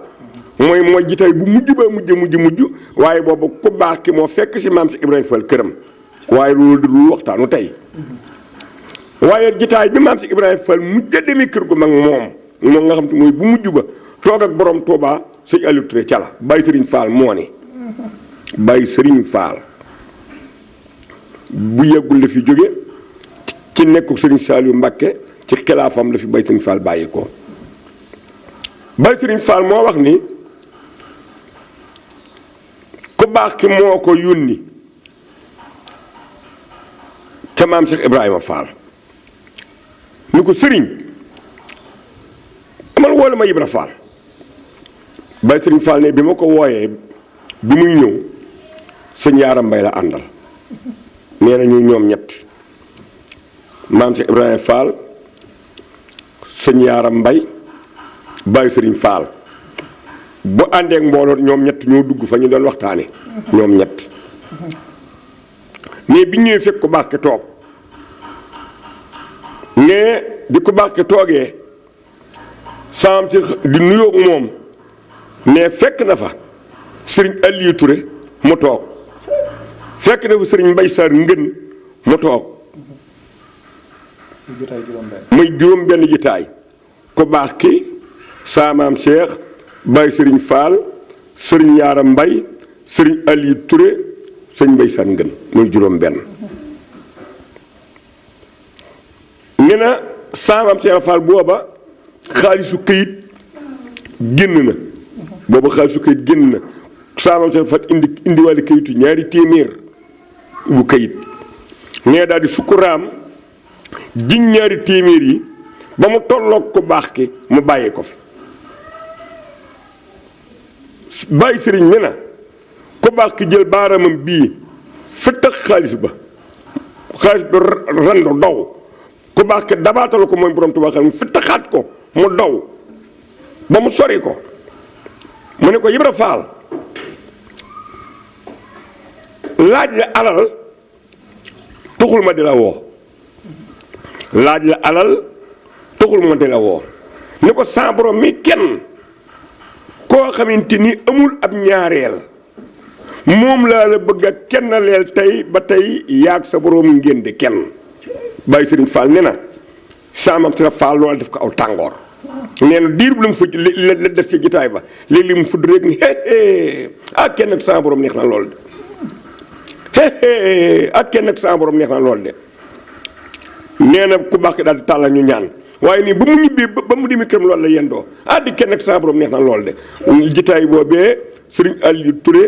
mooy jitaay bu mujj ba mujj waaye boobu ku baax ki moo fekk si maam si Ibrahima Fall këram waaye loolu dul waxtaanu tey waaye jitaay bi maam si Ibrahima Fall mujj a demee kër gu mag moom nga xam te mooy bu mujj ba toog ak borom Tuubaa sëñ Aliou Touré ca la Baye Serigne Fall moo ni Baye Serigne Fall bu yàggul la fi jóge ci nekku Serigne Saliou Mbacké ci xilaafam la fi Baye Serigne Fall bàyyi ko Baye Serigne Fall moo wax ni ku baax ki moo ko yónni ca maam Cheikh Ibrahima Fall ni ko sëriñ amal woole ma Ibra Fall Baye Serigne Fall ne bi ma ko wooyee bi muy ñëw sëñ Yaaram Mbay la àndal nee na ñu ñoom ñett maam Cheikh Ibrahima Fall sëñ Yaaram Mbay Baye Serigne Fall bu àndeek mbooloo ñoom ñett ñoo dugg fa ñu doon waxtaane ñoom ñett mais bi ñëwee fekk ko baax ke toog ne bi ko baax ke toogee saam ci di nuyoog moom ne fekk na fa sëriñ Aliou Touré mu toog fekk na fa sëriñ Mbay Sarr Ngën mu toog muy juróom benn jitaay ku baax ki saamaam Cheikh Baye Sëriñ Fall sëriñ Yaaram Mbay sëriñ Aliou Touré sëriñ Mbay Sarr Ngën muy juróom benn nee na saamaam Cheikh Fall booba xaalisu këyit génn na booba xaalisu këyit génn na saamaam Cheikh Fall indiwaale këyitu ñaari téeméer bu këyit nee daal di sukkuraam jiñ ñaari téeméer yi ba mu tolloog ko baax ki mu bàyyee ko fi bàyyi sëriñ ne na ko baax ki jël baaramam bii fëttax xaalis ba rando daw ko baax ki dabaatal ko mooy borom Tuubaa mu fëttaxaat ko mu daw ba mu sori ko mu ne ko Ibra Faal laaj la alal taxul ma di la woo laaj la alal taxul ma di la woo ni ko sa borom mi kenn koo xamante ni amul ab ñaareel moom laa la bëgg a kenn leel tey ba tey yaag sa borom ngeen di kenn Baye Serigne Fall ne na saamam si la Fall loolu def ko aw tàngoor nee na diir bu la mu fa la def ci gitaay ba léeg-léeg mu fudd rek ni ak kenn ak sa borom neex na lool de ak kenn ak sa borom neex na lool de nee na ku baax ki daal di tàllal ñu ñaan waaye nii ba mu ñibbee ba mu demi këram loolu la yendoo di kenn ak sa borom neex na lool de jitaay boobee Serigne Aliou Touré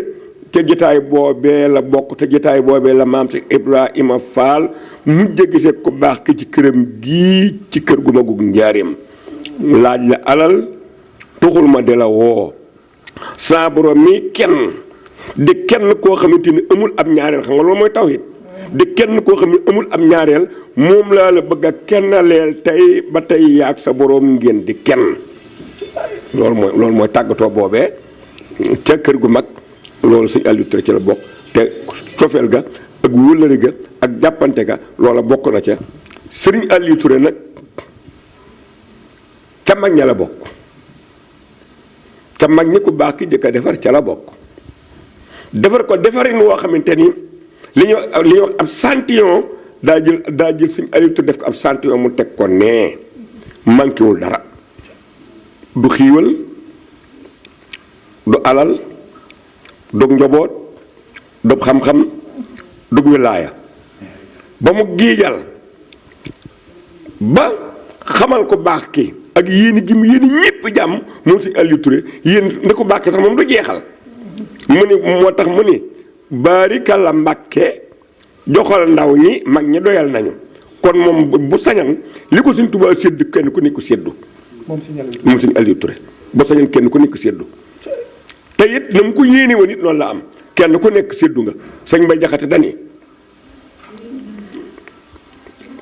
te jitaay boobee la bokk te jitaay boobee la maam si Ibrahima Fall mujj a gisee ku baax ki ci këram gii ci kër gu magug njaareem laaj la alal tuxul ma de la woo sa borom mi kenn di kenn koo xamante ni amul ab ñaareel xam nga loolu mooy tawhid di kenn koo xam ne amul ab ñaareel moom laa la bëgg a kenn leel tey ba tey yaag sa borom ngeen di kenn loolu mooy tàggatoo boobee ca kër gu mag loolu sëñ Aliou Touré ci la bokk te cofeel ga ak wëllëre ga ak jàppante ga loola bokk na ca sëriñ Aliou Touré nag ca mag ña la bokk ca mag ñi ku baax ki jëkk a defar ca la bokk defar ko defarin woo xamante ni li ñu wax ab santillon daa jël sëñ Aliou Touré def ko ab santillon mu teg ko nee manquéwul dara du xiiwal du alal dug njaboot dug xam-xam dug wilaaya ba mu giijal ba xamal ko baax ki ak yéen gi mu yéen ñépp jàmm moom si Aliou Touré yéen nda ko baax ki sax moom du jeexal mu ni moo tax mu ni baari kàlla Mbàkke joxal ndaw ñi mag ñi doyal nañu kon moom bu sañan li ko Sëñ Tuubaa sédd kenn ku nekk séddu moom Sëñ Aliou Touré bu sañan kenn ku nekk séddu te it na mu ko yéene woon it noonu la am kenn ku nekk séddu nga sëñ Bay Jaxate dani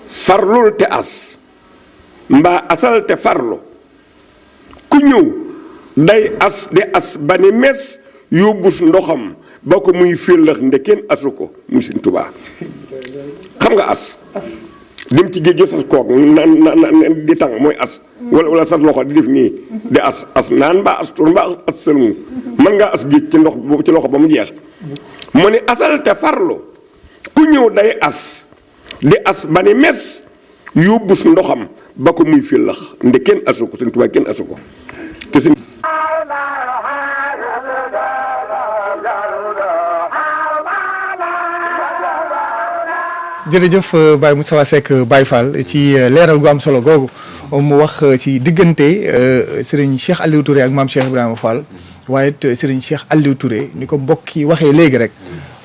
farlul te as mbaa asal te farlu ku ñëw day as di as ba ni mes yóbbus ndoxam ba ko muy féllax nde kenn asu ko muy Sëñ Tuubaa xam nga as dem ci géej gi sas koog na di tàng mooy as wala sas loxo di def nii di as naan mbaa as tur mbaa as sëlmu mën ngaa as géej ci ndox ci loxo ba mu jeex mu ne asal te farlu ku ñëw day as di as ba ni mes yóbbus ndoxam ba ko muy féllax nde kenn asu ko Sëñ Tuubaa kenn asu ko te sëñ jërëjëf Baye Moustapha Seck Baye Fall ci leeral gu am solo googu mu wax ci diggante Serigne Cheikh Aliou Touré ak maam Cheikh Ibrahima Fall waaye it Serigne Cheikh Aliou Touré ni ko mbokk yi waxee léegi rek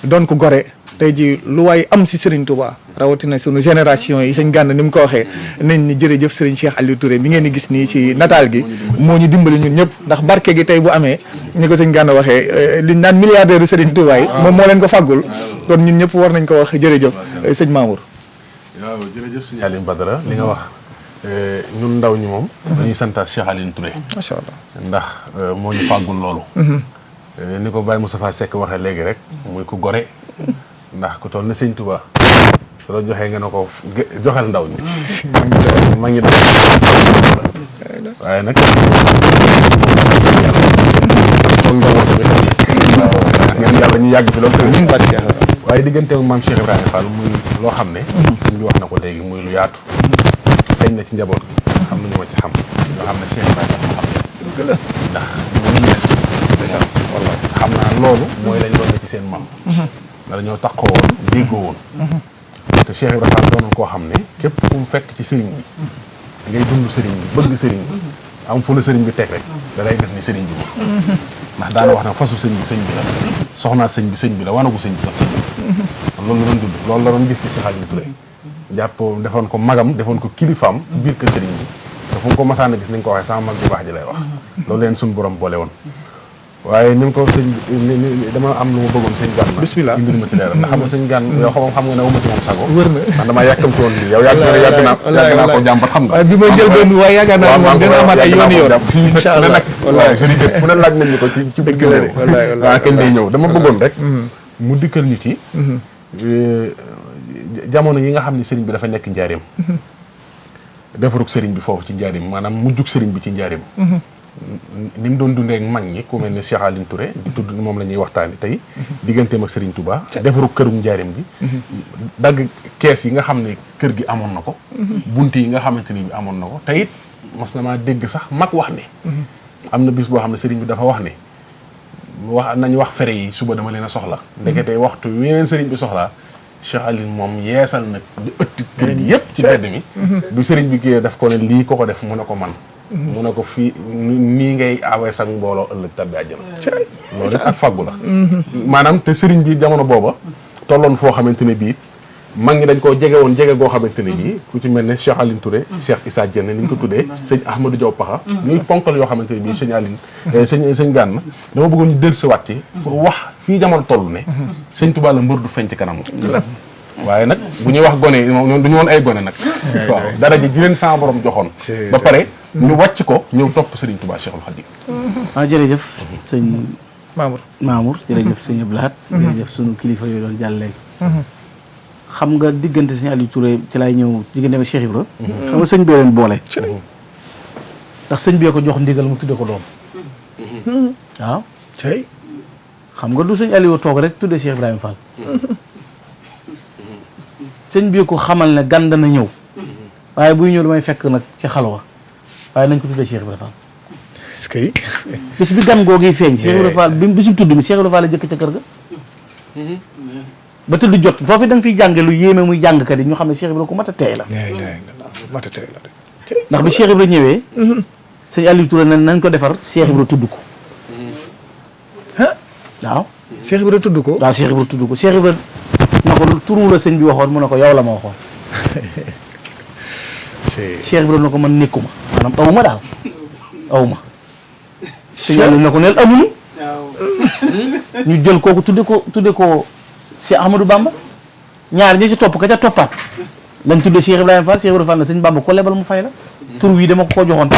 doon ko gore tey ji lu waay am si Serigne Touba rawatina sunu génération yi sëñ Gana ni mu ko waxee nañ ni jërëjëf Serigne Cheikh Aliou Touré mi ngeen di gis nii si nataal gi moo ñu dimbali ñun ñëpp ndax barke gi tey bu amee ni ko sëñ Gana waxee liñ naan milliardaire u Serigne Touba yi moom moo leen ko fàggul kon ñun ñëpp war nañ ko wax jërëjëf sëñ Mamour. waaw jërëjëf sëñ Aliou Badara li nga wax ñun ndaw ñi moom dañuy santaat Cheikh Aliou Touré macha allah ndax moo ñu fàggul loolu ni ko Baye Moustapha Seck waxee léegi rek muy ku gore ndax ku toll ne Sëñ Touba su la joxee nga ne ko joxel ndaw ñi ma ngi waaye nag kon njaboot bi ngeen yàlla ñu yàgg fi loolu tamit barke Cheikh waaye diggante ak maam Cheikh Ibrahima Fall muy loo xam ne sëñ bi wax na ko léegi muy lu yaatu feeñ na ci njaboot gi xam na ñu ma ci xam ñoo xam ne Cheikh Ibrahima xam ndax ñu nekk xam naa loolu mooy lañ doon ci seen maam ndax dañoo taxoo woon déggoo woon te Cheikh Ibrahima Fall doonoon koo xam ne képp ku mu fekk ci sëriñ bi ngay dund sëriñ bi bëgg sëriñ bi am fu la sëriñ bi teg rek da lay def ni sëriñ bi ndax daana wax na fasu sëñ bi la soxnaa sëñ bi la wanagu sëñ bi sax sëñ bi loolu la doon dund loolu la doon gis ci Cheikh Aliou Touré jàpp defoon ko magam defoon ko kilifaam biir kër sëriñ si te fu mu ko masaan a gis ni nga ko waxee sama mag bu baax ji lay wax loolu leen suñu borom boole woon waaye ni mu ko sëñ dama am lu ma bëggoon sëñ Gana bismillah indil ma ci leeral ndax xam nga sëñ Gana yow xam nga ne wuma ci moom sago wër na ndax damaa yàkkamti woon lii yow yàgg naa ko jàmbat xam nga waaye bi ma jël benn waaye yaakaar naa moom dina amaat ay yoon incha allah nag fu ne laaj nañ ñu ko ci dëgg la waaw kenn day ñëw dama bëggoon rek mu dikkal ñu ci jamono yi nga xam ne sëriñ bi dafa nekk njaareem defarug sëriñ bi foofu ci njaareem maanaam mujjug sëriñ bi ci njaareem ni mu doon dundee ak mag ñi ku mel ne Cheikh Aliou Touré di tudd moom la ñuy waxtaani tey digganteem ak Serigne Touba defaru kërum njaareem gi dagg kees yi nga xam ne kër gi amoon na ko bunt yi nga xamante ni bi amoon na ko te it mas na maa dégg sax mag wax ne am na bis boo xam ne Serigne bi dafa wax ne nañ wax fere yi suba dama leen a soxla ndekete waxtu yeneen Serigne bi soxlaa Cheikh Aliou moom yeesal nag di ëtti kër gi yëpp ci mbedd mi bi Serigne bi kii daf ko ne lii ko def mu ne ko man mu ne ko fii nii ngay awee sax mbooloo ëllëg tabbi àjjana loolu ak faggu la maanaam te sëriñ bi jamono booba tolloon foo xamante ne bii mag ñi dañ koo jege woon jege goo xamante ne bii ku ci mel ne Cheikh Aliou Touré Cheikh Issa Diène ni ñu ko tuddee sëñ Ahmadou Diaw Paxa ñuy ponkal yoo xamante ne bii sëñ Aliou sëñ Gana dama bëggoon ñu dellusiwaat ci pour wax fii jamono toll ne sëñ Touba la mbër du feeñ ci kanam waaye nag bu ñuy wax gone yi moom du ñu woon ay gone nag waaw dara ji leen sama borom joxoon ba pare ñu wàcc ko ñëw topp Serigne Touba Cheikhul Khadim jërëjëf sëñ Mamour jërëjëf sëñ Abdou Lahad jërëjëf sunu kilifa yooyu doon jàll léegi xam nga diggante sëñ Aliou Touré ci laay ñëw diggante Cheikh Ibra xam nga sëñ bee leen boole ndax sëñ bee ko jox ndigal mu tudde ko doom waaw xam nga du sëñ Aliou toog rek tudde Cheikh Ibrahima Fall sëñ bi ko xamal ne gan dana ñëw waaye buy ñëw damay fekk nag ci xalwa waaye nañ ko tuddee Cheikh Ibrahima Fall est-ce que bis bi gan googu feeñ Cheikh Ibrahima Fall bi bisu tudd mi Cheikh Ibrahima Fall la jëkk ca kër ga ba tudd jot foofu da nga fiy jànge lu yéeme muy jàngkat yi ñu xam ne Cheikh Ibrahima ku mat a teey la ndax bi Cheikh Ibrahima ñëwee sëñ Aliou Touré nañ ko defar Cheikh Ibrahima tudd ko waaw Cheikh Ibrahima tudd ko waaw Cheikh Ibrahima tudd ko Cheikh Ibrahima na ko turu la sëñ bi waxoon mu ne ko yow la ma waxoon Cheikh Ibrahima ne ko man nekkuma maanaam awuma daal awuma sëñ Aliou ne ko neel amuñu ñu jël kooku tudde ko Cheikh Ahmadou Bamba ñaar ñi ci topp ka ca toppaat lañ tudde Cheikh Ibrahima Fall Cheikh Ibrahima Fall na sëñ Bamba ko lebal mu fay la tur wi dama ko joxoon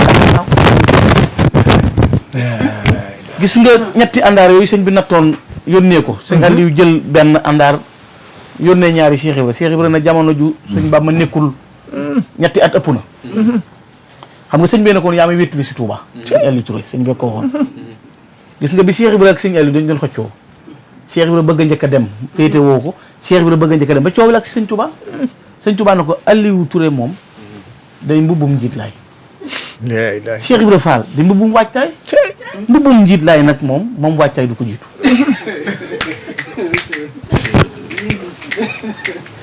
gis nga ñetti àndaar yooyu sëñ bi nattoon yónnee ko sëñ Aliou jël benn àndaar yónnee ñaari Cheikh Ibrahima na jamono ju sëñ Bamba nekkul ñetti at ëpp na xam nga sëñ bi ne koon yaa may wéttali si Touba sëñ Aliou Touré sëñ bi ko waxoon gis nga bi Cheikh Ibrahima ak sëñ Aliou dañ doon xëccoo Cheikh Ibrahima bëgg a njëkk a dem féete woo ko Cheikh Ibrahima bëgg a njëkk a dem ba coow la ak si sëñ Touba sëñ Touba na ko Aliou Touré moom day mbubbum njiit laay Cheikh Ibrahima Fall di mbubbum wàccaay mbubbum njiit laay nag moom wàccaay du ko jiitu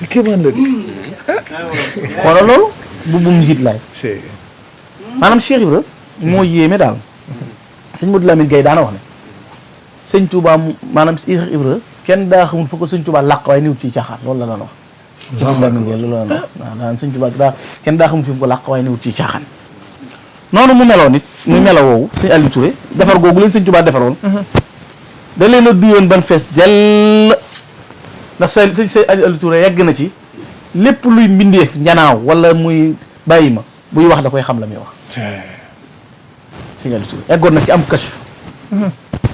kéemaan la di xoolal loolu mbubbum njiit laay maanaam Cheikh Ibrahima moo yéeme daal sëñ Modou Lamine Gueye daana wax ne sëñ Touba maanaam Cheikh Ibrahima kenn daa xamul fa ko sëñ Touba làq waaye niwut ci caaxaan loolu la daan wax sëñ Modou Lamine Gueye loolu la daan wax waaw daan sëñ Touba kenn daa xamul fi mu ko làq waaye niwut ci caaxaan noonu mu meloon nit muy melo woowu sëñ Aliou Touré defar googu leen sëñ Touba defaroon da leen a duyoon ban fees dell ndax sëñ Aliou Touré yegg na ci lépp luy mbindeef njanaaw wala muy bàyyi ma buy wax da koy xam la muy wax sëñ Aliou Touré eggoon na ci am kashf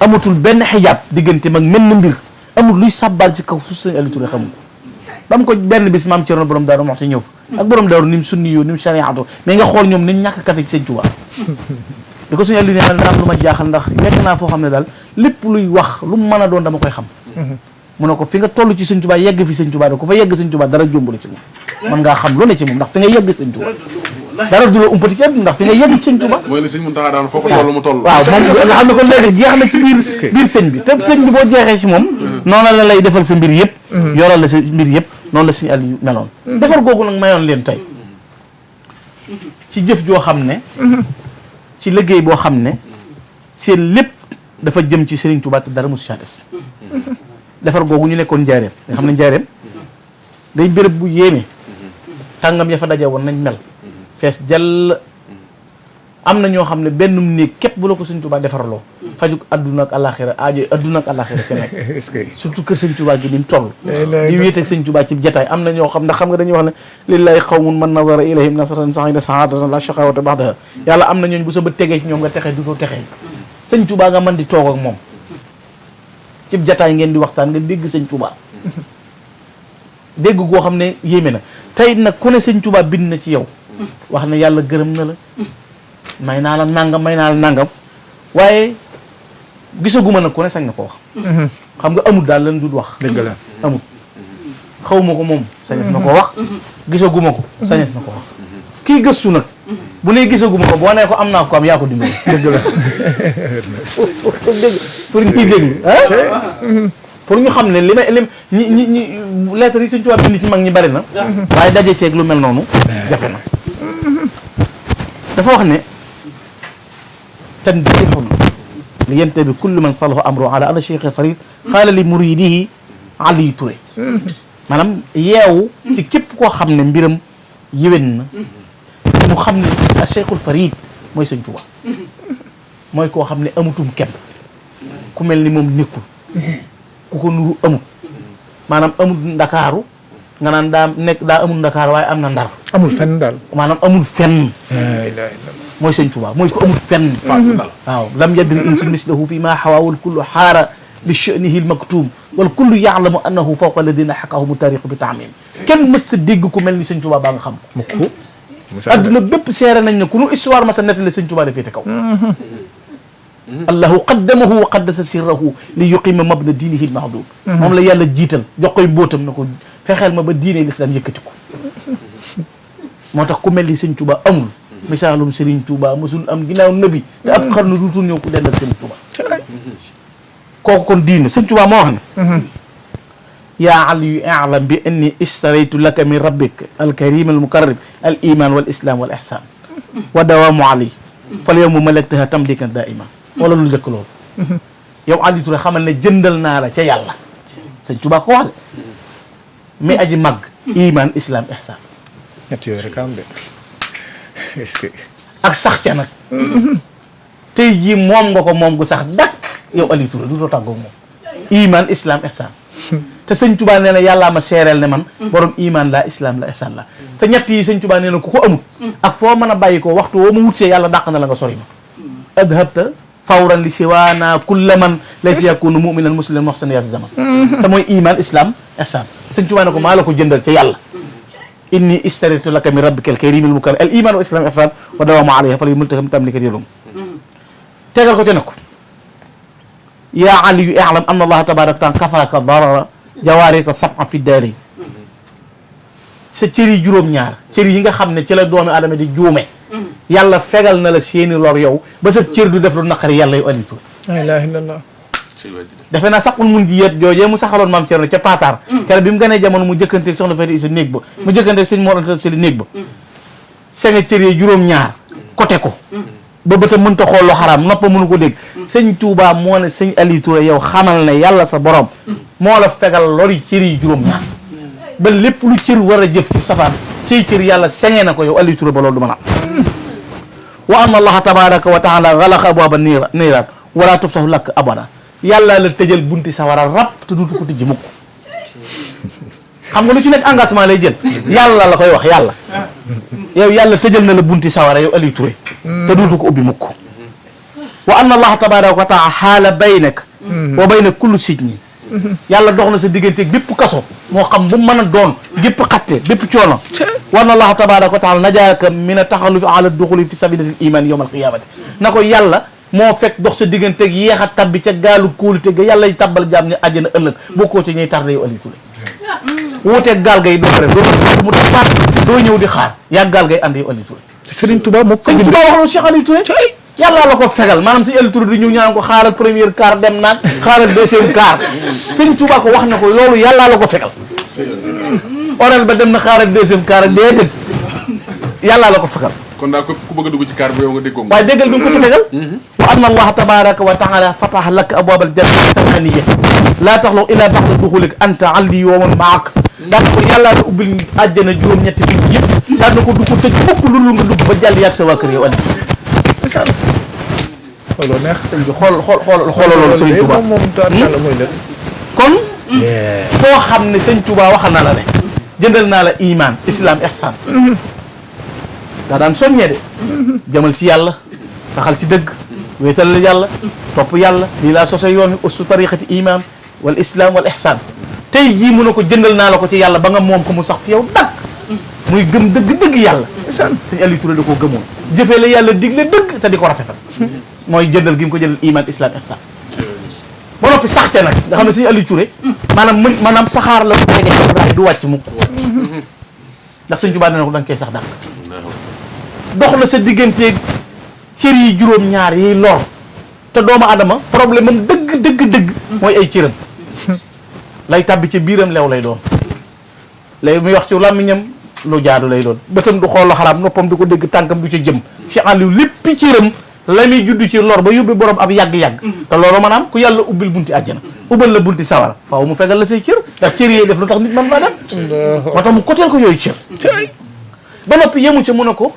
amatul benn xijaab diggante mag mel na mbir amul luy sàbbaal ci kaw suuf sëñ Aliou Touré xamul ko ba mu ko benn bis maam Cerno borom daaru wax ci ñëw fa ak borom daaru ni mu sunni yoo ni mu shariatu mais nga xool ñoom nañ ñàkk kafe ci sëñ Tuubaa di ko sëñ Aliou ne man daa am lu ma jaaxal ndax yegg naa foo xam ne daal lépp luy wax lu mu mën a doon dama koy xam mu ne ko fi nga toll ci sëñ Tuubaa yegg fi sëñ Tuubaa da ko fa yegg sëñ Tuubaa dara jombule ci moom man ngaa xam lu ne ci moom ndax fi nga yegg sëñ Tuubaa dara du la umpati ci àdduna ndax fi nga yegg ci sëñ Tuubaa mooy li sëñ Muntaxa daan foofu toll mu toll waaw moom nga xam ne kon léegi jeex na ci biir sëñ bi te sëñ bi boo jeexee ci moom noonu la lay defal sa mbir yëpp yoral la sa mbir yëpp noonu la sëñ Aliou meloon defar googu nag mayoon leen tey ci jëf joo xam ne ci liggéey boo xam ne seen lépp dafa jëm ci Serigne Touba te dara mosu caa des defar googu ñu nekkoon njaareem nga xam ne njaareem day béréb bu yéeme tàngam ya fa daje woon nañ mel fees jàll am na ñoo xam ne benn néeg képp bu la ko Sëñ Tuubaa defaraloo fajuk adduna ak àllaaxira aajo adduna ak àllaaxira ca nekk surtout kër Sëñ Tuubaa gi ni mu toll di wéet ak Sëñ Tuubaa ci jataay am na ñoo xam ndax xam nga dañuy wax ne lillahi qawmun man nazara ilayhim nasran sa'ida sa'adatan la shaqawata ba'daha yàlla am na ñooñ bu sa bët tegee ci ñoom nga texee du doo texee Sëñ Tuubaa nga mën di toog ak moom ci jataay ngeen di waxtaan nga dégg Sëñ Tuubaa dégg goo xam ne yéeme na tey nag ku ne Sëñ Tuubaa bind na ci yow wax ne yàlla gërëm na la may naa la nangam waaye gisaguma nag ku ne sañ na ko wax xam nga amul daal lan dul wax dëgg la amul xawma ko moom sañes na ko wax gisaguma ko sañes na ko wax kii gëstu nag bu ne gisaguma ko boo nee ko am naa ko am yaa ko dimbali dëgg la pour ñuy déglu pour ñu xam ne li may ñi lettre yi Sëñ Tuubaa bind ci mag ñi bari na waaye daje ceeg lu mel noonu jafe na dafa wax ne tanbihun li yantabi kullu man salahu amru ala ana Cheikh Farid xaala li muridihi Aliou Touré maanaam yeewu ci képp koo xam ne mbiram yéwén na mu xam ne a Cheikhul Farid mooy Sëñ Tuubaa mooy koo xam ne amutum kenn ku mel ni moom nekkul ku ko nuru amut maanaam amul ndakaaru nga naan daa amul ndakaaru waaye am na ndar amul fenn daal maanaam amul fenn mooy Sëñ Tuubaa mooy ko amul fenn waaw lam yadri insun mislahu fi ma xawaa wal kullu xaara bi sha'nihi al maktum wal kullu ya'lamu annahu fawqa alladina xakaahumu taarixu bi taamim kenn mës sa dégg ku mel ni Sëñ Tuubaa baa nga xam ko adduna bépp seere nañ ne ku nu histoire ma sa nettali Sëñ Tuubaa dafee te kaw allahu qaddamahu wa qaddasa sirrahu li yuqima mabna diinihi al-mahdum moom la yàlla jiital jox koy mbóotam na ko fexeel ma ba diine l'islam yëkkati ko moo tax ku mel ni Sëñ Tuubaa amul misaalum Sëriñ Tuubaa mësul am ginnaaw nabi te ab xarnu duutul ñëw ku dend ak Sëriñ Tuubaa kooku kon diine Sëñ Tuubaa moo wax ne yaa aliyu a'lam bi anni ishtaraytu laka min rabbik al-karim al-mukarram al-iman wal islam wal ihsan wa dawamu ali fal yawma malaktaha tamlikan daiman wala lu dëkk loolu yow Aliou Touré xamal ne jëndal naa la ca yàlla Sëñ Tuubaa ko wax de mi aji màgg iman islam ihsan ñett yooyu rek am de est-ce que ak sax ca nag tey jii moom nga ko moom gu sax dakk yow Aliou Touré du too tàggoog moom iman islam ihsan te sëñ Tuubaa nee na yàllaa ma seereel ne man borom iman la islam la ihsan la te ñett yi sëñ Tuubaa nee na ku ko amut ak foo mën a bàyyi ko waxtu woo ma wutsee yàlla dàq na la nga sori ma adhabta fawran li siwaana kulla man laysa yakunu mu'minan musliman muhsan ya zaman te mooy iman islam ihsan sëñ Tuubaa ne ko maa la ko jëndal ca yàlla inni istaritu laka min rabbikal karimil mukarram al iman wa islam ihsan wa dawamu alayha fal yumultaham tamlikat yelum tegal ko ca ne ko yaa aliyu i'lam anna allaha tabaraka taala kafaaka darara jawaarika sab'a fi daari sa cër yi juróom-ñaar cër yi nga xam ne ci la doomi aadama di juume yàlla fegal na la seeni lor yow ba sa cër du def lu naqari yàlla yu Aliou Touré la ilaha illallah defe naa saxul mun ji yet joojee mu saxaloon maam Cerno ca Pataar kere bi mu gënee jamono mu jëkkanteeg soxna Faty Issa néeg ba mu jëkkanteeg sëñ Mor Anta Sali néeg ba sanga cër yi juróom-ñaar côté ko ba bëta mënta xool lu xaraam noppa mënu ko dégg sëñ Touba moo ne sëñ Aliou Touré yow xamal ne yàlla sa borom moo la fegal lori cër yi juróom-ñaar ba lépp lu cër war a jëf ci safaan say cër yàlla sengee na ko yow Aliou Touré ba loolu du mën a wa anna allaha tabaraka wa taala xalaqa abwaaba niiraan wala tuftahu lak abada yàlla la tëjal bunti sawara rab te duutu ko tijji mukk xam nga lu ci nekk engagement lay jël yàlla la koy wax yàlla yow yàlla tëjal na la bunti sawara yow Aliou Touré te duutu ko ubbi mukk wa anna allaha tabaraka wa taala xaala baynaka wa bayna kulli sijni yàlla dox na sa digganteeg bépp kaso moo xam bu mën a doon gépp xatte bépp coono wa anna allaha tabaraka wa taala najaaka min a taxalufi ala duxuli fi sabilil iman yawm al qiyamati na ko yàlla moo fekk dox sa digganteeg yéex a tabbi ca gaalu kóolute ga yàlla y tabbal jaam ñi àjjana ëllëg bokkoo ci ñuy tardé yow Aliou Touré wuuteeg gaal gay doo pare doo mu defaat doo ñëw di xaar yaa gaal gay ànd yow Aliou Touré Serigne Touba moo ko Sëñ Touba wax loolu Cheikh Aliou Touré yàlla la ko fegal maanaam Sëñ Aliou Touré di ñëw ñaan ko xaaral première car dem naag xaaral deuxième car Sëñ Touba ko wax na ko loolu yàlla la ko fegal orel ba dem na xaaral deuxième car déedéet yàlla la ko fegal kon daal ku bëgg a dugg ci kaar bu yow nga déggoo waaye déggal bi nga ko ci tegal wa anna allaha tabaraka wa taala fataha laka abwaabal jannati thamaniya laa taxlaw ila baxda duxulik anta alli wa man maak daan ko yàllaa la ubbil àjjana juróom-ñetti bi yëpp daan na ko du ko tëj fukk lu nga dugg ba jàll yaag sa waa kër yow Aliou loolu neex xoolal loolu Sëñ Touba moom taala mooy lépp kon foo xam ne Sëñ Touba waxal na la ne jëndal naa la iman islam ihsan daa daan soññee de jëmal ci yàlla saxal ci dëgg wéetal la yàlla topp yàlla lii laa sose yoon wi ustu tariqati iman wal islam wal ihsan tey jii mu ne ko jëndal naa la ko ci yàlla ba nga moom ko mu sax fi yow dagg muy gëm dëgg-dëgg yàlla Sëñ Aliou Touré da koo gëmoon jëfee la yàlla digle dëgg te di ko rafetal mooy jëndal gi mu ko jëndal iman islam ihsan ba noppi sax ca nag nga xam ne Sëñ Aliou Touré maanaam saxaar la ko tege ci du wàcc mukk ndax Sëñ Tuubaa nee na ko da nga koy sax dàq dox na sa digganteeg cër yi juróom-ñaar yiy lor te doomu adama problème am dëgg mooy ay cëram lay tàbbi ci biiram leew lay doon lay muy wax ci làmmiñam lu jaadu lay doon bëtam du xool lu xaraam noppam du ko dégg tànkam du ca jëm ci Aliou léppi cëram la muy judd ci lor ba yóbbi borom ab yàgg-yàgg te loolu maanaam ku yàlla ubbil bunti àjjana ubbal la bunti sawara faaw mu fegal la say cër ndax cër yee def lu tax nit man faa dem moo tax mu koteel ko yooyu cër ba noppi yemu ca mu ne ko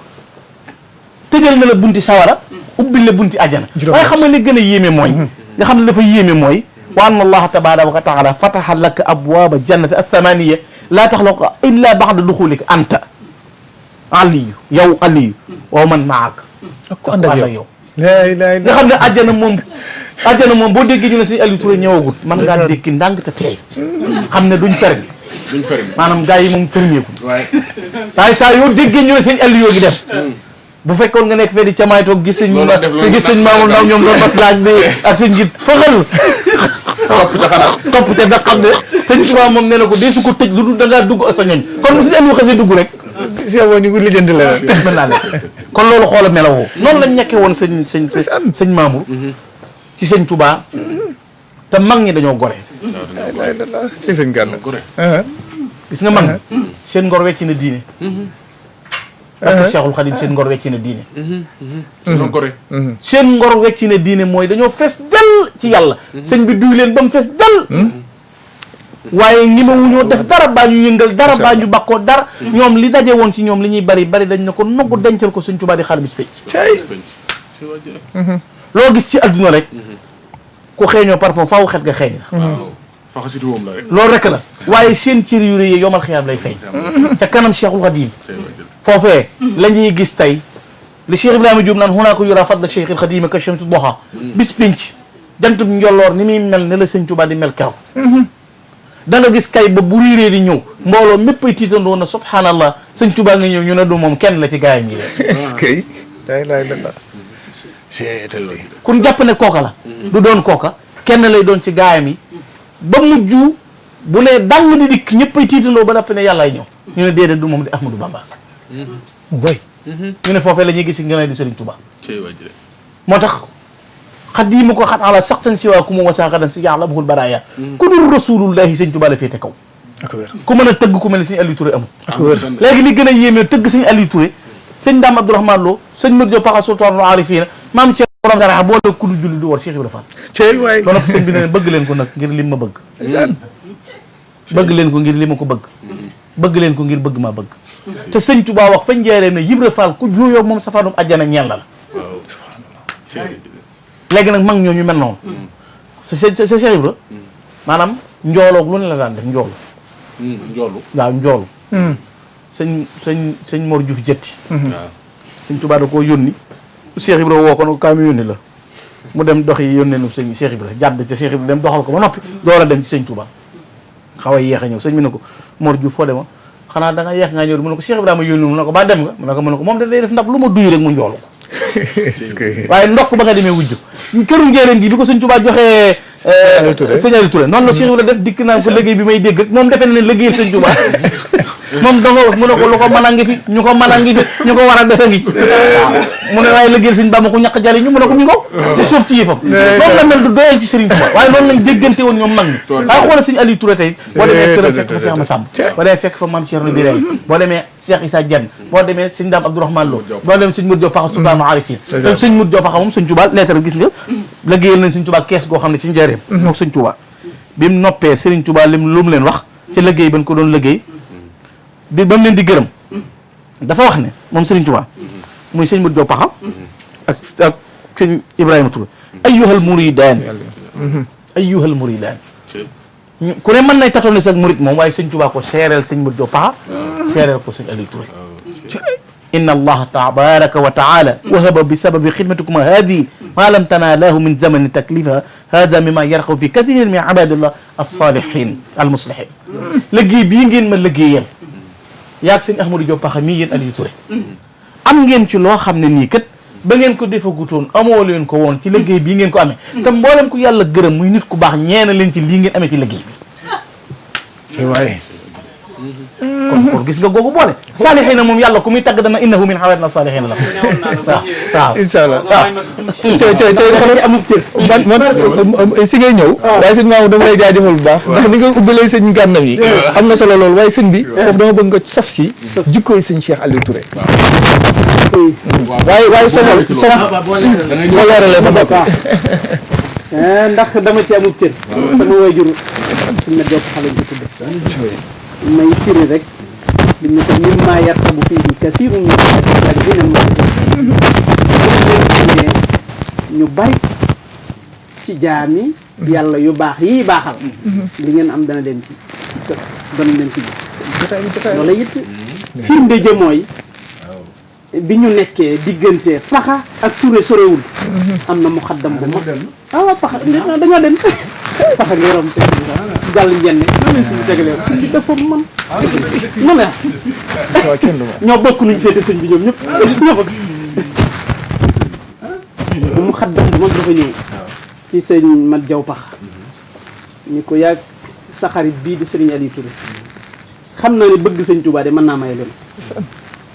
tëjal na la bunti sawara ubbil la bunti àjjana waaye xam nga li gën a yéeme mooy nga xam ne dafa yéeme mooy wa anna allaha tabaraka wa taala fataha laka abwaaba jannati athamaniya laa taxlaqa illa baxda duxulika anta aliyu yow aliyu wa man maak ko ànd ak yow nga xam ne àjjana moom boo déggee ñu ne Sëñ Aliou Touré ñëwagut man ngaa dékki ndànk te teey xam ne duñ fermi maanaam gars yi moom fermeeku waaye saa yoo déggee ñu ne Sëñ Aliou gi dem bu fekkoon nga nekk fee di camaay toog gis sëñ Mamour Ndaw ñoom doon bas laaj bi ak sëñ git fëxal topp ca da xam ne Sëñ Tuubaa moom nee na ko dee su ko tëj lu dul da ngaa dugg ak sa ñoñ kon mu Sëñ Aliou xasee dugg rek si boo ñu ngi lijjanti la mën naa nekk kon loolu xoola melawoo noonu lañ nekkee woon sëñ Mamour ci Sëñ Tuubaa te mag ñi dañoo gore ci sëñ Gana gore gis nga mag seen ngor wecc na diine ak Cheikhul Khadim seen ngor wecc na diine seen ngor wecc na diine mooy dañoo fees dell ci yàlla sëñ bi duy leen ba mu fees dell waaye ñi ma wuñoo def dara baa ñu yëngal dara baa ñu bakkoo dara ñoom li daje woon ci ñoom li ñuy bari bari dañ ne ko noggu dencal ko Sëñ Tuubaa di xaar bis loo gis ci adduna rek ku xeeñoo parfum faaw xet nga xeeñ la faxasiti woom la rek loolu rek la waaye seen cër yu rëy yomal xiyaam lay feeñ ca kanam Cheikhul Khadim foofee la ñuy gis tey li Cheikh Ibrahima Diop naan hunaa ko yura fadla Cheikhul Khadim ka shamsu duha bis pinc jantub njolloor ni muy mel ne la Sëñ Tuubaa di mel keroog da nga gis kay ba bu riiree di ñëw mbooloo mépp ay tiitandoo na subhanallah Sëñ Tuubaa nga ñëw ñu ne du moom kenn la ci gaayam yi leen est-ce que kun jàpp ne kooka la du doon kooka kenn lay doon ci gaayam yi ba mujj bu ne dang di dikk ñëpp ay tiitandoo ba dappi ne yàllaay ñëw ñu ne déedéet du moom di Ahmadou Bamba boy ñu ne foofee la ñuy gis ngeen di Sëriñ Tuubaa moo tax xadimu ko xat ala saxtan si waa ku mu wasaaxadan si yàlla abul baraaya ku dul rasulullahi Sëñ Tuubaa la féete kaw ak wér ku mën a tëgg ku mel ne Sëñ Aliou Touré amul ak wér léegi li gën a yéeme tëgg Sëñ Aliou Touré sëñ Dame Abdourahmane Lo sëñ Modou Diop Paxa Sultaanul Aarifiina maam Cheikh borom dara boo la ku dul julli du war Cheikh Ibrahima Fall cey waay loolu sëñ bi ne bëgg leen ko nag ngir lim ma bëgg bëgg leen ko ngir li ma ko bëgg bëgg leen ko ngir bëgg maa bëgg te Sëñ Tuubaa wax fañ jeeree ne Ibra Fall ku jooyoo moom safaanum àjjana ñeel la léegi nag mag ñooñu mel noonu sa Cheikh Ibra maanaam njooloog lu ne la daan def njoolu waaw njoolu sëñ Mor Diouf jëtti Sëñ Tuubaa da koo yónni Cheikh Ibra woo ko nag kaa mi yónni la mu dem dox yi yónnee nu sëñ Cheikh Ibra jàdd ca Cheikh Ibra dem doxal ko ba noppi door a dem ci Sëñ Tuubaa xaw a yéex a ñëw sëñ bi ne ko Mor Diouf foo dema xanaa da nga yeex ngaa ñëw mu ne ko Cheikh Ibrahima yónni mu ne ko ba dem nga mu ne ko moom da day def ndab lu ma duy rek mu njoolu ko waaye ndokk ba nga demee wujju këru njéeréen gi bi ko Sëñ Tuubaa joxee Sëñ Aliou Touré noonu la Cheikh Ibrahima def dikk naan ko liggéey bi may dégg ak moom defe na ne liggéeyal Sëñ Tuubaa moom danga wax mu ne ko lu ko mën a ngi fi ñu ko mën a ngi fi ñu ko war a defe ngi waaw mu ne waaye liggéeyal Sëñ Bamba ku ñàkk jariñu mu ne ko mi ngo di sóob ci yëfam loolu la mel du doyal ci Sëriñ Tuubaa waaye loolu lañ déggante woon ñoom mag ñi waaye xoolal Sëñ Aliou Touré tey boo demee këram fekk fa Cheikh Massamba boo demee fekk fa Mame Thierno Birahim boo demee Cheikh Issa Diène boo demee Sëñ Dame Abdourahmane Lo boo demee Sëñ Modou Diop Paxa Sultaanul Aarifiina Sëñ Modou Diop Paxa moom Sëñ Tuubaa lettre gis nga liggéeyal nañ Sëñ Tuubaa kees goo xam ne ci njëriñam moom Sëñ Tuubaa bi mu noppee Sëriñ Tuubaa lu mu leen wax ci liggéey ban ko doon liggéey di ba mu leen di gërëm dafa wax ne moom Sëriñ Tuubaa muy Sëñ Modou Diop Paxa ak Sëñ Ibrahima Touré ayyuhal muridaan ayyuhal muridaan ku ne mën nay tatoon ne sax murid moom waaye Sëñ Tuubaa ko seereel Sëñ Modou Diop Paxa seereel ko Sëñ Aliou Touré inna allaha tabaraka wa taala wahaba bi sababi xidmatikuma hadihi ma lam tanaalahu min zamani taklifa hada mima yarxaw fi kathirin min ibadillah alsalihin almuslihin liggéey bii ngeen ma liggéeyal yaag Sëñ Ahmadou Diop Paxa mii yéen Aliou Touré am ngeen ci loo xam ne nii kat ba ngeen ko defagutoon amoo leen ko woon ci liggéey bii ngeen ko amee te mboolem ku yàlla gërëm muy nit ku baax ñeena leen ci lii ngeen amee ci liggéey bi waaye kon gis nga googu boole saalihiina moom yàlla ku muy tagg dana innahu min ibadina saalihiina la waaw incha allah waaw xoolal amul cër man si ngay ñëw waaye sëñ Mamadou dama lay jaajëfal bu baax ndax ni nga ubbalee sëñ gànnam yi am na solo loolu waaye sëñ bi foofu dama bëgg nga saf si jikkooy sëñ Cheikh Aliou Touré waaye sonal boo leeralee ba noppi ndax dama ci amul cër sama waajur sëñ ma Diop xale bi tudd may firi rek li ñu ko mimma yartabu fiihi kasiirun min as-saalihiina ñu bari ci jaami yàlla yu baax yii baaxal li ngeen am dana leen ci loola it firnde ja mooy bi ñu nekkee diggante Paxa ak Touré sorewul am na muxaddam bu mag waaw Paxa dañoo dem Paxa nga rom te jàll njenne maa leen suñu tegalee sëñ bi dafa man mu ne ñoo bokk nuñ féete sëñ bi ñoom ñëpp ñoo bokk bu muxaddam bu mag dafa ñëw ci sëñ Mat Jaw Paxa ñu ko yàgg sa xarit bii di Sëriñ Aliou Touré xam naa ne bëgg sëñ Tuubaa de mën naa may leen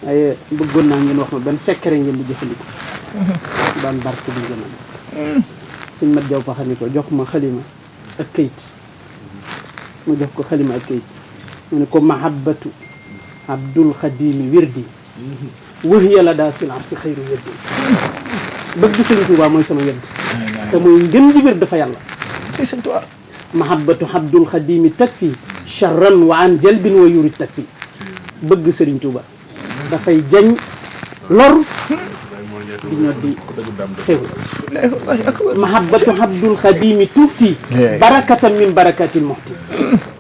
waaye bëggoon naa ngeen wax ma benn secret ngeen di jëfandikoo daan barke bi ngeen am sëñ Mat Jaw Paxa ni ko jox ma xalima ak kayit mu jox ko xalima ak kayit mu ne ko mahabbatu abdul xadimi wirdi wahiya la daa silar si xayru wirdi bëgg sëñ Tuubaa mooy sama wird te mooy ngën ji wird dafa yàlla sëñ Tuubaa mahabbatu habdul xadimi takfi charran wa an jalbin wa yuri takfi bëgg Serigne Touba dafay jañ lor di ñoo di xew mahabbatu habdul xadimi tuuti barakatan min barakatil muxti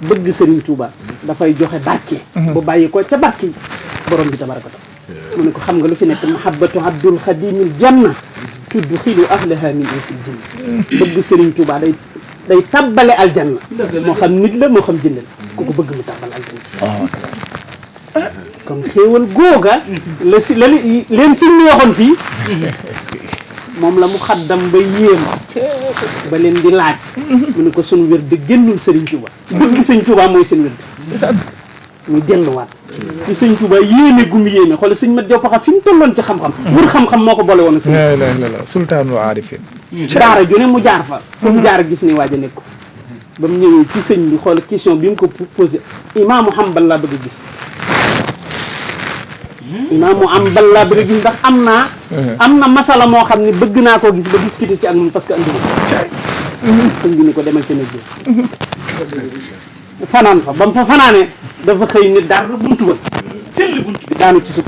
bëgg Serigne Touba dafay joxe barke bu bàyyi ko ca barke borom bi tabarakata mu ne ko xam nga lu fi nekk mahabbatu habdul xadimil janna tudxilu ahlaha min insil jinn bëgg Serigne Touba day tabbale aljanna moo xam nit la moo xam jënd la ku ko bëgg mu tabbal aljanna kon xéewal googa la si la leen si ñu waxoon fii moom la mu xaddam ba yéem ba leen di laaj mu ne ko sunu wér de génnul Serigne Touba bëgg Serigne Touba mooy seen wér muy delluwaat ci Serigne Touba yéeme gu mu yéeme xoolal sëñ Mat Jaw Paxa fi mu tolloon ci xam-xam wër xam-xam moo ko boole woon ak la sultaanu aarifin daara ju ne mu jaar fa fu mu jaar gis ne waaj a nekk ba mu ñëwee ci sëñ bi xool question bi mu ko posé imaamu Hanbal laa bëgg a gis imaamu Hanbal laa bëgg a gis ndax am na masala moo xam ne bëgg naa koo gis ba discuter ci ak moom parce que andi na sëñ bi ni ko demal ca néeg fanaan fa ba mu fa fanaanee dafa xëy ni dar buntu ba tëll buntu bi daanu ci suuf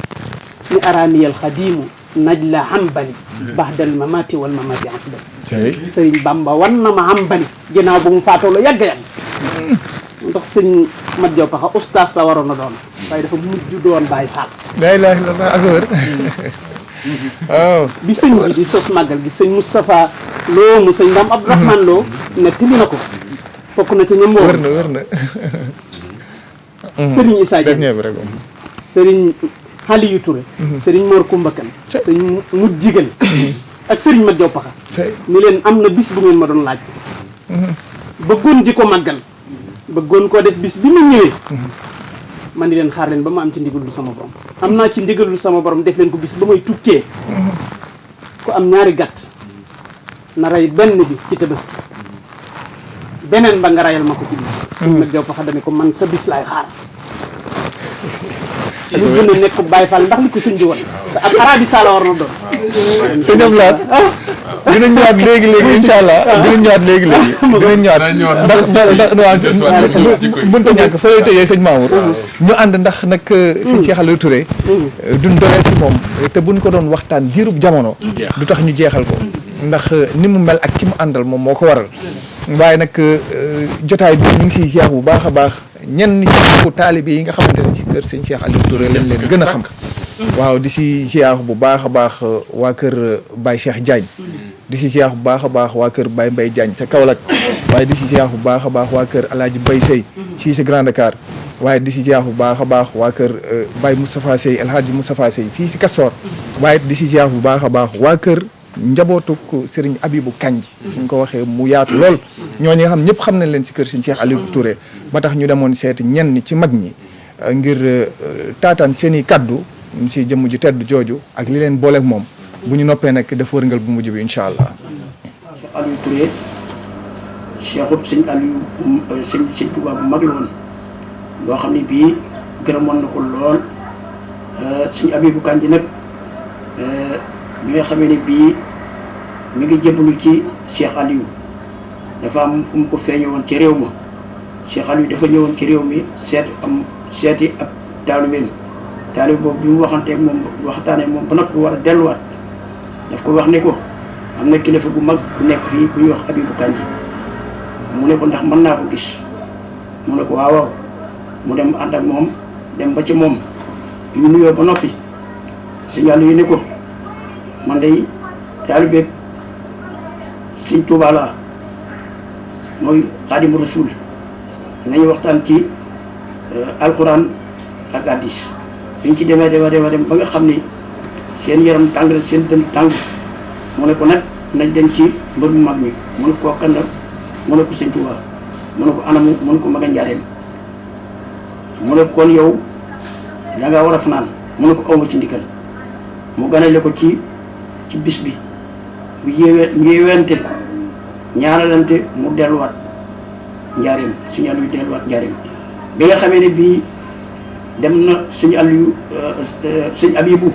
ni araaniyal xadiimu najla Hanbali baxdal mamati wal mamati asbali sëriñ Bamba wan na ma Hanbali ginnaaw bu mu faatoo la yàgg-yàgg ndax sëñ Mat Jaw Paxa ustaas la waroon a doon waaye dafa mujj doon Baay Faal la ilaha illallah ak wër waaw bi sëñ bi di sos màggal gi sëñ Moustapha Lo mu sëñ Ndam Abdourahmane Lo ne tili na ko bokk na ci ñoom wër na sëriñ Issa Dieng dernier bi rek sëriñ Aliou Touré sëriñ Mor Kumbakan sëriñ Mut Jigal ak sëriñ Mat Jaw Paxa ni leen am na bis bu ngeen ma doon laaj bëggoon di ko màggal bëggoon koo def bis bi ma ñëwee man di leen xaar leen ba ma am ci ndigalul sama borom am naa ci ndigalul sama borom def leen ko bis ba may tukkee ku am ñaari gàtt na rey benn bi ci Tabaski beneen ba nga rayal ma ko ci biir sëriñ Mat Jaw Paxa dane ko man sa bis laay xaar lu gën a nekk Baay Faal ndax li ko sëñ bi woon ak arabi sala war na doon sëñ Ablaat dinañ ñëwaat léegi-léegi incha allah dinañ ñëwaat léegi-léegi dinañ ñëwaat ndax mënta ñàkk fa lay tëjee sëñ Mamour ñu ànd ndax nag sëñ Cheikh Aliou Touré duñ doyal si moom te buñ ko doon waxtaan diirub jamono du tax ñu jeexal ko ndax ni mu mel ak ki mu àndal moom moo ko waral waaye nag jotaay bi ñu ngi siy jeex bu baax a baax ñenn ci taalibe yi nga xamante ne si kër sëñ Cheikh Aliou Touré lañ leen gën a xam waaw di si ziar bu baax a baax waa kër Baye Cheikh Diagne di si ziar bu baax a baax waa kër Baye Mbaye Diagne ca Kaolack waaye di si ziar bu baax a baax waa kër Alaaji Baye Sey si Grand Dakar waaye di si ziar bu baax a baax waa kër Baye Moustapha Sey El Hadji Moustapha Sey fii si Kastoor waaye di si ziar bu baax a baax waa kër njabootuk Serigne Abibou Kanji suñ ko waxee mu yaatu lool ñooñu nga xam ñëpp xam nañ leen si kër Serigne Cheikh Aliou Touré ba tax ñu demoon seeti ñenn ci mag ñi ngir taataan seen i kaddu si jëmm ji tedd jooju ak li leen booleeg moom bu ñu noppee nag def wërngal bu mujj bi incha allah. Cheikh Aliou Touré cheikhub sëñ Aliou sëñ Touba bu mag la woon loo xam ne bii gërëmoon na ko lool sëñ Abibou Kanji nag bi nga xamee ne bii mi ngi jébbalu ci Cheikh Aliou dafa am fu mu ko feeñe woon ci réew ma Cheikh Aliou dafa ñëwoon ci réew mi seeti ab taalibeem taalib boobu bi mu waxanteeg moom waxtaanee moom ba nag war a delluwaat daf ko wax ne ko am na kilifa bu mag bu nekk fii bu ñuy wax Abibou Kanji mu ne ko ndax mën naa ko gis mu ne ko waaw waaw mu dem ànd ak moom dem ba ci moom yu nuyoo ba noppi sëñ Aliou yi ne ko man day taalibe sëñ Tuubaa laa mooy Xaadimu Rasuul nañu waxtaan ci alxuraan ak hadiis biñ ci demee dem ba nga xam ni seen yaram tàng na seen dënn tàng mu ne ko nag nañ dem ci mbër mu mag mi mu ne ko kan la mu ne ko sëñ Tuubaa mu ne ko anamu mu ne ko maga njaareem mu ne kon yow dangaa war a fanaan mu ne ko awma ci ndigal mu ganale ko ci bis bi bu yéewente ñaanalante mu delluwaat njaareem sëñ Aliou delluwaat njaareem bi nga xamee ne bii dem na sëñ Aliou sëñ Abibou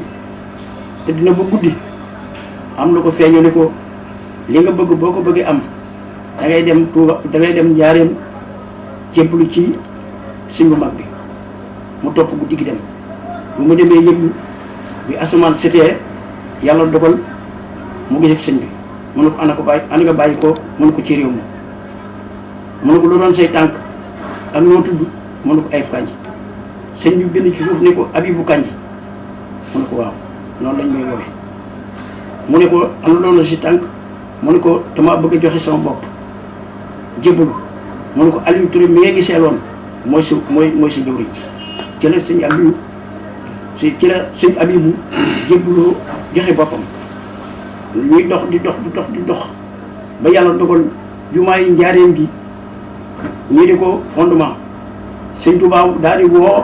te dina ba guddi am na ko feeñu ne ko li nga bëgg boo ko bëggee am da ngay dem Tuuba da ngay dem Njaaréem jébbalu ci sëñ bu mag bi mu topp guddi gi dem bu mu demee yëglu bi asamaan setee yàlla dogal mu gis ak sëñ bi mu ne ko ana nga bàyyi ko mu ne ko ci réew mi mu ne ko lu doon say tànk ak noo tudd mu ne ko Ayib Kandji sëñ bi bind ci suuf ne ko Abibu Kandji mu ne ko waaw noonu lañ may woowe mu ne ko am na loolu si tànk mu ne ko dama bëgg a joxe sama bopp jébbalu mu ne ko Aliou Touré mi nga gisee loon mooy si jëwriñ ci la sëñ Aliou ci la sëñ Abibu jébbaloo joxe boppam ñuy dox di dox ba yàlla dogal jumaa yi Njaaréem gi ñii di ko fondement sëñ Tuubaa daal di woo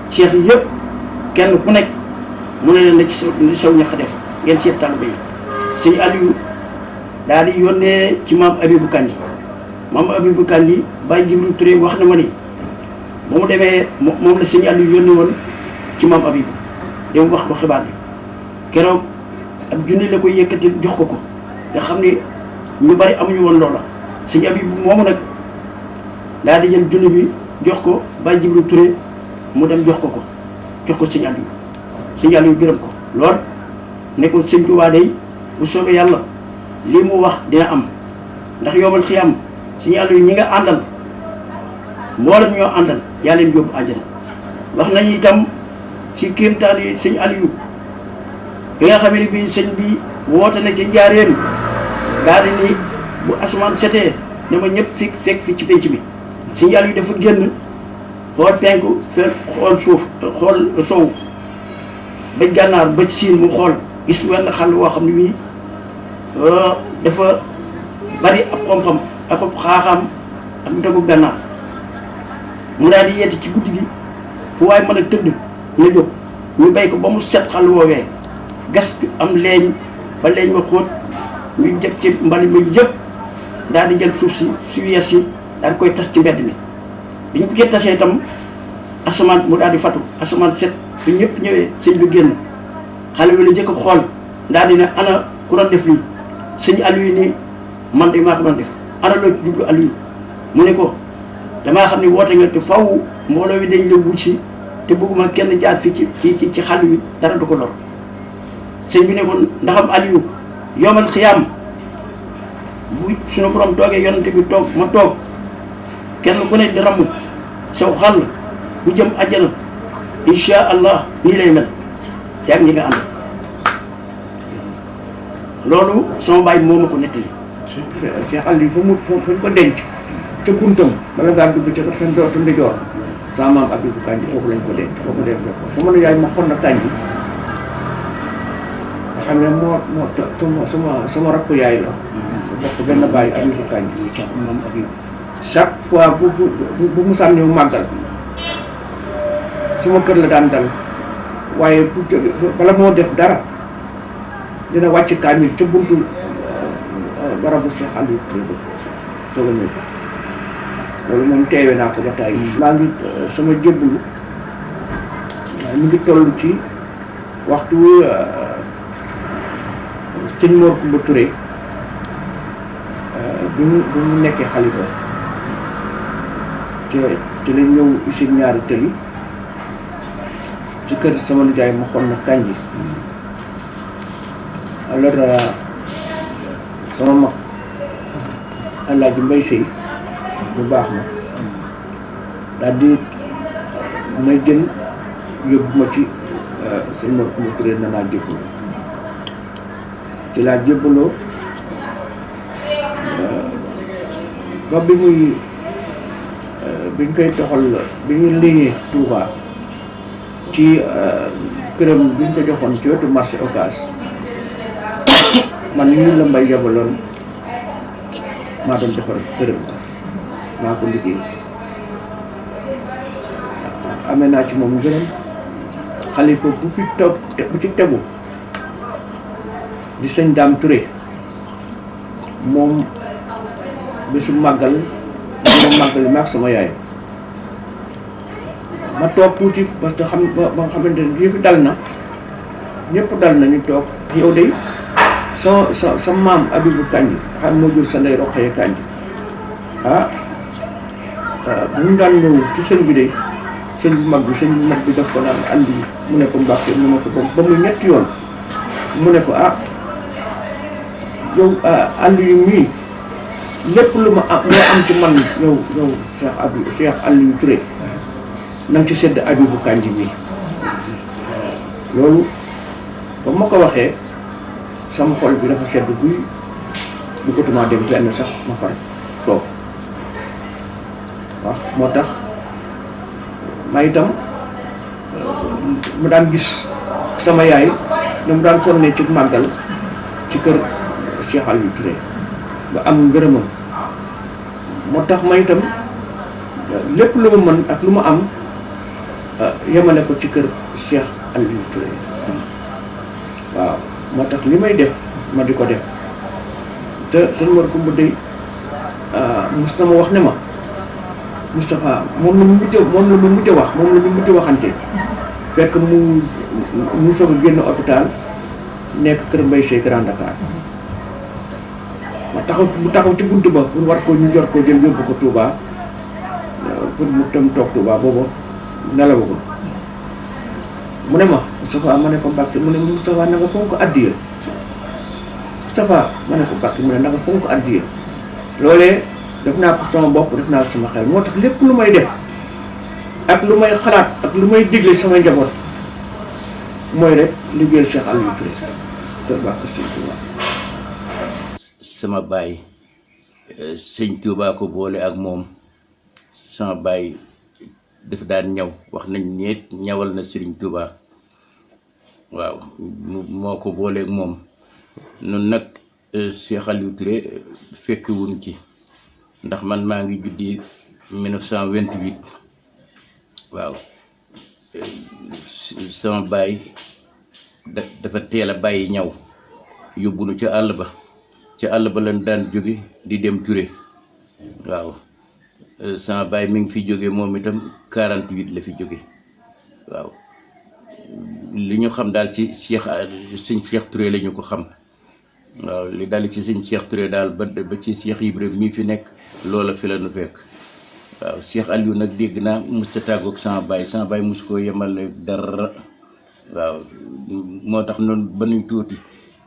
cheikh yi yëpp kenn ku nekk mu ne leen na ci saw ñax def ngeen seet taalibe yi sëñ Aliou daal di yónnee ci maam Abibu Kandji Baye Jibril Touré wax na ma ni ba mu demee moom la sëñ Aliou yónnee woon ci maam Abibu dem wax ko xibaar bi keroog ab junni la koy yëkkati jox ko nga xam ni ñu bari amuñu woon loola sëñ Abibu moomu nag daal di jël junni bi jox ko Baye Jibril Touré mu dem jox ko sëñ Aliou gërëm ko lool ne ko sëñ Tuubaa day bu soobee yàlla lii mu wax dina am ndax yombal xiyam sëñ Aliou ñi nga àndal mboolem ñoo àndal yaa leen yóbbu àjjana wax nañu itam ci kéemtaan yi sëñ Aliou bi nga xam ne bii sëñ bi woote na ci Njaaréem daal di ni bu asamaan setee ne ma ñëpp fekk fi ci penc bi sëñ Aliou dafa génn xool penku fekk xool suuf xool sow ba gànnaar ba siin mu xool gis wenn xàll woo xam ne wii dafa bari ab xam-xam ak ab xaaxaam ak dëggu gànnaar mu daal di yeeti ci guddi gi fu waaye mën a tëdd na jóg ñu bay ko ba mu set xàll woowee gas am leeñ ba leeñ ma xóot ñu def ci mbali mi yëpp daal di jël suuf si yees yi daal di koy tas ci mbedd mi bi ñu ko tasee itam asamaan mu daal di fatu asamaan set bi ñëpp ñëwee sëñ bi génn xale bi la njëkk a xool daal di ne ana ku doon def lii sëñ Aliou nii man de maa ko doon def ana loo ci jublu Aliou mu ne ko damaa xam ne woote nga te faw mbooloo wi dañ la wut si te bëgguma kenn jaar fii ci xàll wi dara du ko lor sëñ bi ne ko ndaxam Aliou yomal xiyaam bu suñu borom toogee yonante bi toog ma toog kenn ku ne di ramu saw xàll bu jëm àjjana insha allah nii lay mel yaag ñi nga ànd loolu sama baay moo ma ko nettali Cheikh Aliou fa mu ko denc ca buntam bala ngaa dugg ca seen dootu ndijoor sama maam Abibu Kandji foofu lañ ko denc foofu denc ko sama yaay ma xon na Kandji nga xam ne sama rakku yaay la bokk benn bàyyi Abibu Kandji moom Abibu chaque fois bu musaan ñëw màggal sama kër la daan dal waaye bala moo def dara dina wàcc kaamil ca buntu barabu Cheikh Aliou Touré ba soog a ñëw loolu moom teewe naa ko ba tey maa ngi sama jébbalu mi ngi toll ci waxtu sëñ Mor Kumba Touré bi mu nekkee xalifa ci la ñëw usine ñaari tëli ci kër sama nijaay ma xool na Kandji alors sama mag Alaaji Mbay Sey bu baax ma daal di may jël yóbbu ma ci sëñ Mor Kumba Touré na naa jébbalu ci laa jébbaloo ba bi muy biñ koy toxal bi ñu liggéey Touba ci këram biñ ko joxoon ci wetu marché Ocass man ñu la mbay yabaloon maa doon defar këram maa ko liggéey amee naa ci moom gërëm xalifa bu fi toog bu ci tegu di sëñ Dame Touré moom bésu màggal ma màggal ma ak sama yaay ma toog tuuti parce que ba nga xamante ne yëpp dal na ñëpp dal na ñu toog yow de sa maam Abibu Kanji xam moo jur sa ndey Roqaya Kanji bu mu daan ñëw ci sëñ bi de sëñ bu mag bi daf ko naan andi mu ne ko Mbàkke mu ne ko ba mu ñetti yoon mu ne ko yow andi yu mii lépp lu ma am loo am ci man yow Cheikh Aliou Touré na nga ci sedd Abibu Kanji mii loolu ba ma ko waxee sama xol bi dafa sedd guy bëggatuma dem fenn sax ma far toog wax moo tax ma itam mu daan gis sama yaay ne mu daan sonne ci màggal ci kër Cheikh Aliou Touré ba am ngërëmam moo tax ma itam lépp lu ma mën ak lu ma am yemale ko ci kër Cheikh Aliou Touré waaw moo tax li may def ma di ko def te sëñ Mor Kumba dey mos na ma wax ne ma Moustapha moom la mu mujj waxante fekk mu soog a génn hôpital nekk kër Mbaye Seye Grand Dakar ma taxaw ci bunt ba pour war ko ñu jot ko jël yóbbu ko Touba pour mu tam toog Touba boobu nelawu ko mu ne ma Moustapha ma ne ko Mbàkke mu ne Moustapha na nga fonk addiya Moustapha ma ne ko Mbàkke mu ne na nga fonk addiya loolee def naa ko sama bopp def naa ko sama xel moo tax lépp lu may def ak lu may xalaat ak lu may digle samay njaboot mooy rek liggéeyal Cheikh Aliou Touré kër Mbàkke Sëñ Touba. sama baay Sëñ Touba ko boole ak moom sama baay daf daan ñaw wax nañ ne ñawal na Sëriñ Touba waaw moo ko booleeg moom nun nag Cheikh Aliou Touré fekki wuñ ci ndax man maa ngi juddi 1928 waaw sama baay dafa teel a bàyyi ñaw yóbbu nu ca àll ba lañ daan jóge di dem Touré waaw sama baay mi ngi fi jóge moom itam 48 la fi jóge waaw li ñu xam daal ci sëñ Cheikh Touré la ñu ko xam waaw li daal ci sëñ Cheikh Touré daal ba ci Cheikh Ibrahima mii fi nekk loola fi la nu fekk waaw Cheikh Aliou nag dégg naa musta tàggoog sama baay mus koo yemal dara waaw moo tax noonu ba nuy tuuti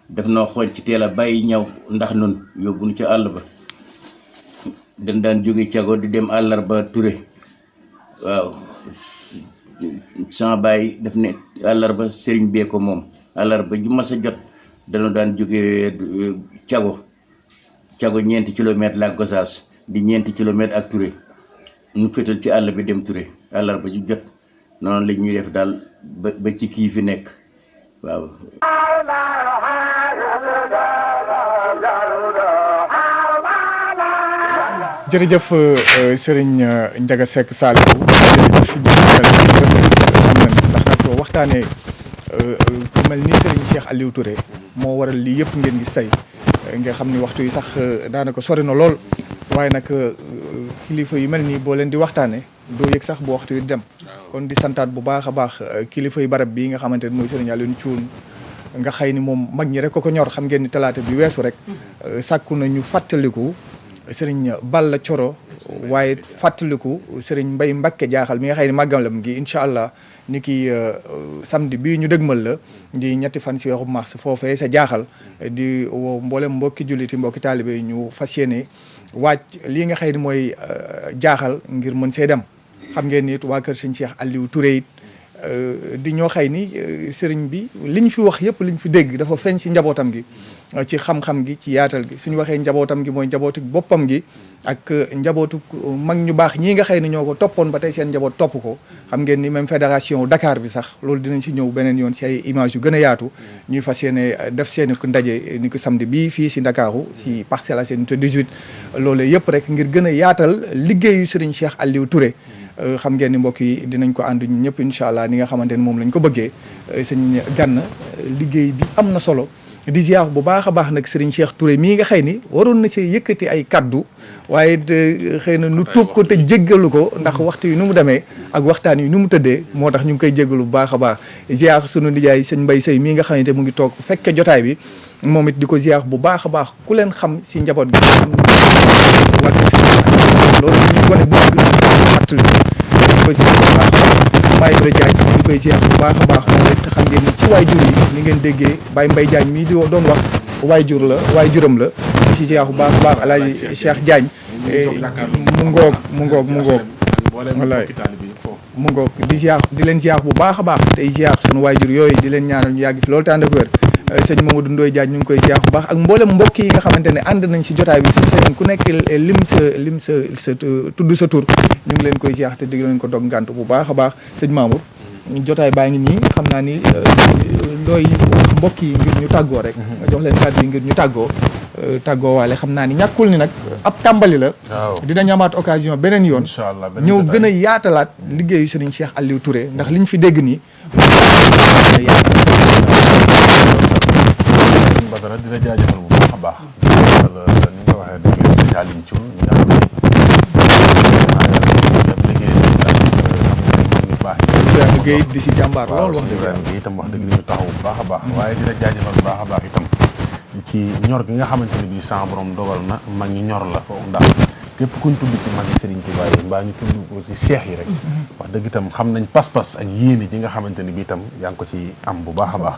def noo xooñ ci teel a bàyyi ñaw ndax noonu yóbbu nu ca àll ba dañ daan jóge cago di dem àllarba Touré waaw sama baay daf ne àllarba sëriñ bee ko moom àllarba ju mas a jot dañu daan jóge cago ñeenti kilomètres la Gossas di ñeenti kilomètres ak Touré ñu fétal ci àll bi dem Touré àllarba ju jot noonu la ñuy def daal ba ci kii fi nekk waaw. jërëjëf Serigne Ndiaga Seck Saliou jërëjëf si xam nañ ndax nag waxtaanee ku mel ni Serigne Cheikh Aliou Touré moo waral lii yëpp ngeen gis tey nga xam ni waxtu yi sax daanaka sori na lool waaye nag kilifa yi mel nii boo leen di waxtaanee doo yëg sax bu waxtu yi dem kon di santaat bu baax a baax kilifa yi barab bii nga xamante ne mooy Serigne Alioune Thioune nga xëy ni moom mag ñi rek ko ñor xam ngeen ni talaata bi weesu rek sàkku na ñu fàttaliku Serigne Balla Coro waaye fàttaliku Serigne Mbaye Mbacké jaaxal mi nga xëy ni màggalam gi incha allah ni ki samedi bii ñu dëgmal la di ñetti fan si weeru mars foofee sa jaaxal di woo mboolem mbokki julliti mbokki taalibe yi ñu fas yéene waaj lii nga xëy ni mooy jaaxal ngir mën see dem xam ngeen ni it waa kër Serigne Cheikh Aliou Touré it di ñoo xëy ni sëriñ bi liñ fi wax yëpp liñ fi dégg dafa feeñ si njabootam gi ci xam-xam gi ci yaatal gi suñu waxee njabootam gi mooy njabootu boppam gi ak njabootu mag ñu baax ñii nga xëy ni ñoo ko toppoon ba tey seen njaboot topp ko xam ngeen ni même fédération Dakar bi sax loolu dinañ si ñëw beneen yoon si ay image yu gën a yaatu ñuy fas yéene def seeni ko ndaje ni ko samedi bii fii si Ndakaaru si Parcelles Assainies 18 loolu yëpp rek ngir gën a yaatal liggéeyu Serigne Cheikh Aliou Touré xam ngeen ni mbokk yi dinañ ko ànd ñun ñëpp incha allah ni nga xamante ni moom lañ ko bëggee sëñ Gana liggéey bi am na solo di ziar bu baax a baax nag Serigne Cheikh Touré mii nga xëy ni waroon na see yëkkati ay kaddu waaye xëy na nu tuub ko te jéggalu ko ndax waxtu yi nu mu demee ak waxtaan yi nu mu tëddee moo tax ñu ngi koy jéggalu bu baax a baax ziar sunu nijaay sëñ Mbay Sey mii nga xamante mu ngi toog fekke jotaay bi moom it di ko ziar bu baax a baax ku leen xam si njaboot gi wàgg si loolu ñu gone bu fàttali di ko ziar bu baax a baax Baye Ibra Diagne di koy ziar bu baax a baax moom it xam ngeen ni ci waajur yi ni ngeen déggee Baye Mbaye Diagne mii di doon wax waajuram la di si ziar bu baax a baax Alaaji Cheikh Diagne mu ngoog wallaay mu ngoog di leen ziar bu baax a baax tey ziar sunu waajur yooyu di leen ñaanal ñu yàgg fi loolu te ànd ak wér sëñ Mamadou Ndoye Diagne ñu ngi koy ziar bu baax ak mboolem mbokk yi nga xamante ne ànd nañ si jotaay bi suñu sañoon ku nekk lim sa tudd sa tur ñu ngi leen koy ziar te di leen ko dog ngànt bu baax a baax sëñ Mamour jotaay baa ngi nii xam naa ni looy mbokk yi ngir ñu tàggoo rek nga jox leen kàddu yi ngir ñu tàggoo waale xam naa ni ñàkkul ni nag ab tàmbali la dinañ amaat occasion beneen yoon ñëw gën a yaatalaat liggéeyu Serigne Cheikh Aliou Touré ndax liñ fi dégg nii Badara di la jaajëfal bu baax a baax ni nga waxee dëgg sëñ Aliou Thioune ñi nga xam ne Ibrahima Gueye di si jàmbaar lool wax dëgg Ibrahima Gueye itam wax dëgg ni ñu taxaw bu baax a baax waaye di la jaajëfal bu baax a baax itam ci ñor gi nga xamante ne bii sama borom dogal na mag ñi ñor la ndax képp kuñ tudd ci mag yi Serigne Touba yi mbaa ñu tudd ko ci seex yi rek wax dëgg itam xam nañ pas-pas ak yéene ji nga xamante ne bii itam yaa ngi ko ci am bu baax a baax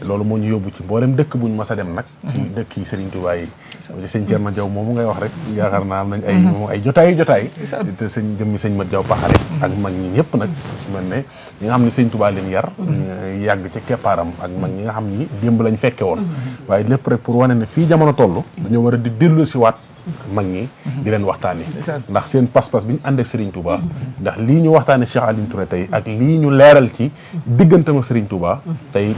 loolu moo ñu yóbbu ci mboolem dëkk buñ mas a dem nag ci dëkk yi Serigne Touba yi ci sëñ Thierno Diaw moomu ngay wax rek yaakaar naa am nañ ay jotaay te sëñ jëmmi sëñ Mat Diaw Paxare ak mag ñi ñëpp nag mel ne ñi nga xam ne sëñ Touba leen yar yàgg ci keppaaram ak mag ñi nga xam ni démb lañ fekke woon waaye lépp rek pour wane ne fii jamono toll dañoo war a di dellu si waat mag ñi di leen waxtaane ndax seen pas-pas bi ñu ànd ak Serigne Touba ndax lii ñu waxtaane Cheikh Aliou Touré tey ak lii ñu leeral ci diggante ma Serigne Touba tey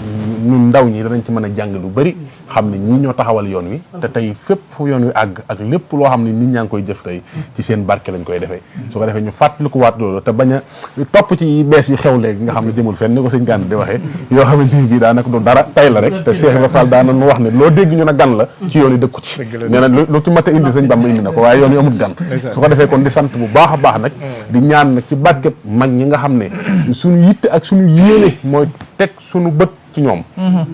ñun ndaw ñi danañ ci mën a jàng lu bari xam ne ñii ñoo taxawal yoon wi te tey fépp fu yoon wi àgg ak lépp loo xam ne nit ñaa ngi koy jëf tey ci seen barke lañ koy defee su ko defee ñu fàttaliku waat loolu te bañ a topp ci bees yi xew léegi nga xam ne jëmul fenn ni ko sëñ Gana di waxee yoo xamante ni bii daanaka du dara tay la rek te Cheikh Ibrahima Fall daana nu wax ne loo dégg ñu ne gan la ci yoon yi dëkku ci nee na lu ci mat a indi sëñ Bamba indi na ko waaye yoon yu amul gan su ko defee kon di sant bu baax a baax nag di ñaan nag ci barkeb mag ñi nga xam ne suñu yitte ak suñu yéene mooy teg suñu bët ci ñoom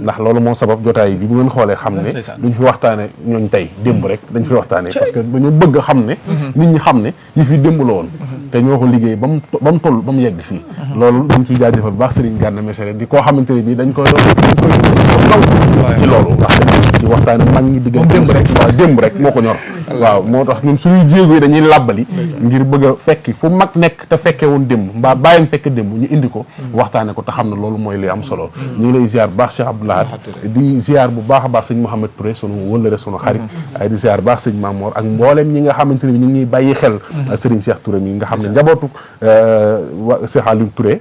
ndax loolu moo sabab jotaay bi bu ngeen xoolee xam ne duñ fi waxtaane ñooñ tey démb rek dañ fi waxtaane parce que dañu bëgg a xam ne nit ñi xam ne yi fi démb la woon te ñoo ko liggéey ba mu toll ba mu yegg fii loolu dañ ciy jaajëfal bu baax Serigne Gana Messere di koo xamante ne bii dañ koy naw ci loolu ndax dañ ci waxtaane mag ñi diggante waaw démb rek moo ko ñor waaw moo tax ñun suñuy jéego yi dañuy làbbali ngir bëgg a fekki fu mag nekk te fekke woon démb mbaa bàyyam fekke démb ñu indi ko waxtaane ko te xam ne loolu mooy li am solo ñu ngi lay ziar bu baax Cheikh Abdoulaye di ziar bu baax a baax sëñ Mouhamed Touré sunu wëllëre sunu xarit ay di ziar baax sëñ Mamour ak mboolem ñi nga xamante ne bi ñu ngi bàyyi xel Serigne Cheikh Touré mi nga xam ne njabootu Cheikh Aliou Touré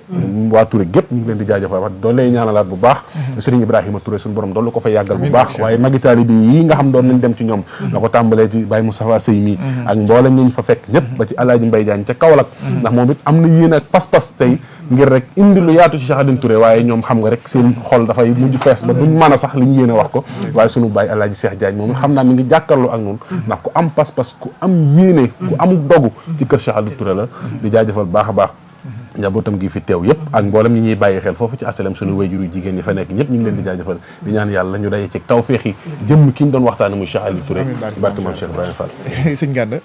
waa Touré gépp ñu ngi leen di jaajëfal wax doon lay ñaanalaat bu baax Serigne Ibrahima Touré suñu borom doon ko fa yàggal bu baax waaye magi taalibe yi nga xam doon nañ dem ci ñoom na ko tàmbalee ci Baye Moustapha Sey mi ak mboolem ñu fa fekk ñëpp ba ci Alaaji Mbaye Diagne ca Kaolack ndax moom it am na yéen ak pas-pas tey ngir rek indi lu yaatu ci Cheikh Aliou Touré waaye ñoom xam nga rek seen xol dafay mujj fees ba duñ mën a sax li ñu yéene wax ko waaye sunu Baye Alaaji Cheikh Diagne moom xam naa mi ngi jàkkaarloo ak noonu ndax ku am pas-pas ku am yéene ku amuk dogu ci kër Cheikh Aliou Touré la di jaajëfal baax a baax njabootam gi fi teew yëpp ak mboolem ñi ñuy bàyyi xel foofu ci asalem suñu wayjur yu jigéen ñi fa nekk ñëpp ñu ngi leen di jaajëfal di ñaan yàlla ñu daje ci tawfeex yi jëmm ki ñu doon waxtaane muy Cheikh Aliou Touré barke maam Cheikh Ibrahima Fall sëñ Gana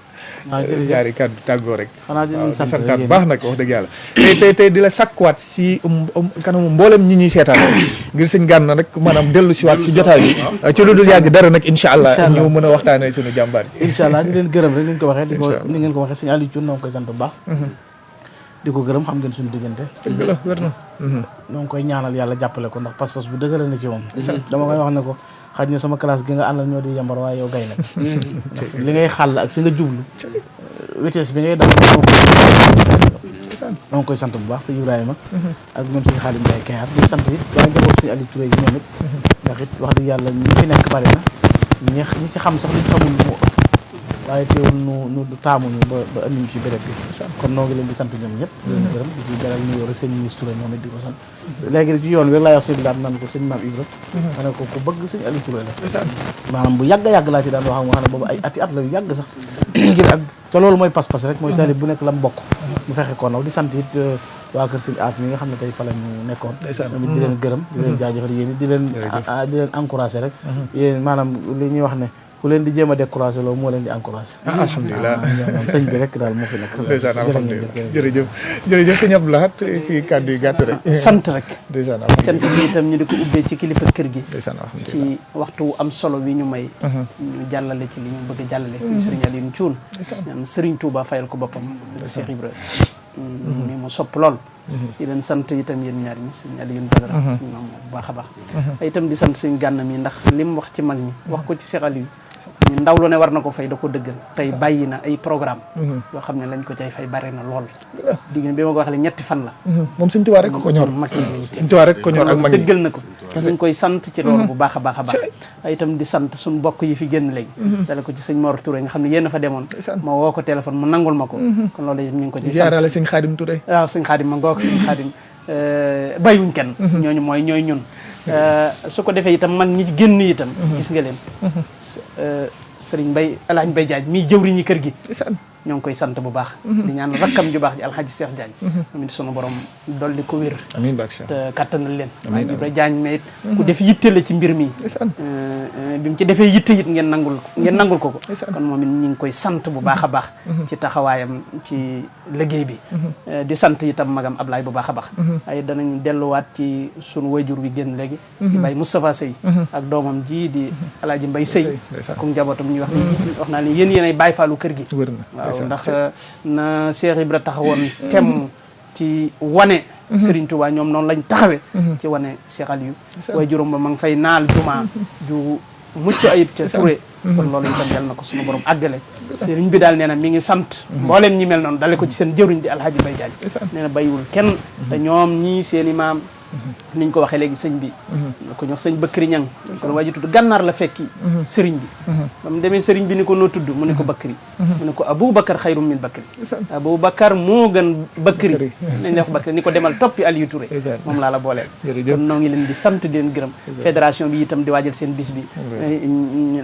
ñaari kàddu tàggoo rek xanaa di leen santaat bu baax nag wax dëgg yàlla tey di la sakkuwaat si kanamu mboolem ñi ñuy seetaan ngir sëñ Gana rek maanaam dellu si waat si jotaay bi ci lu dul yàgg dara nag incha allah ñu mën a waxtaane suñu jàmbaar ji incha allah di leen gërëm rek ni ñu ko waxee ni ngeen ko waxee sëñ Aliou Thioune noo ngi koy sant bu baax di ko gërëm xam ngeen suñu diggante dëgg la wér na noo ngi koy ñaanal yàlla jàppale ko ndax pas-pas bu dëgëral na ci moom dama koy wax ne ko xaj na sama classe gi nga àndal ñoo di yambar waaye yow gay nag li ngay xàll ak fi nga jublu vitesse bi ngay daw noo ngi koy sant bu baax sëñ Ibrahima ak même sëñ Xaalim Ndiaye Kayar di sant it waaye njaboot suñu Aliou Touré yi ñoom it ndax it wax dëgg yàlla ñi fi nekk bari na ñi ci xam sax liñ xamul moo ëpp waaye teewul nu taamuñu ba andi ñu ci béréb bi kon noo ngi leen di sant ñoom ñëpp di leen gërëm di ci beral nuyoo rek sëñ ministre Touré moom it di ko sant léegi ci yoon wi rek laa wax sëñ daam nan ko sëñ Mame Ibra ma ne ko ku bëgg sëñ Aliou Touré la maanaam bu yàgg laa ci daan wax nga xam ne boobu ay at la yu yàgg sax ngir ak te loolu mooy pas-pas rek mooy taalib bu nekk la mu bokk mu fexe ko naw di sant it waa kër sëñ As mi nga xam ne tey fa la ñu nekkoon ñoom it di leen gërëm di leen jaajëfal yéen it di leen encouragé rek yéen maanaam li ñuy wax ne ku leen di jéem a découragé loolu moo leen di encouragé alhamdulilah moom sëñ bi rek daal moo fi nekk ndeysaan alhamdulilah jërëjëf sëñ Abdou Lahad si kàddu yu gàtt rek sant rek ndeysaan cant bi itam ñu di ko ubbee ci kilifa kër gi ndeysaan alhamdulilah ci waxtu wu am solo wi ñu may ñu jàllale ci li ñu bëgg a jàllale sëriñ Aliou Thioune ñaan sëriñ Touba fayal ko boppam Cheikh Ibra ni mu sopp lool di leen sant itam yéen ñaar ñi sëñ Aliou Badara sëñ moom bu baax a baax itam di sant sëñ Gànnam yi ndax li mu wax ci mag ñi wax ko ci Cheikh Aliou ñu ndaw lu ne war na ko fay da ko dëggal tey bàyyi na ay programme yoo xam ne lañ ko cay fay bare na lool digg bi ma ko wax le ñetti fan la moom sëñ Tuubaa rek ko ñor mag ñi sëñ Tuubaa rek ko ñor ak mag ñi dëggal na ko dañ koy sant ci loolu bu baax a baax a baax itam di sant suñu mbokk yi fi génn léegi dale ko ci sëñ Mor Touré nga xam ne yéen a fa demoon ma woo ko téléphone mu nangul ma ko kon loolu ñu ngi ko ci sant ziarale sëñ Xaadim Touré waaw sëñ Xaadim ma ngoog sëñ Xaadim bàyyiwuñ kenn ñooñu mooy ñooy ñun su ko defee itam mag ñi génn itam gis nga leen sëriñ Mbay Alaaji Mbay Jaaj mii jëwriñu kër gi ñoo ngi koy sant bu baax di ñaan rakkam ju baax ji alxaaji Seex Jaañ moom it sunu borom dolli ko wér amiin barke te kattanal leen waaye Ibra Jaañ ma it ku def yitte la ci mbir mi bi mu ci defee yitte it ngeen nangul ko kon moom it ñu ngi koy sant bu baax a baax ci taxawaayam ci liggéey bi di sant itam magam Ablaay bu baax a baax ay danañ delluwaat ci sunu wayjur bi génn léegi di Baye Moustapha Sey ak doomam ji di alaaji Mbay Sey ak njabootam ñuy wax naa leen yéen ay Baay Faalu kër gi waaw ndax na Cheikh Ibra taxawoon tem ci wane Serigne Touba ñoom noonu lañ taxawee ci wane Cheikh Aliou waaye juróom ba ma ngi fay naal juma ju mucc ayib ca Touré kon loolu itam yal na ko suñu borom àggale Serigne bi daal nee na mi ngi sant mbooleem ñi mel noonu dale ko ci seen jëwriñ di Alhaji Mbay Jaaj nee na bàyyiwul kenn te ñoom ñii seen i maam niñ ko waxee léegi sëñ bi ko ñox sëñ Bakri Ñang kon waa ji tudd gànnaar la fekki sëriñ bi ba mu demee sëriñ bi ni ko noo tudd mu ne ko Bakri mu ne ko Aboubacar xayrum min Bakri Aboubacar moo gën Bakri nañ wax Bakri ni ko demal toppi Aliou Touré moom laa la booleel kon noo ngi leen di sant di leen gërëm fédération bi itam di waajal seen bis bi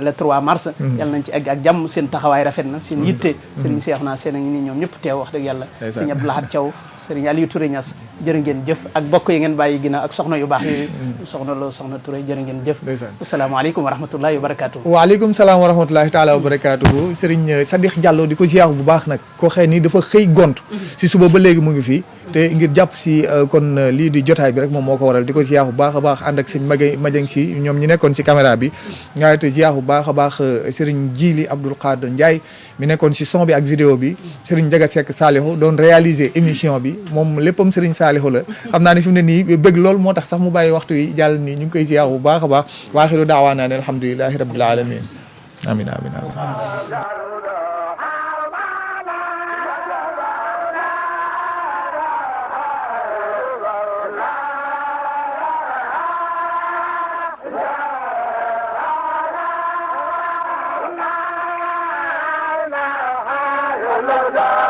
le 3 mars yàlla nañ ci egg ak jàmm seen taxawaay rafet na seen yitte sëriñ Seex naa seen a ngi nii ñoom ñëpp teew wax dëgg yàlla sëriñ Abdou Lahad Thiaw sëriñ Aliou Touré Niass jërë ngeen jëf ak bokk yi ngeen bàyyi ginnaaw ak soxna yu baax yooyu soxna Lo soxna Touré jërë ngeen jëf asalaamaaleykum wa rahmatullahi wa barakatuh waaleykum salaam wa rahmatullahi taala wa barakatuhu Serigne Sadikh Diallo di ko ziar bu baax nag koo xëy ni dafa xëy gont si suba ba léegi mu ngi fii te ngir jàpp si kon lii di jotaay bi rek moom moo ko waral di ko ziar bu baax a baax ànd ak sëñ Majeng si ñoom ñi nekkoon si caméra bi nga te ziar bu baax a baax Serigne Jili Abdoul Qadir Ndiaye mi nekkoon si son bi ak vidéo bi Serigne Jaga Seck Salihu doon réaliser émission bi moom léppam Serigne Salihu la xam naa ne fi mu ne nii bëgg lool moo tax sax mu bàyyi waxtu yi jàll nii ñu ngi koy ziar bu baax a baax waaxiru daawaana ne alhamdulilahi rabbil alamin amin amin amin Allah